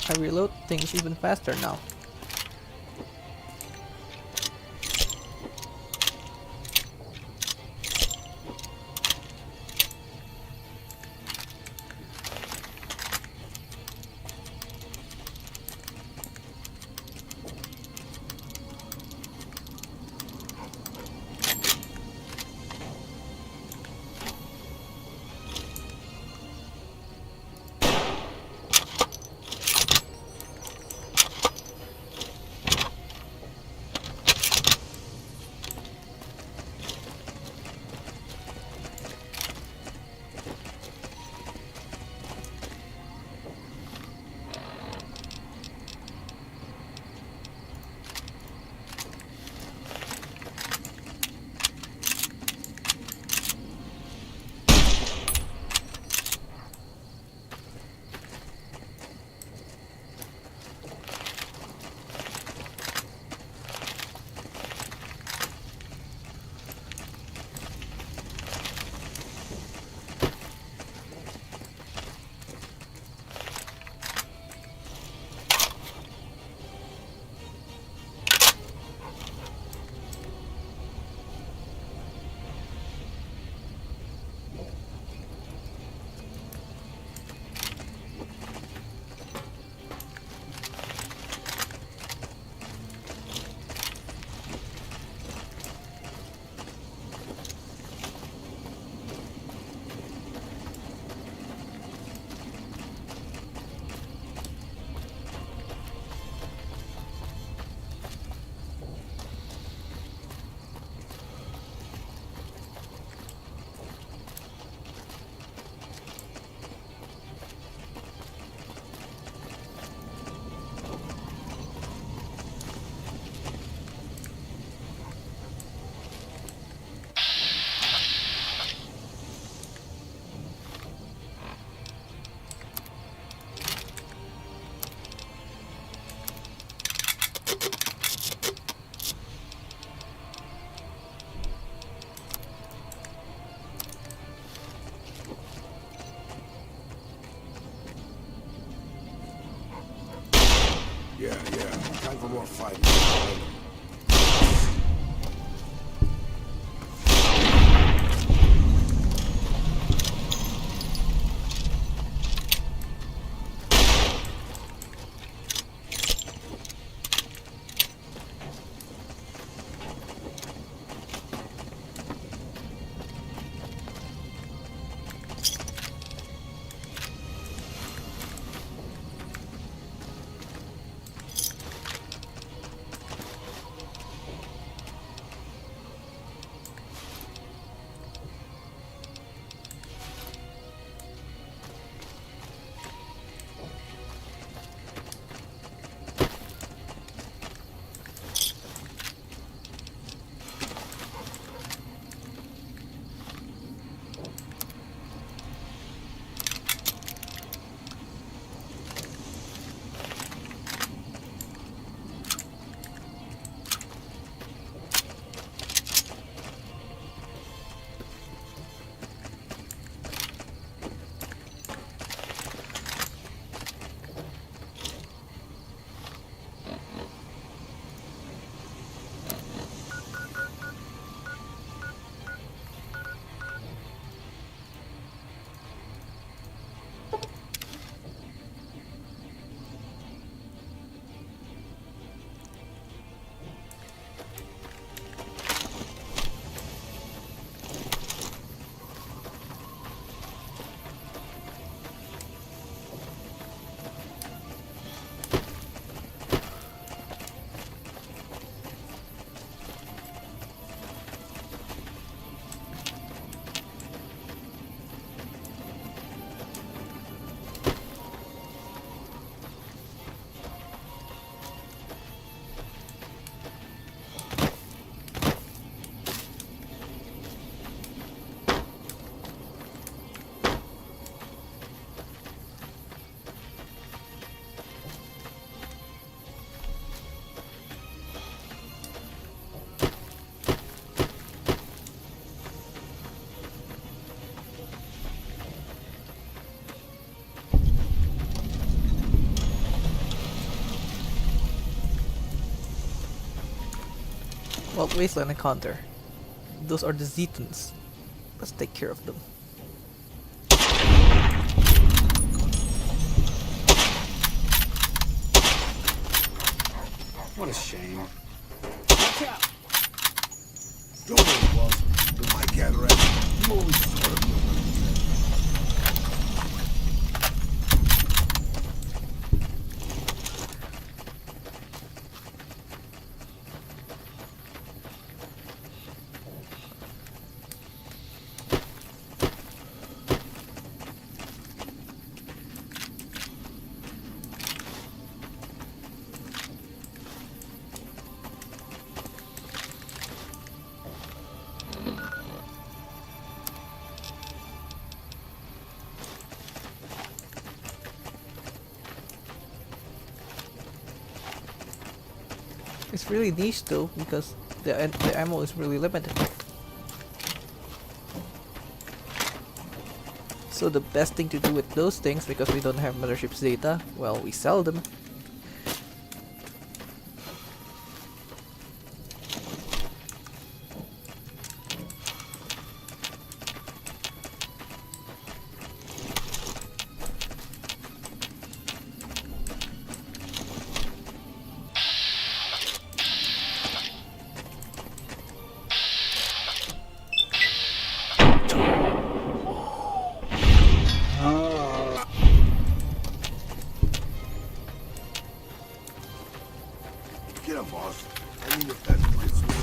I reload things even faster now. Yeah. Time for more fighting. Well, Wasteland Encounter. Those are the Zetans. Let's take care of them. What a shame. Watch out! Don't worry, boss. With my cataract, you always sort of know what to do. It's really niche though, because the ammo is really limited. So the best thing to do with those things, because we don't have Mothership's data, well, we sell them. Get him, boss. I mean, if that's my sword.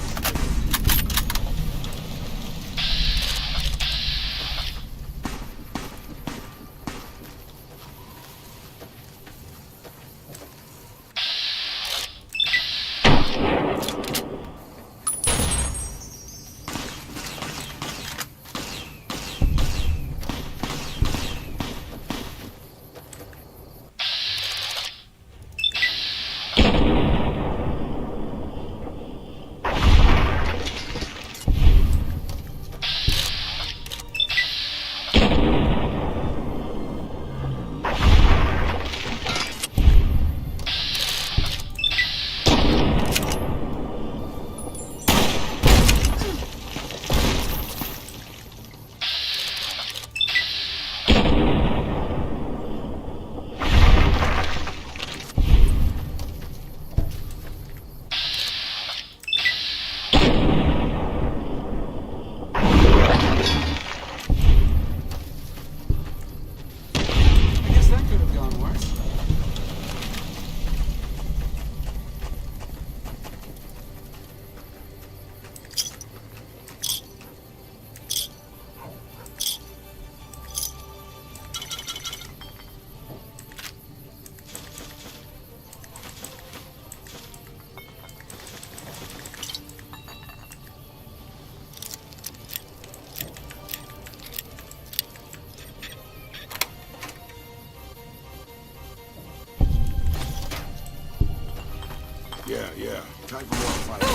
Yeah. Time for more fighting.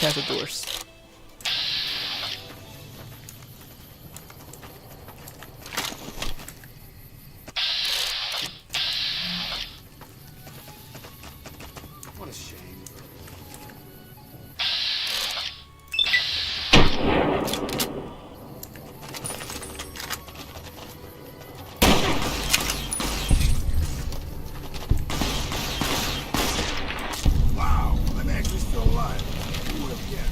Cazadors. What a shame. Wow, I'm actually still alive. Who would have guessed?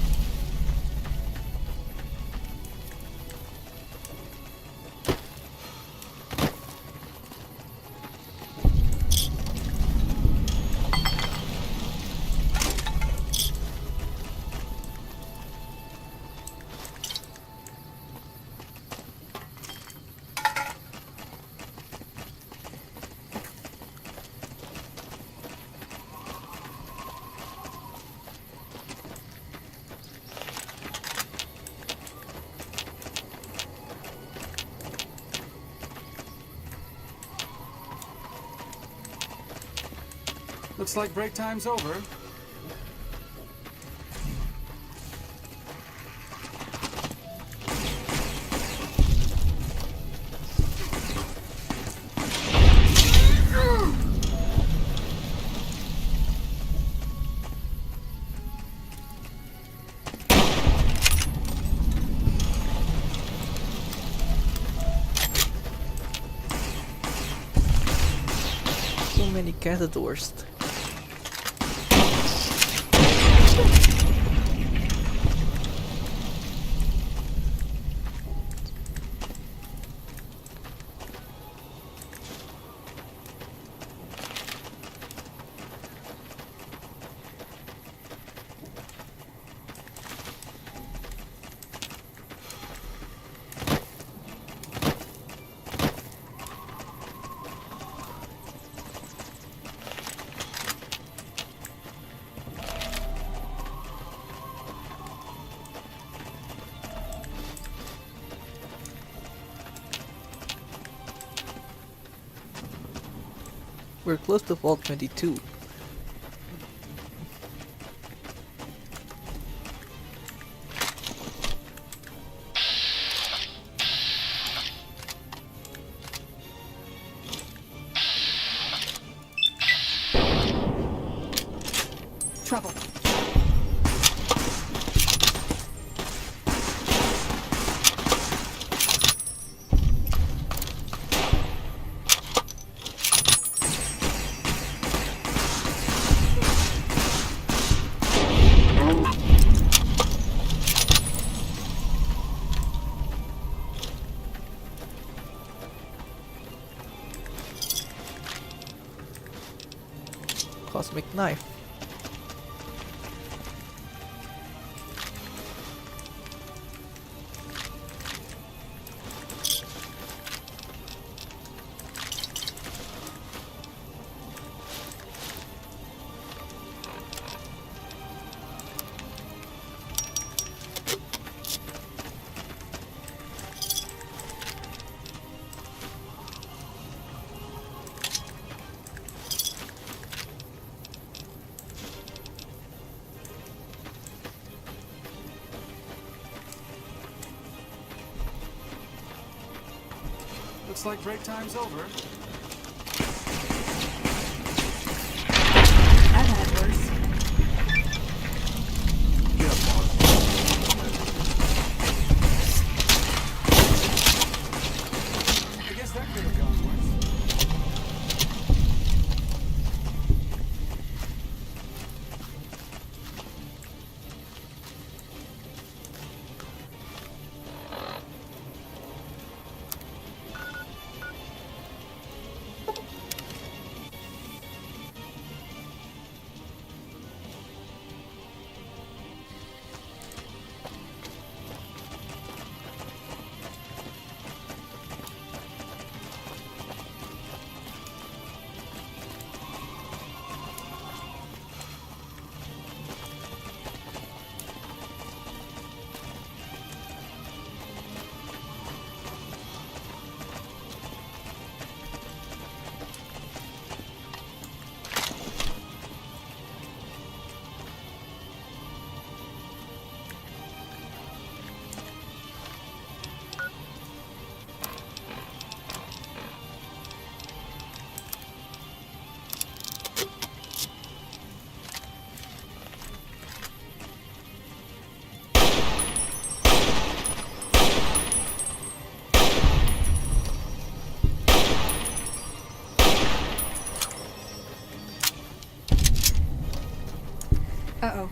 Looks like break time's over. So many cazadors. We're close to Vault 22. Trouble. Cosmic knife. Looks like break time's over. I've had it worse. I guess that could have gone worse. Uh-oh.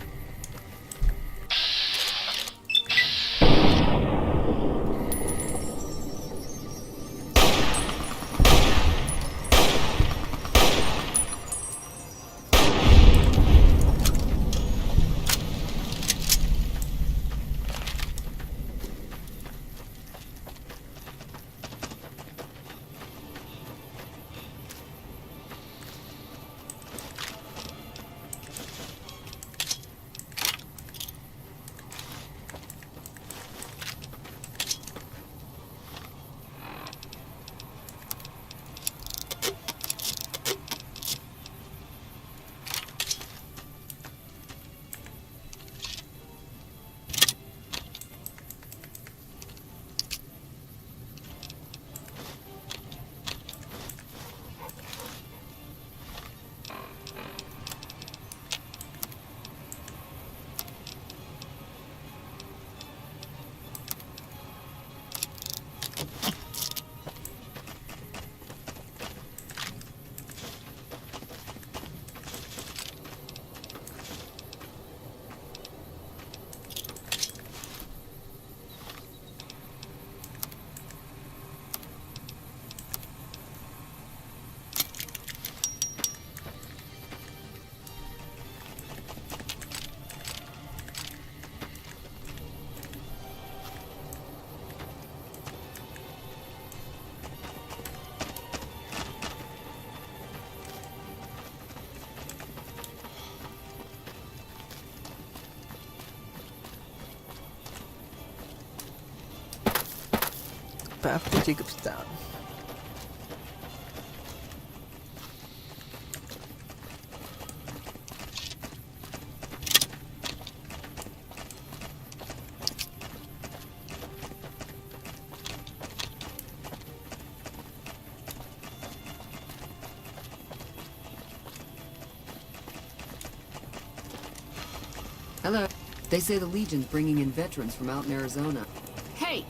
path to Jacobstown. Hello. They say the Legion's bringing in veterans from out in Arizona. Hey!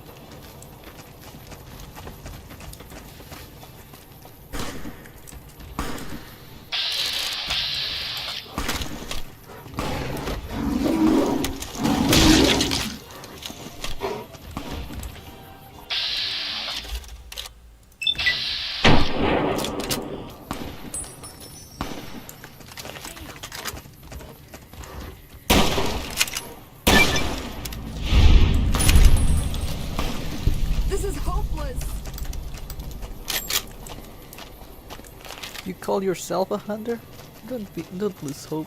This is hopeless. You call yourself a hunter? Don't lose hope.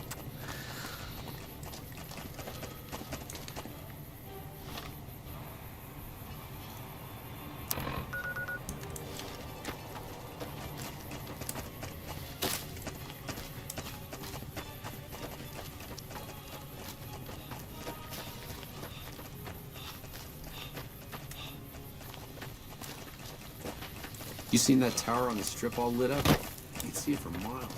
You seen that tower on the strip all lit up? You can see it for miles.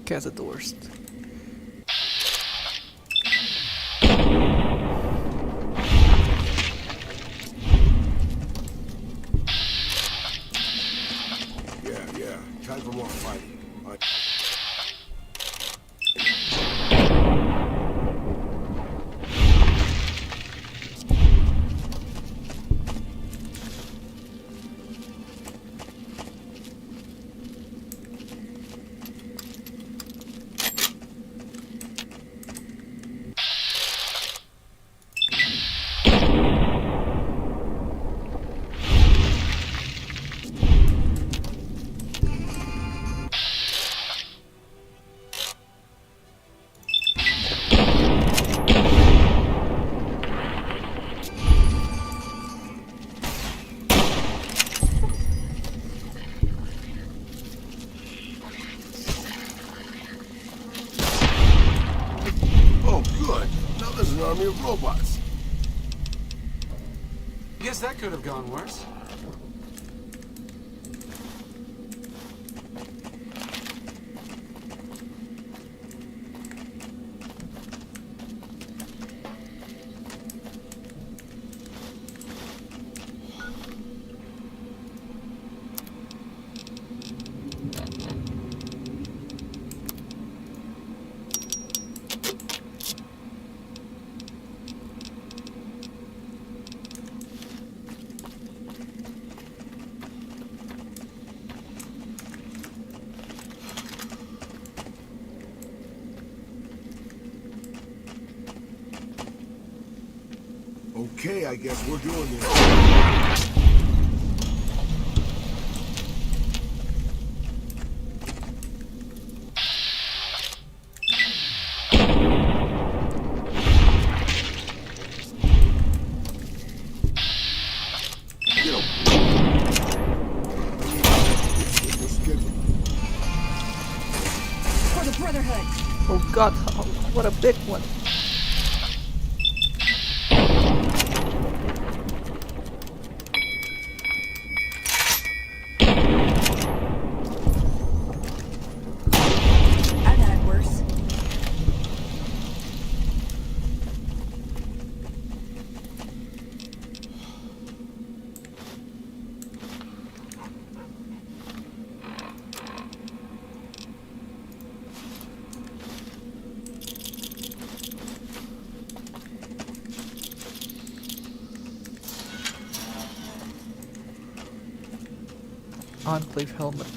Cazadorst. Yeah. Time for more fighting. There's an army of robots. Guess that could have gone worse. Okay, I guess we're doing this. What a big one! I've had worse. Enclave helmet.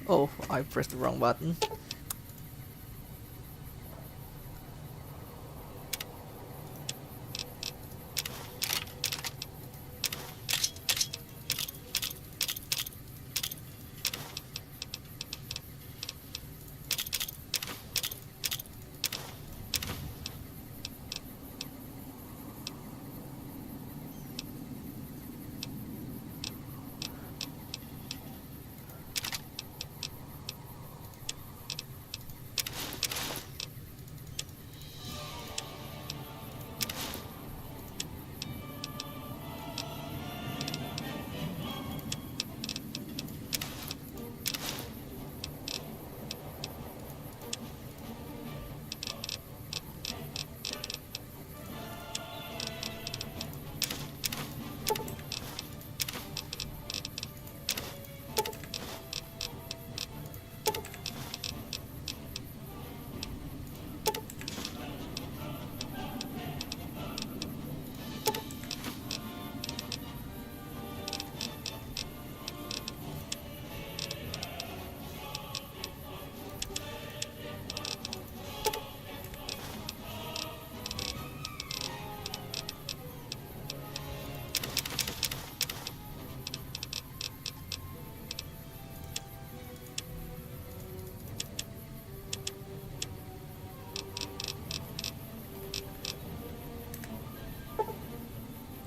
Oh, I pressed the wrong button.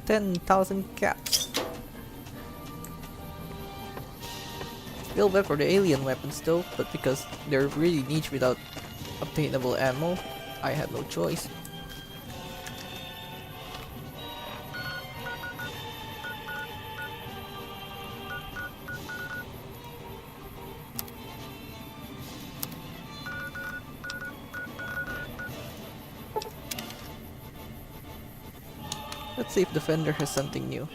10,000 caps. Feel bad for the alien weapons though, but because they're really niche without obtainable ammo, I had no choice. Let's see if Defender has something new.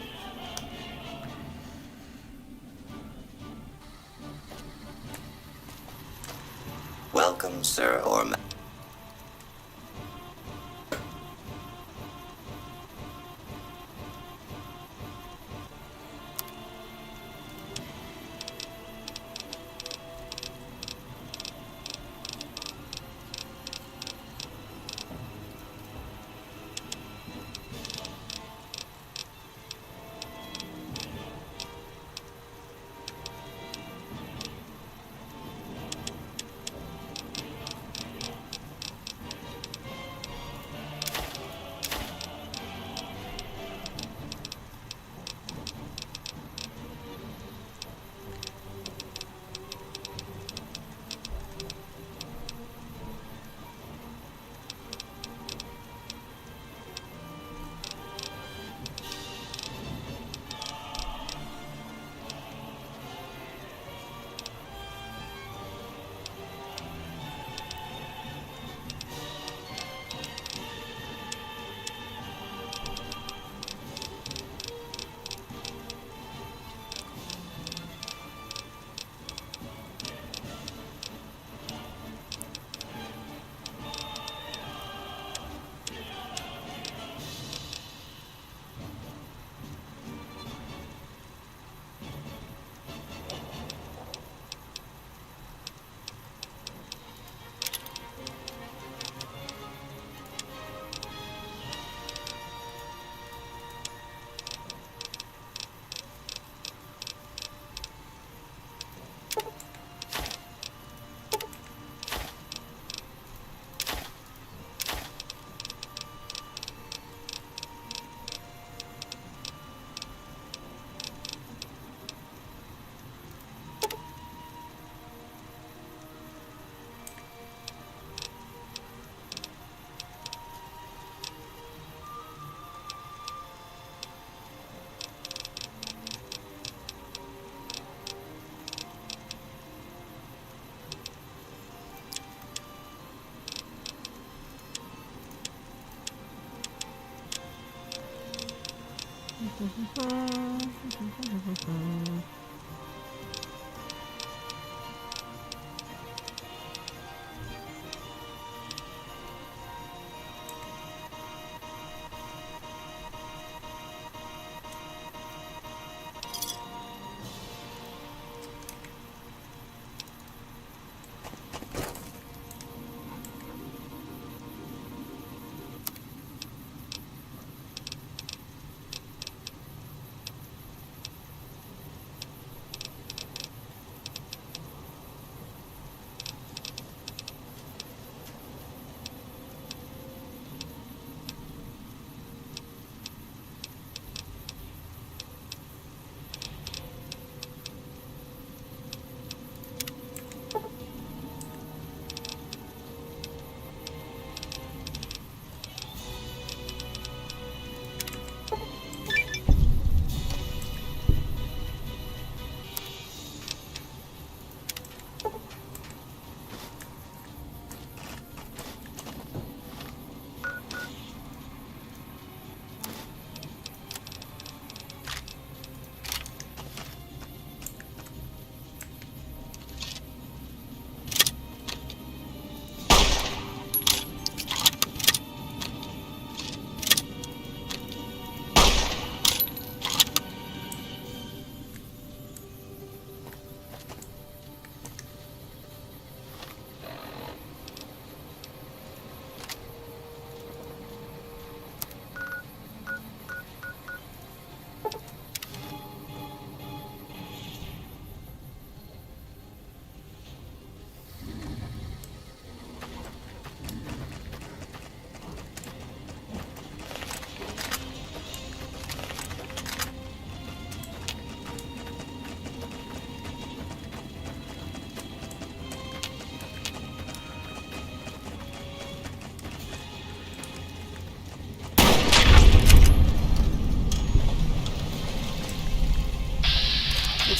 Welcome, sir or ma-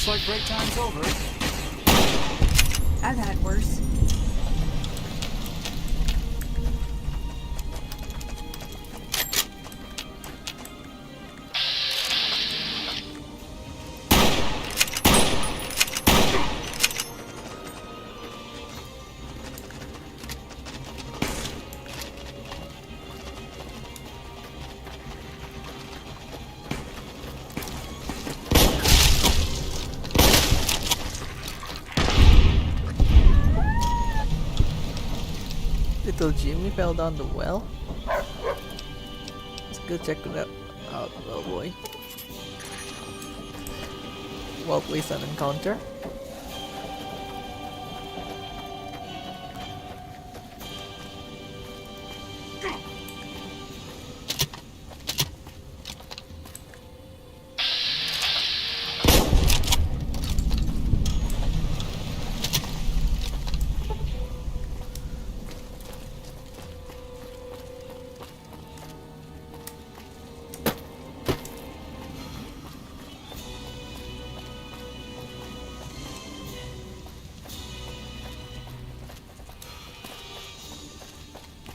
Looks like break time's over. I've had worse. Little Jimmy fell down the well. Let's go check it out, oh boy. Well placed an encounter.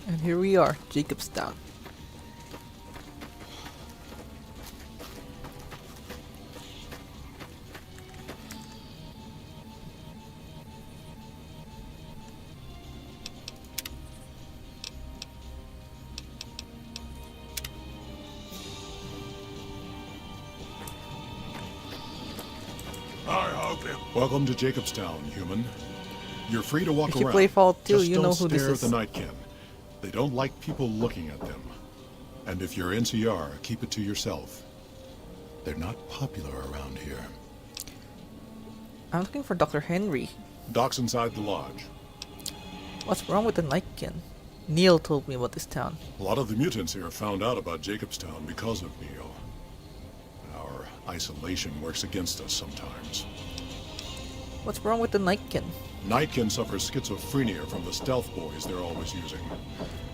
And here we are, Jacobstown. I hope it. Welcome to Jacobstown, human. You're free to walk If you around. play Fallout 2, Just you don't know who this stare is. at the Nightkin. They don't like people looking at them. And if you're NCR, keep it to yourself. They're not popular around here. I'm looking for Dr. Henry. Doc's inside the lodge. What's wrong with the Nightkin? Neil told me about this town. A lot of the mutants here found out about Jacobstown because of Neil. Our isolation works against us sometimes. What's wrong with the Nightkin? Nightkin suffers schizophrenia from the stealth boys they're always using.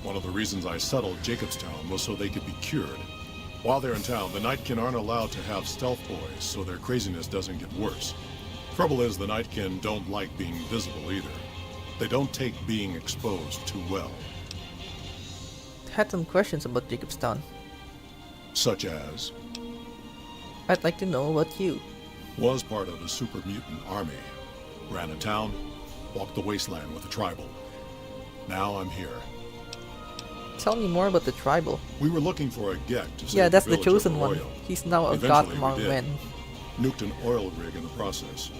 One of the reasons I settled Jacobstown was so they could be cured. While they're in town, the Nightkin aren't allowed to have stealth boys, so their craziness doesn't get worse. Trouble is, the Nightkin don't like being visible either. They don't take being exposed too well. Had some questions about Jacobstown. Such as, I'd like to know about you. was part of a super mutant army. Ran a town, walked the wasteland with a tribal. Now I'm here. Tell me more about the tribal. We were looking for a Gek to save Yeah, that's the village of chosen one. Arroyo. He's now a god Eventually we among did. men. Nuked an oil rig in the process.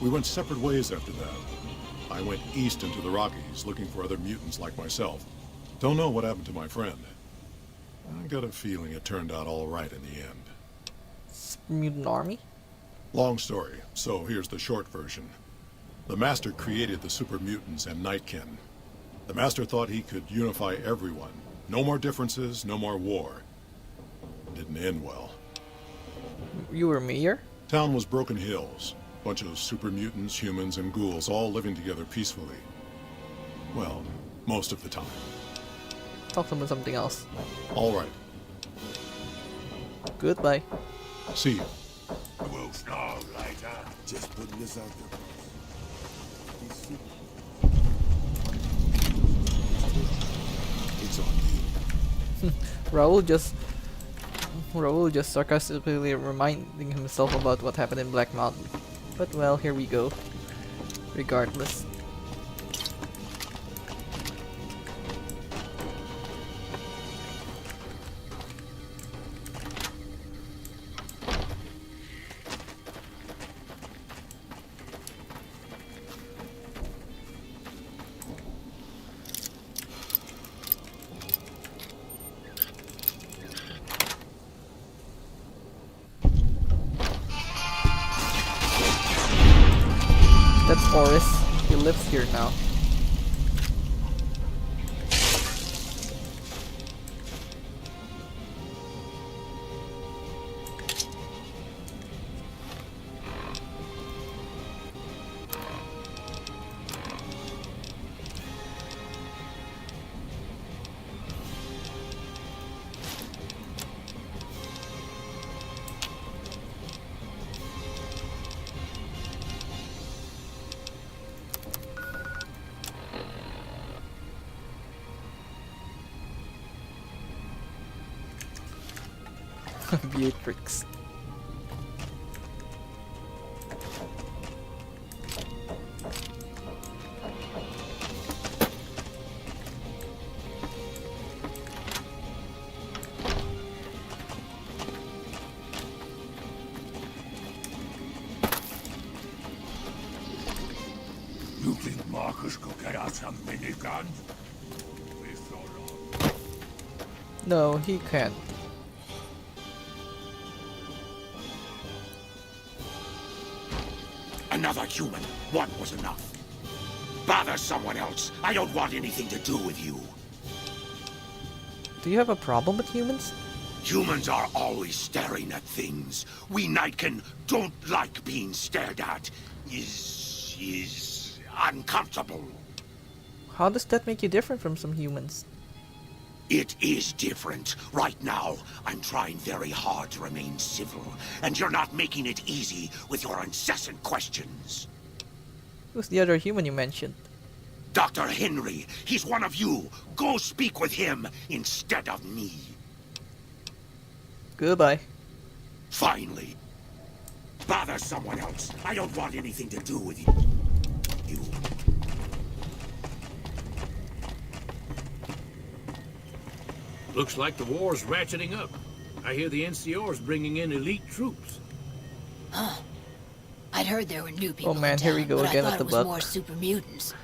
We went separate ways after that. I went east into the Rockies looking for other mutants like myself. Don't know what happened to my friend. I got a feeling it turned out all right in the end. Mutant army? Long story, so here's the short version. The Master created the super mutants and Nightkin. The Master thought he could unify everyone. No more differences, no more war. Didn't end well. You were mayor? Town was Broken Hills. Bunch of super mutants, humans, and ghouls all living together peacefully. Well, most of the time. Talk about something else. All right. Goodbye. See you. We'll know later. Just putting this out there. It's on you. Raul just sarcastically reminding himself about what happened in Black Mountain. But well, here we go. Regardless. That's Oris. He lives here now. Beatrix. You think Marcus could get us some miniguns? No, he can't. Another human. One was enough. Bother someone else. I don't want anything to do with you. Do you have a problem with humans? Humans are always staring at things. We Nightkin don't like being stared at. Is uncomfortable. How does that make you different from some humans? It is different. Right now, I'm trying very hard to remain civil, and you're not making it easy with your incessant questions. Who's the other human you mentioned? Dr. Henry, he's one of you. Go speak with him instead of me. Goodbye. Finally. Bother someone else. I don't want anything to do with you. Looks like the war's ratcheting up. I hear the NCR's bringing in elite troops. Huh. I'd heard there were new people Oh man, in here town, we go but again I with thought the it was buck. more super mutants.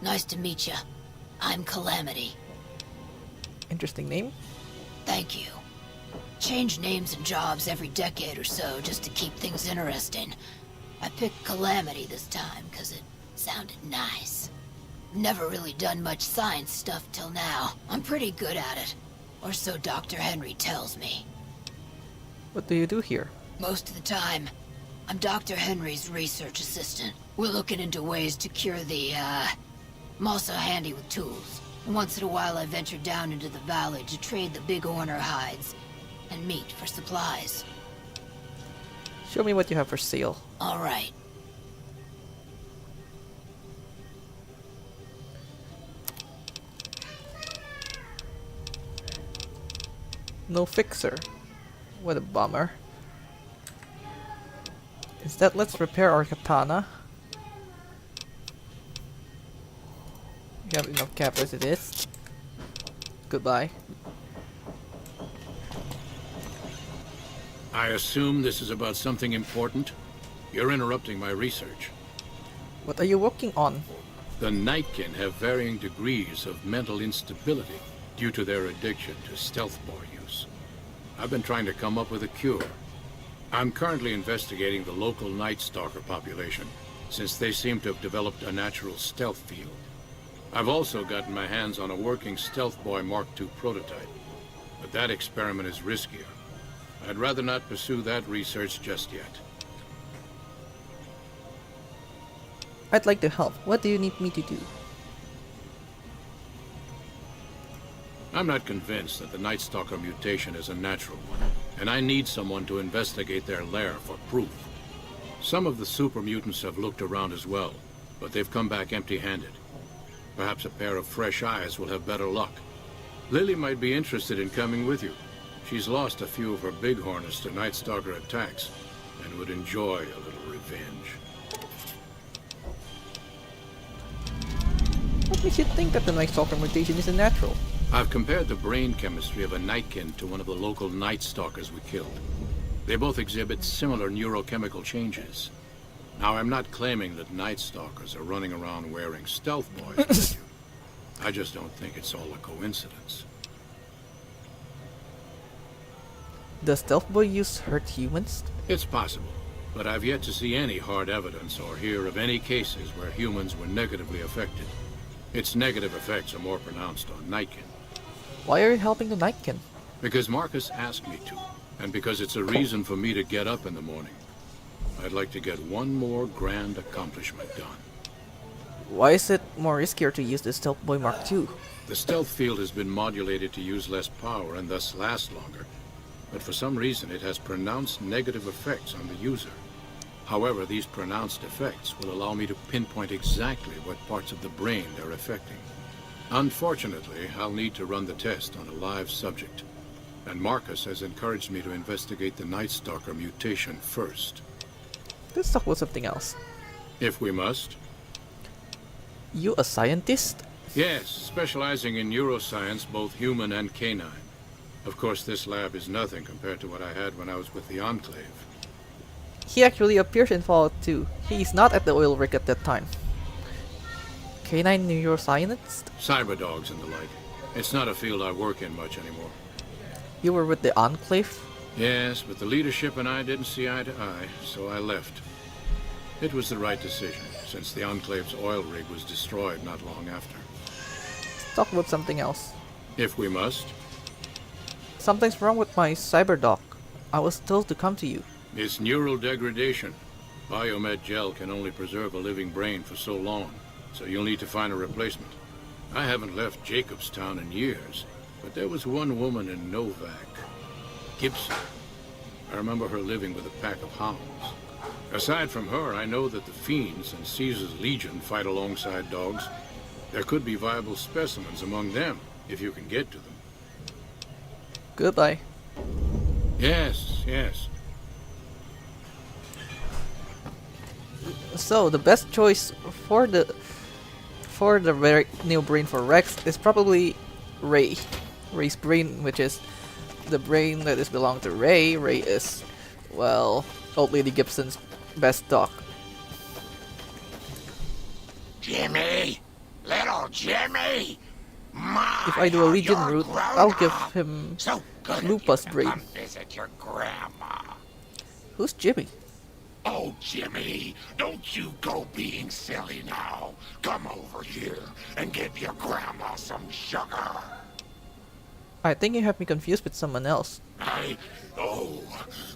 Nice to meet you. I'm Calamity. Interesting name. Thank you. Change names and jobs every decade or so just to keep things interesting. I picked Calamity this time because it sounded nice. Never really done much science stuff till now. I'm pretty good at it. Or so Dr. Henry tells me. What do you do here? Most of the time, I'm Dr. Henry's research assistant. We're looking into ways to cure the, I'm also handy with tools. Once in a while I venture down into the valley to trade the big Horner hides and meat for supplies. Show me what you have for sale. Alright. No fixer. What a bummer. Instead, let's repair our katana. We have enough cap as it is. Goodbye. I assume this is about something important? You're interrupting my research. What are you working on? The Nightkin have varying degrees of mental instability due to their addiction to stealth boy use. I've been trying to come up with a cure. I'm currently investigating the local Night Stalker population, since they seem to have developed a natural stealth field. I've also gotten my hands on a working Stealth Boy Mark II prototype, but that experiment is riskier. I'd rather not pursue that research just yet. I'd like to help. What do you need me to do? I'm not convinced that the Night Stalker mutation is a natural one, and I need someone to investigate their lair for proof. Some of the super mutants have looked around as well, but they've come back empty-handed. Perhaps a pair of fresh eyes will have better luck. Lily might be interested in coming with you. She's lost a few of her bighorners to Night Stalker attacks, and would enjoy a little revenge. What makes you think that the Night Stalker mutation is a natural? I've compared the brain chemistry of a Nightkin to one of the local Night Stalkers we killed. They both exhibit similar neurochemical changes. Now, I'm not claiming that Night Stalkers are running around wearing stealth boys. I just don't think it's all a coincidence. Does Stealth Boy use hurt humans? It's possible, but I've yet to see any hard evidence or hear of any cases where humans were negatively affected. Its negative effects are more pronounced on Nightkin. Why are you helping the Nightkin? Because Marcus asked me to, and because it's a reason for me to get up in the morning. I'd like to get one more grand accomplishment done. Why is it more riskier to use the Stealth Boy Mark II? The stealth field has been modulated to use less power and thus last longer, but for some reason it has pronounced negative effects on the user. However, these pronounced effects will allow me to pinpoint exactly what parts of the brain they're affecting. Unfortunately, I'll need to run the test on a live subject. And Marcus has encouraged me to investigate the Night Stalker mutation first. Let's talk about something else. If we must. You a scientist? Yes, specializing in neuroscience, both human and canine. Of course, this lab is nothing compared to what I had when I was with the Enclave. He actually appears in Fallout 2. He's not at the oil rig at that time. Canine neuroscientist? Cyberdogs and the like. It's not a field I work in much anymore. You were with the Enclave? Yes, but the leadership and I didn't see eye to eye, so I left. It was the right decision, since the Enclave's oil rig was destroyed not long after. Let's talk about something else. If we must. Something's wrong with my Cyberdoc. I was told to come to you. It's neural degradation. Biomed gel can only preserve a living brain for so long, so you'll need to find a replacement. I haven't left Jacobstown in years, but there was one woman in Novac, Gibson. I remember her living with a pack of hounds. Aside from her, I know that the Fiends and Caesar's Legion fight alongside dogs. There could be viable specimens among them, if you can get to them. Goodbye. Yes, yes. So the best choice for the very new brain for Rex is probably Ray. Ray's brain, which is the brain that is belong to Ray. Ray is, well, Old Lady Gibson's best dog. Jimmy! Little Jimmy! If I do a Legion route, I'll give him So good Lupus of you to brain. come visit your grandma. Who's Jimmy? Oh, Jimmy, don't you go being silly now. Come over here and give your grandma some sugar. I think you have me confused with someone else. Oh,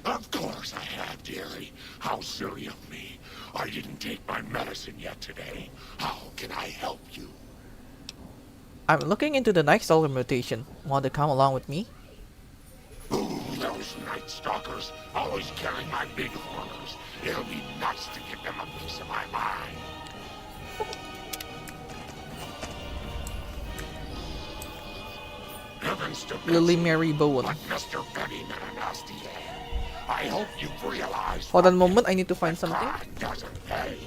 of course I have, dearie. How silly of me. I didn't take my medicine yet today. How can I help you? I'm looking into the Night Stalker mutation. Want to come along with me? Ooh, those Night Stalkers always killing my big horners. It'll be nice to give them a piece of my mind. Heavens to Lily Mary Bowen. but Mr. Benny Nasty. I hope you've realized Hold on a moment, I need to find something. crime doesn't pay.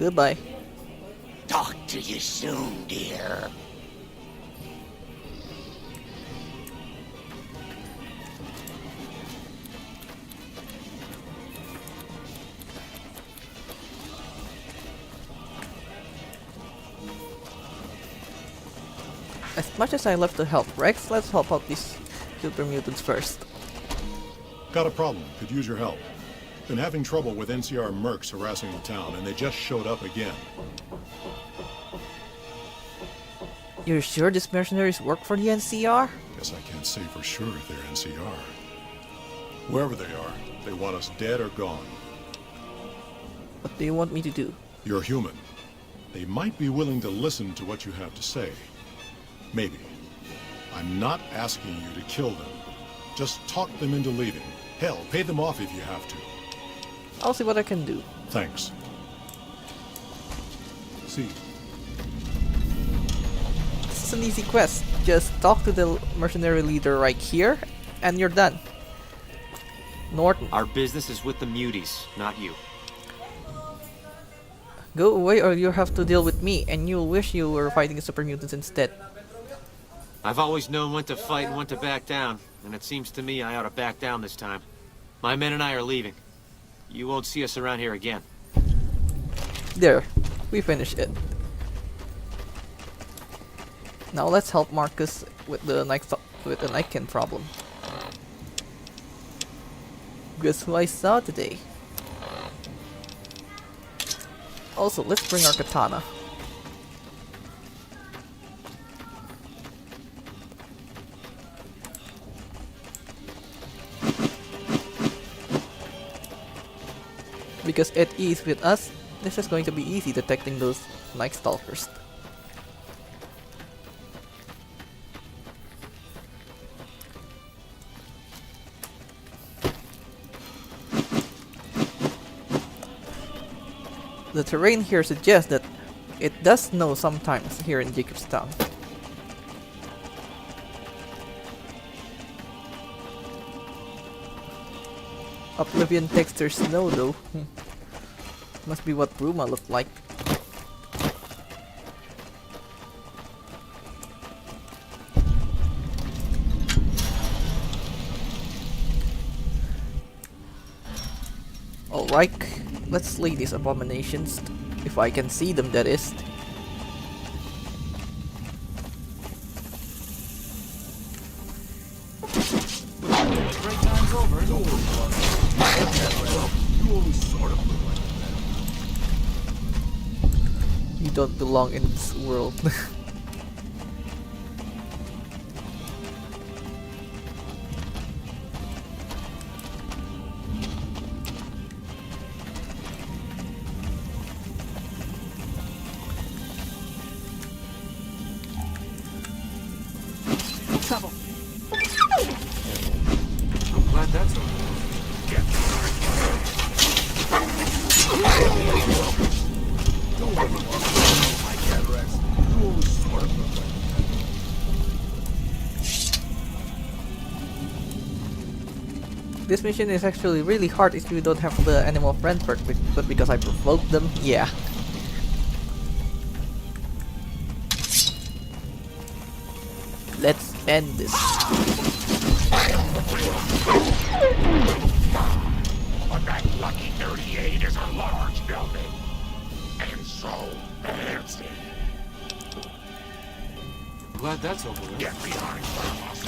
Goodbye. Talk to you soon, dear. As much as I love to help Rex, let's help out these super mutants first. Got a problem. Could use your help. Been having trouble with NCR mercs harassing the town, and they just showed up again. You're sure these mercenaries work for the NCR? Guess I can't say for sure if they're NCR. Wherever they are, they want us dead or gone. What do you want me to do? You're human. They might be willing to listen to what you have to say. Maybe. I'm not asking you to kill them. Just talk them into leaving. Hell, pay them off if you have to. I'll see what I can do. Thanks. See. This is an easy quest. Just talk to the mercenary leader right here, and you're done. Norton. Our business is with the muties, not you. Go away or you'll have to deal with me, and you'll wish you were fighting the super mutants instead. I've always known when to fight and when to back down, and it seems to me I ought to back down this time. My men and I are leaving. You won't see us around here again. There, we finished it. Now let's help Marcus with the Niken problem. Guess who I saw today? Also, let's bring our katana. Because at ease with us, this is going to be easy detecting those Night Stalkers. The terrain here suggests that it does snow sometimes here in Jacobstown. Oblivion texture snow though. Must be what Bruma looked like. Alright, let's slay these abominations. If I can see them, that is. Break time's over. You only sort of look like that. You don't belong in this world. Trouble. I'm glad that's over. Don't let me walk like that, Rex. You only sort of look like This mission is actually really hard if you don't have the animal friend perk, but because I provoked them, yeah. Let's end this. But that Lucky 38 is a large building. And so fancy. Glad that's over with. Get behind us.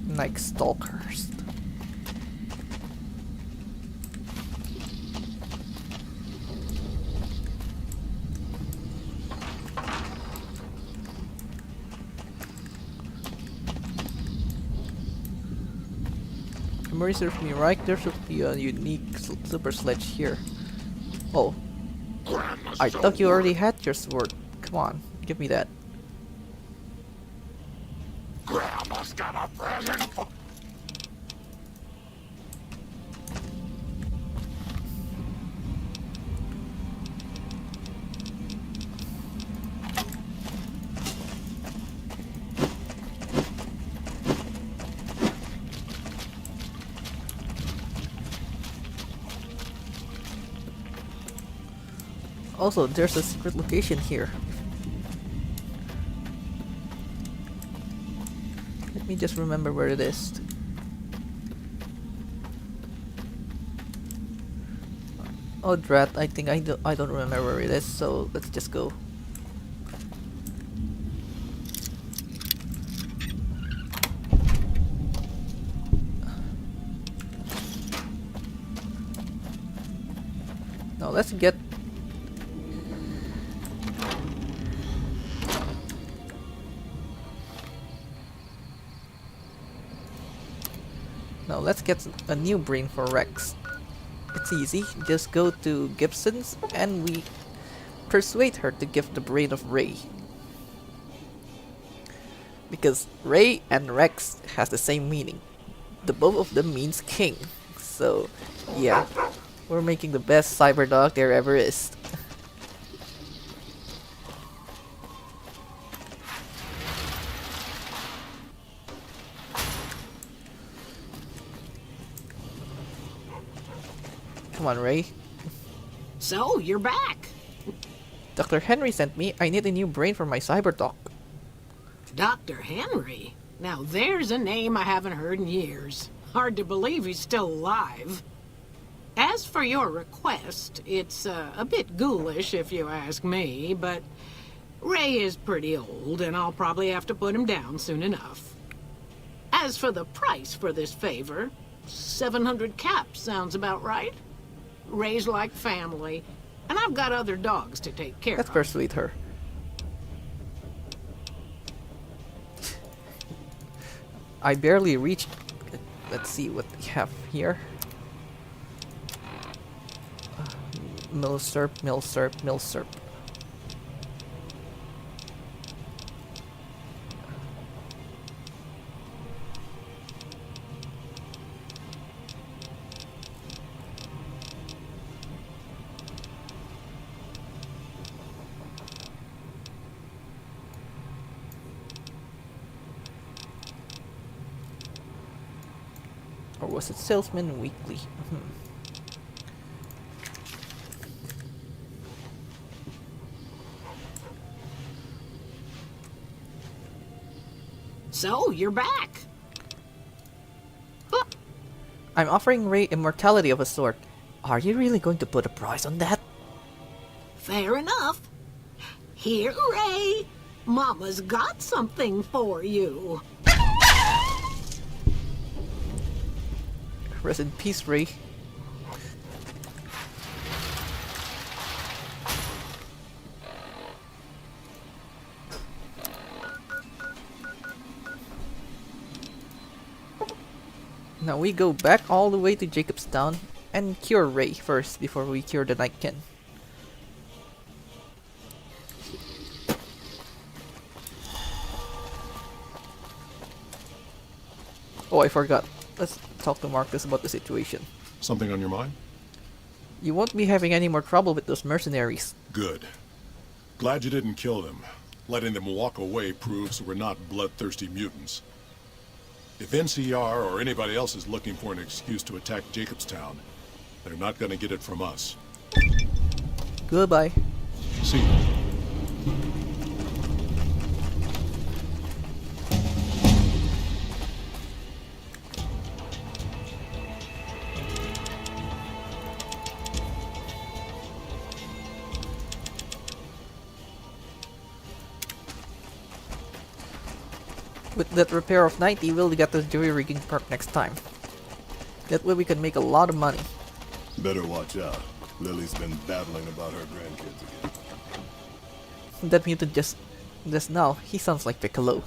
Night Stalkers. Memory serves me right, there should be a unique super sledge here. Oh. I thought you already had your sword. Come on, give me that. Grandma's got a present for... Also, there's a secret location here. Let me just remember where it is. Oh drat, I think I don't remember where it is, so let's just go. Now let's get let's get a new brain for Rex. It's easy, just go to Gibson's and we persuade her to give the brain of Ray. Because Ray and Rex has the same meaning. The both of them means king. So yeah, we're making the best cyber dog there ever is. Come on, Ray. So, you're back. Dr. Henry sent me. I need a new brain for my cyberdoc. Dr. Henry? Now there's a name I haven't heard in years. Hard to believe he's still alive. As for your request, it's a bit ghoulish if you ask me, but Ray is pretty old and I'll probably have to put him down soon enough. As for the price for this favor, 700 caps sounds about right. Ray's like family, and I've got other dogs to take care Let's of. persuade her. I barely reached. Let's see what we have here. Milsurp, Milsurp, Milsurp. Or was it Salesman Weekly? So, you're back. I'm offering Ray immortality of a sort. Are you really going to put a price on that? Fair enough. Here, Ray. Mama's got something for you. Rest in peace, Ray. Now we go back all the way to Jacobstown and cure Ray first before we cure the Nightkin. Oh, I forgot. Let's talk to Marcus about the situation. Something on your mind? You won't be having any more trouble with those mercenaries. Good. Glad you didn't kill them. Letting them walk away proves we're not bloodthirsty mutants. If NCR or anybody else is looking for an excuse to attack Jacobstown, they're not gonna get it from us. Goodbye. See you. With that repair of 90, we'll get the jury rigging perk next time. That way we can make a lot of money. Better watch out. Lily's been babbling about her grandkids again. That mutant just now, he sounds like Piccolo.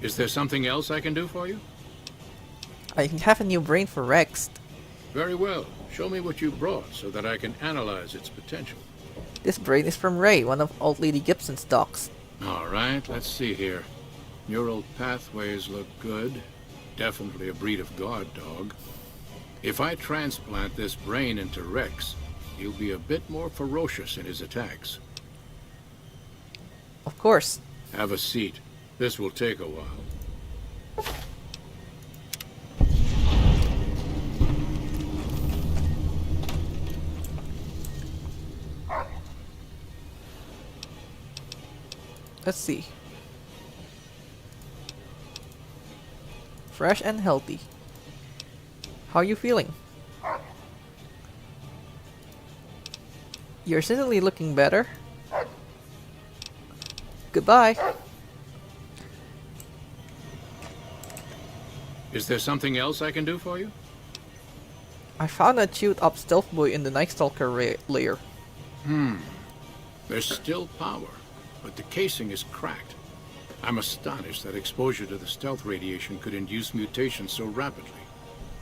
Is there something else I can do for you? I have a new brain for Rex. Very well. Show me what you brought so that I can analyze its potential. This brain is from Ray, one of Old Lady Gibson's dogs. Alright, let's see here. Neural pathways look good. Definitely a breed of guard dog. If I transplant this brain into Rex, he'll be a bit more ferocious in his attacks. Of course. Have a seat. This will take a while. Let's see. Fresh and healthy. How are you feeling? You're certainly looking better. Goodbye. Is there something else I can do for you? I found a chewed up stealth boy in the Night Stalker lair. There's still power, but the casing is cracked. I'm astonished that exposure to the stealth radiation could induce mutations so rapidly.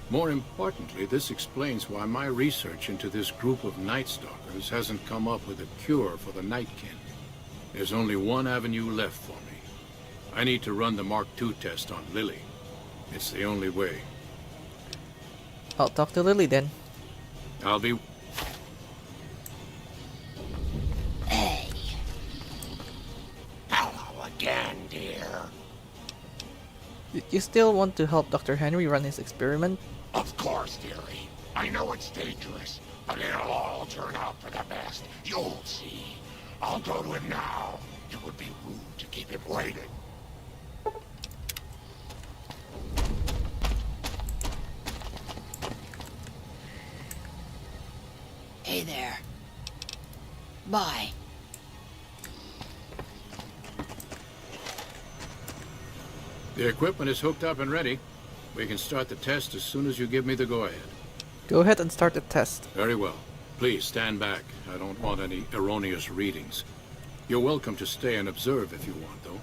More importantly, this explains why my research into this group of Night Stalkers hasn't come up with a cure for the Nightkin. There's only one avenue left for me. I need to run the Mark II test on Lily. It's the only way. I'll talk to Lily then. I'll be... Hey. Hello again, dear. You still want to help Dr. Henry run his experiment? Of course, dearie. I know it's dangerous, but it'll all turn out for the best. You'll see. I'll go to him now. It would be rude to keep him waiting. Hey there. Bye. The equipment is hooked up and ready. We can start the test as soon as you give me the go-ahead. Go ahead and start the test. Very well. Please stand back. I don't want any erroneous readings. You're welcome to stay and observe if you want, though.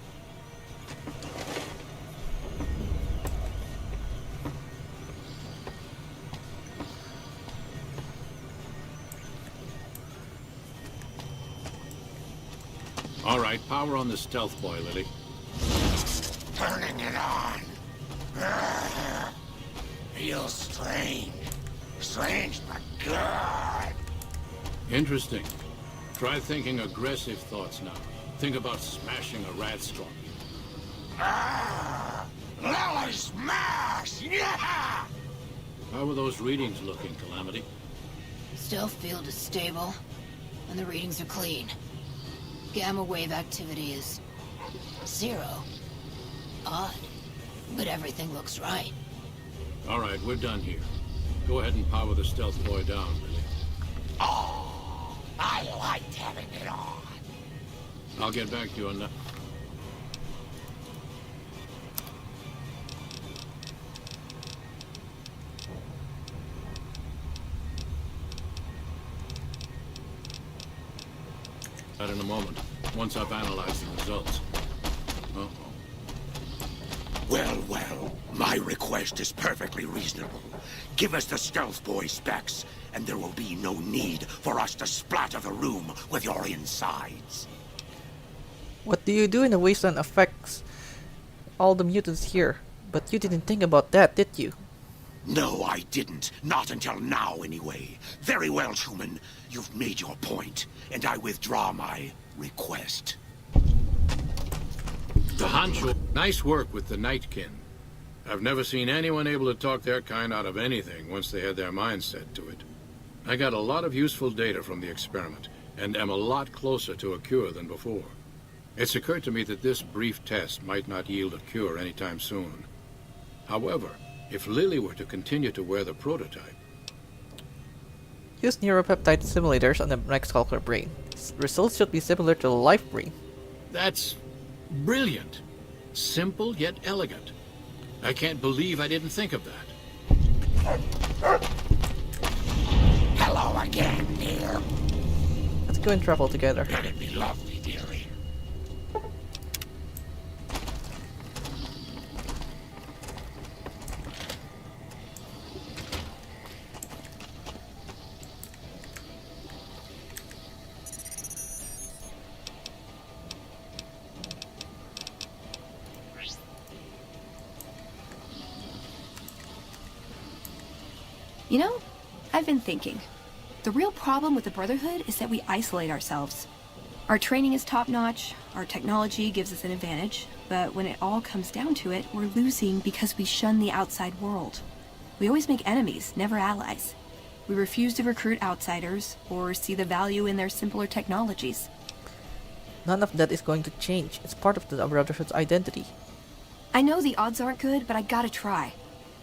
All right, power on the stealth boy, Lily. Turning it on. Feels strange. Strange but good. Interesting. Try thinking aggressive thoughts now. Think about smashing a rat scorpion. Lily smash! Yeah! How are those readings looking, Calamity? Stealth field is stable, and the readings are clean. Gamma wave activity is 0. Odd, but everything looks right. All right, we're done here. Go ahead and power the stealth boy down, Lily. Oh, I liked having it on. I'll get back to you on that. That in a moment, once I've analyzed the results. Uh-oh. Well, my request is perfectly reasonable. Give us the stealth boy specs, and there will be no need for us to splatter the room with your insides. What do you do in a wasteland affects all the mutants here? But you didn't think about that, did you? No, I didn't. Not until now, anyway. Very well, human. You've made your point, and I withdraw my request. The Hancho, nice work with the Nightkin. I've never seen anyone able to talk their kind out of anything once they had their mind set to it. I got a lot of useful data from the experiment, and am a lot closer to a cure than before. It's occurred to me that this brief test might not yield a cure anytime soon. However, if Lily were to continue to wear the prototype... Use neuropeptide simulators on the Nightstalker brain. Results should be similar to the life brain. That's brilliant. Simple yet elegant. I can't believe I didn't think of that. Hello again, dear. Let's go and travel together. It'd be lovely, dearie. You know, I've been thinking. The real problem with the Brotherhood is that we isolate ourselves. Our training is top-notch, our technology gives us an advantage, but when it all comes down to it, we're losing because we shun the outside world. We always make enemies, never allies. We refuse to recruit outsiders, or see the value in their simpler technologies. None of that is going to change. It's part of the Brotherhood's identity. I know the odds aren't good, but I gotta try.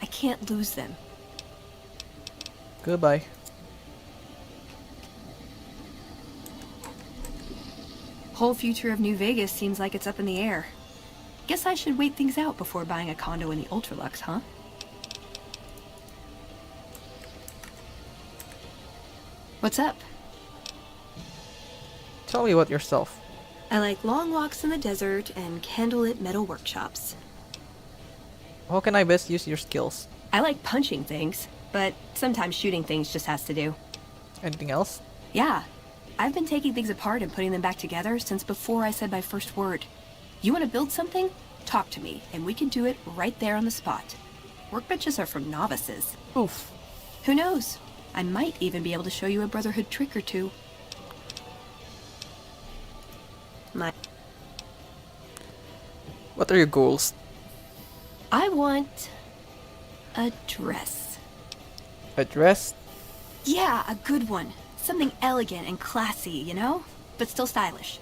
I can't lose them. Goodbye. Whole future of New Vegas seems like it's up in the air. Guess I should wait things out before buying a condo in the Ultralux, huh? What's up? Tell me about yourself. I like long walks in the desert and candlelit metal workshops. How can I best use your skills? I like punching things, but sometimes shooting things just has to do. Anything else? Yeah. I've been taking things apart and putting them back together since before I said my first word. You want to build something? Talk to me, and we can do it right there on the spot. Workbenches are for novices. Oof. Who knows? I might even be able to show you a Brotherhood trick or two. What are your goals? I want a dress. A dress? Yeah, a good one. Something elegant and classy, you know? But still stylish.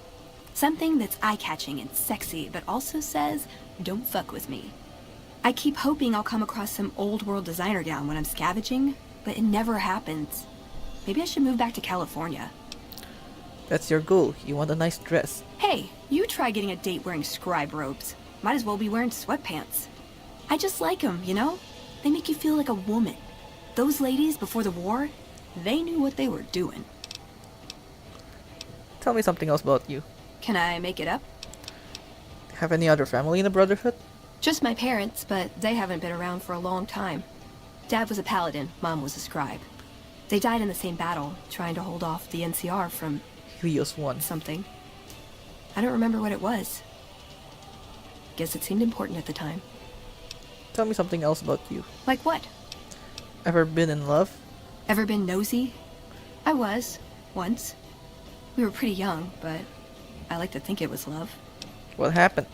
Something that's eye-catching and sexy, but also says, don't fuck with me. I keep hoping I'll come across some old-world designer down when I'm scavenging, but it never happens. Maybe I should move back to California. That's your goal. You want a nice dress. Hey, you try getting a date wearing scribe robes. Might as well be wearing sweatpants. I just like them, you know? They make you feel like a woman. Those ladies before the war, they knew what they were doing. Tell me something else about you. Can I make it up? Have any other family in the Brotherhood? Just my parents, but they haven't been around for a long time. Dad was a paladin, Mom was a scribe. They died in the same battle, trying to hold off the NCR from... Helios 1. Something. I don't remember what it was. Guess it seemed important at the time. Tell me something else about you. Like what? Ever been in love? Ever been nosy? I was, once. We were pretty young, but I like to think it was love. What happened?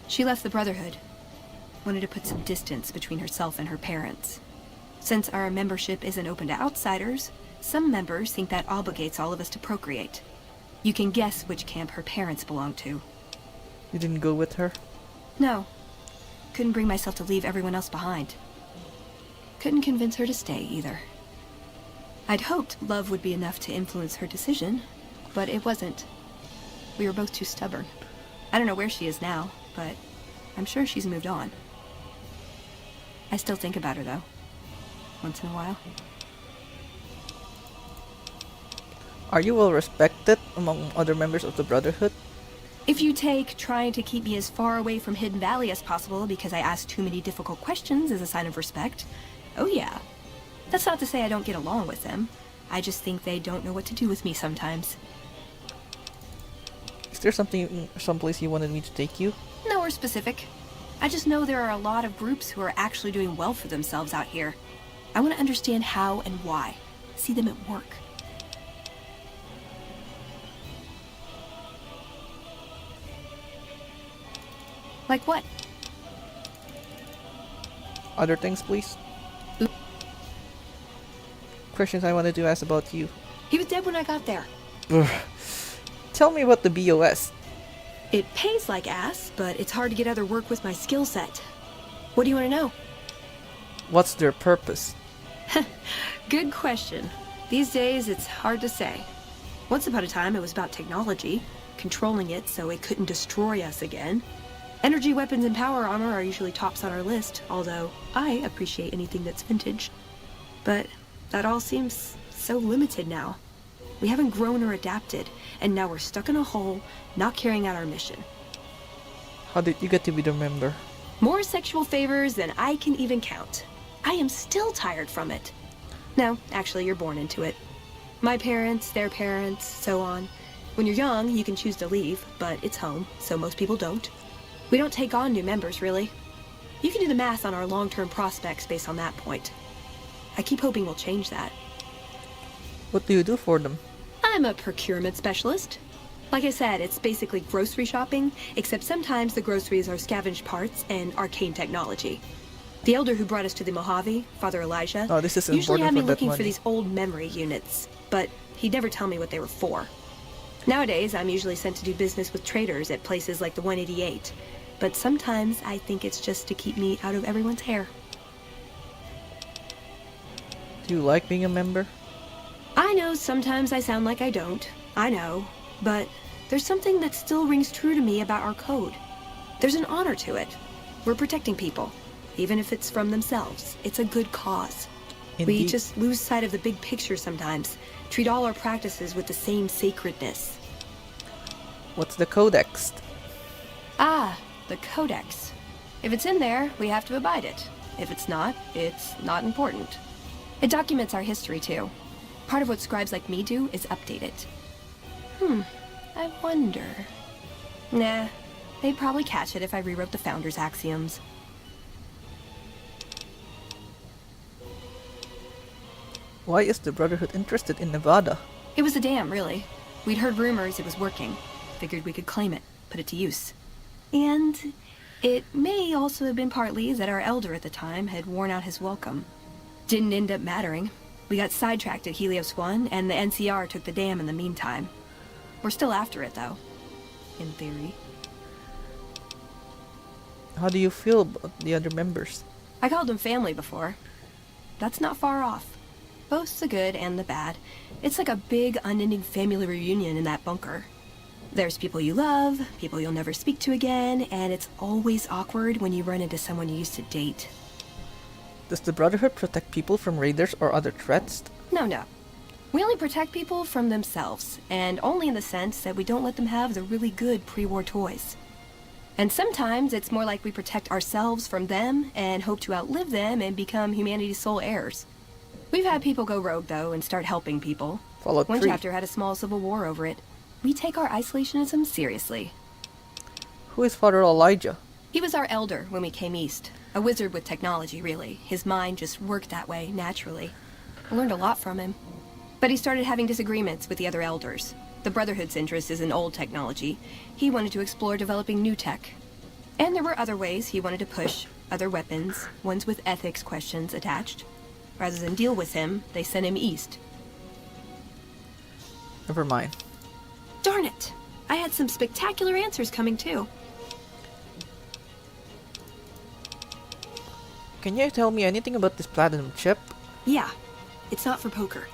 She left the Brotherhood. Wanted to put some distance between herself and her parents. Since our membership isn't open to outsiders, some members think that obligates all of us to procreate. You can guess which camp her parents belong to. You didn't go with her? No. Couldn't bring myself to leave everyone else behind. Couldn't convince her to stay, either. I'd hoped love would be enough to influence her decision, but it wasn't. We were both too stubborn. I don't know where she is now, but I'm sure she's moved on. I still think about her, though. Once in a while. Are you well respected among other members of the Brotherhood? If you take trying to keep me as far away from Hidden Valley as possible because I ask too many difficult questions as a sign of respect, oh yeah. That's not to say I don't get along with them. I just think they don't know what to do with me sometimes. Is there someplace you wanted me to take you? Nowhere specific. I just know there are a lot of groups who are actually doing well for themselves out here. I want to understand how and why. See them at work. Like what? Other things, please. Questions I wanted to ask about you. He was dead when I got there. Tell me about the BOS. It pays like ass, but it's hard to get other work with my skill set. What do you want to know? What's their purpose? Good question. These days, it's hard to say. Once upon a time, it was about technology, controlling it so it couldn't destroy us again. Energy weapons and power armor are usually tops on our list, although I appreciate anything that's vintage. But that all seems so limited now. We haven't grown or adapted, and now we're stuck in a hole, not carrying out our mission. How did you get to be the member? More sexual favors than I can even count. I am still tired from it. No, actually, you're born into it. My parents, their parents, so on. When you're young, you can choose to leave, but it's home, so most people don't. We don't take on new members, really. You can do the math on our long-term prospects based on that point. I keep hoping we'll change that. What do you do for them? I'm a procurement specialist. Like I said, it's basically grocery shopping, except sometimes the groceries are scavenged parts and arcane technology. The elder who brought us to the Mojave, Father Elijah, this is usually had me looking money. for these old memory units, but he'd never tell me what they were for. Nowadays, I'm usually sent to do business with traders at places like the 188, but sometimes I think it's just to keep me out of everyone's hair. Do you like being a member? I know sometimes I sound like I don't. I know. But there's something that still rings true to me about our code. There's an honor to it. We're protecting people. Even if it's from themselves. It's a good cause. Indeed. We just lose sight of the big picture sometimes. Treat all our practices with the same sacredness. What's the Codex? Ah, the Codex. If it's in there, we have to abide it. If it's not not important. It documents our history, too. Part of what scribes like me do is update it. I wonder... Nah, they'd probably catch it if I rewrote the Founder's axioms. Why is the Brotherhood interested in Nevada? It was a dam, really. We'd heard rumors it was working. Figured we could claim it, put it to use. And it may also have been partly that our elder at the time had worn out his welcome. Didn't end up mattering. We got sidetracked at Helios 1, and the NCR took the dam in the meantime. We're still after it, though. In theory. How do you feel about the other members? I called them family before. That's not far off. Both the good and the bad. It's like a big, unending family reunion in that bunker. There's people you love, people you'll never speak to again, and it's always awkward when you run into someone you used to date. Does the Brotherhood protect people from raiders or other threats? No. We only protect people from themselves, and only in the sense that we don't let them have the really good pre-war toys. And sometimes it's more like we protect ourselves from them and hope to outlive them and become humanity's sole heirs. We've had people go rogue, though, and start helping people. Fallout One 3. chapter had a small civil war over it. We take our isolationism seriously. Who is Father Elijah? He was our elder when we came east. A wizard with technology, really. His mind just worked that way, naturally. I learned a lot from him. But he started having disagreements with the other elders. The Brotherhood's interest is in old technology. He wanted to explore developing new tech. And there were other ways he wanted to push, other weapons, ones with ethics questions attached. Rather than deal with him, they sent him east. Never mind. Darn it! I had some spectacular answers coming too. Can you tell me anything about this platinum chip? Yeah, it's not for poker.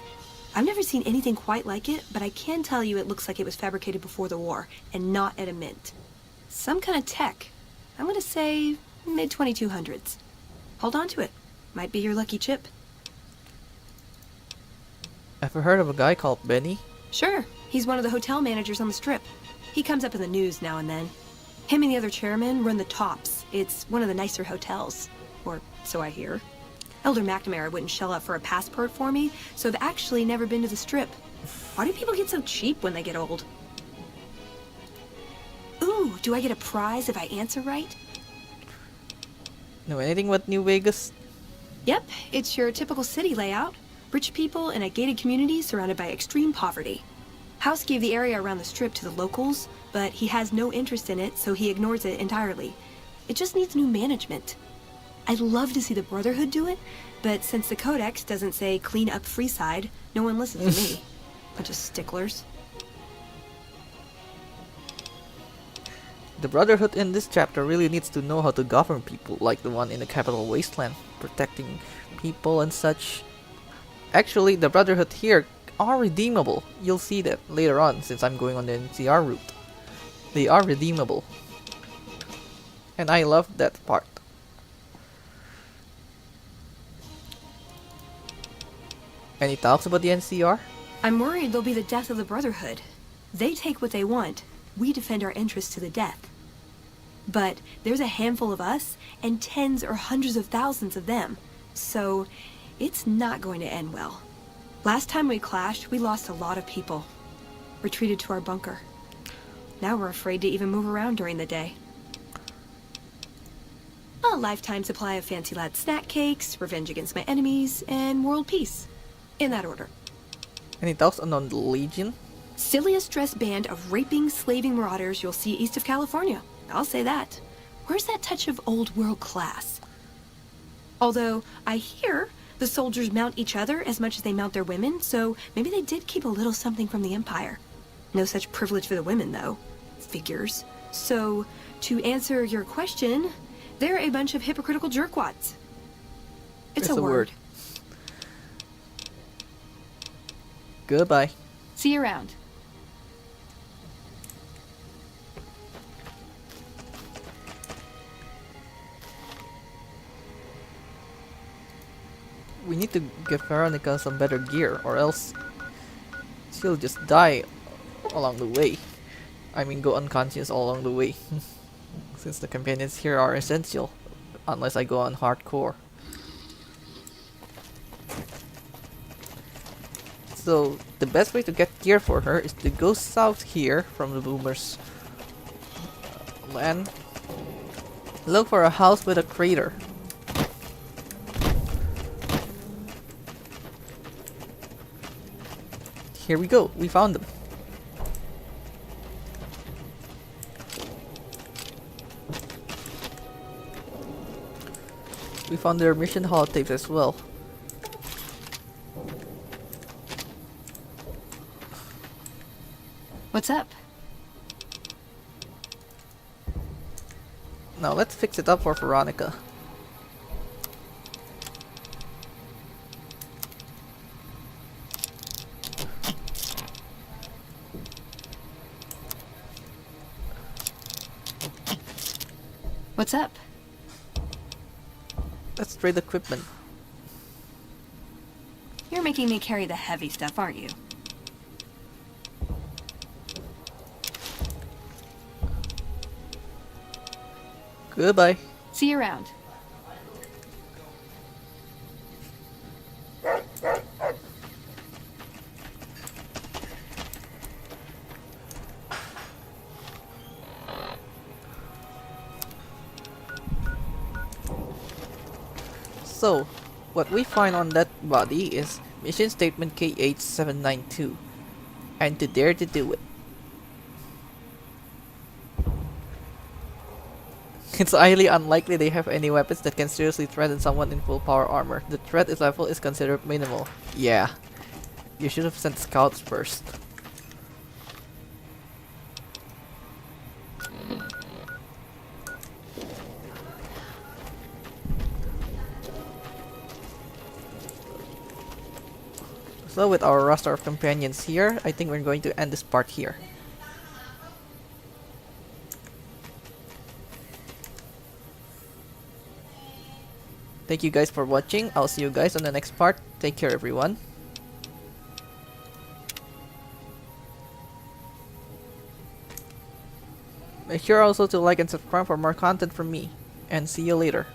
I've never seen anything quite like it, but I can tell you it looks like it was fabricated before the war, and not at a mint. Some kind of tech. I'm gonna say mid-2200s. Hold on to it. Might be your lucky chip. Ever heard of a guy called Benny? Sure, he's one of the hotel managers on the Strip. He comes up in the news now and then. Him and the other chairman run the Tops. It's one of the nicer hotels. Or so I hear. Elder McNamara wouldn't shell out for a passport for me, so I've actually never been to the Strip. Why do people get so cheap when they get old? Ooh, do I get a prize if I answer right? Know anything about New Vegas? Yep, it's your typical city layout. Rich people in a gated community surrounded by extreme poverty. House gave the area around the Strip to the locals, but he has no interest in it, so he ignores it entirely. It just needs new management. I'd love to see the Brotherhood do it, but since the Codex doesn't say clean up Freeside, no one listens to me. Bunch of sticklers. The Brotherhood in this chapter really needs to know how to govern people, like the one in the Capital Wasteland, protecting people and such. Actually, the Brotherhood here are redeemable. You'll see that later on, since I'm going on the NCR route. They are redeemable. And I love that part. Any talks about the NCR? I'm worried they'll be the death of the Brotherhood. They take what they want. We defend our interests to the death. But there's a handful of us and tens or hundreds of thousands of them. So it's not going to end well. Last time we clashed, we lost a lot of people. Retreated to our bunker. Now we're afraid to even move around during the day. A lifetime supply of Fancy Lad snack cakes, revenge against my enemies, and world peace. In that order. Any thoughts on the Legion? Silliest dressed band of raping, slaving marauders you'll see east of California. I'll say that. Where's that touch of old world class? Although, I hear the soldiers mount each other as much as they mount their women, so maybe they did keep a little something from the Empire. No such privilege for the women, though. Figures. So, to answer your question, they're a bunch of hypocritical jerkwads. It's a word. Goodbye. See you around. We need to give Veronica some better gear, or else she'll just die along the way. I mean, go unconscious all along the way. Since the companions here are essential, unless I go on hardcore. So, the best way to get gear for her is to go south here from the Boomers land. Look for a house with a crater. Here we go, we found them. We found their mission holotapes as well. What's up? Now let's fix it up for Veronica. What's up? Let's trade equipment. You're making me carry the heavy stuff, aren't you? Goodbye. See you around. So, what we find on that body is mission statement KH-792, and to dare to do it. It's highly unlikely they have any weapons that can seriously threaten someone in full power armor. The threat level is considered minimal. Yeah, you should have sent scouts first. So with our roster of companions here, I think we're going to end this part here. Thank you guys for watching. I'll see you guys on the next part. Take care, everyone. Make sure also to like and subscribe for more content from me. And see you later.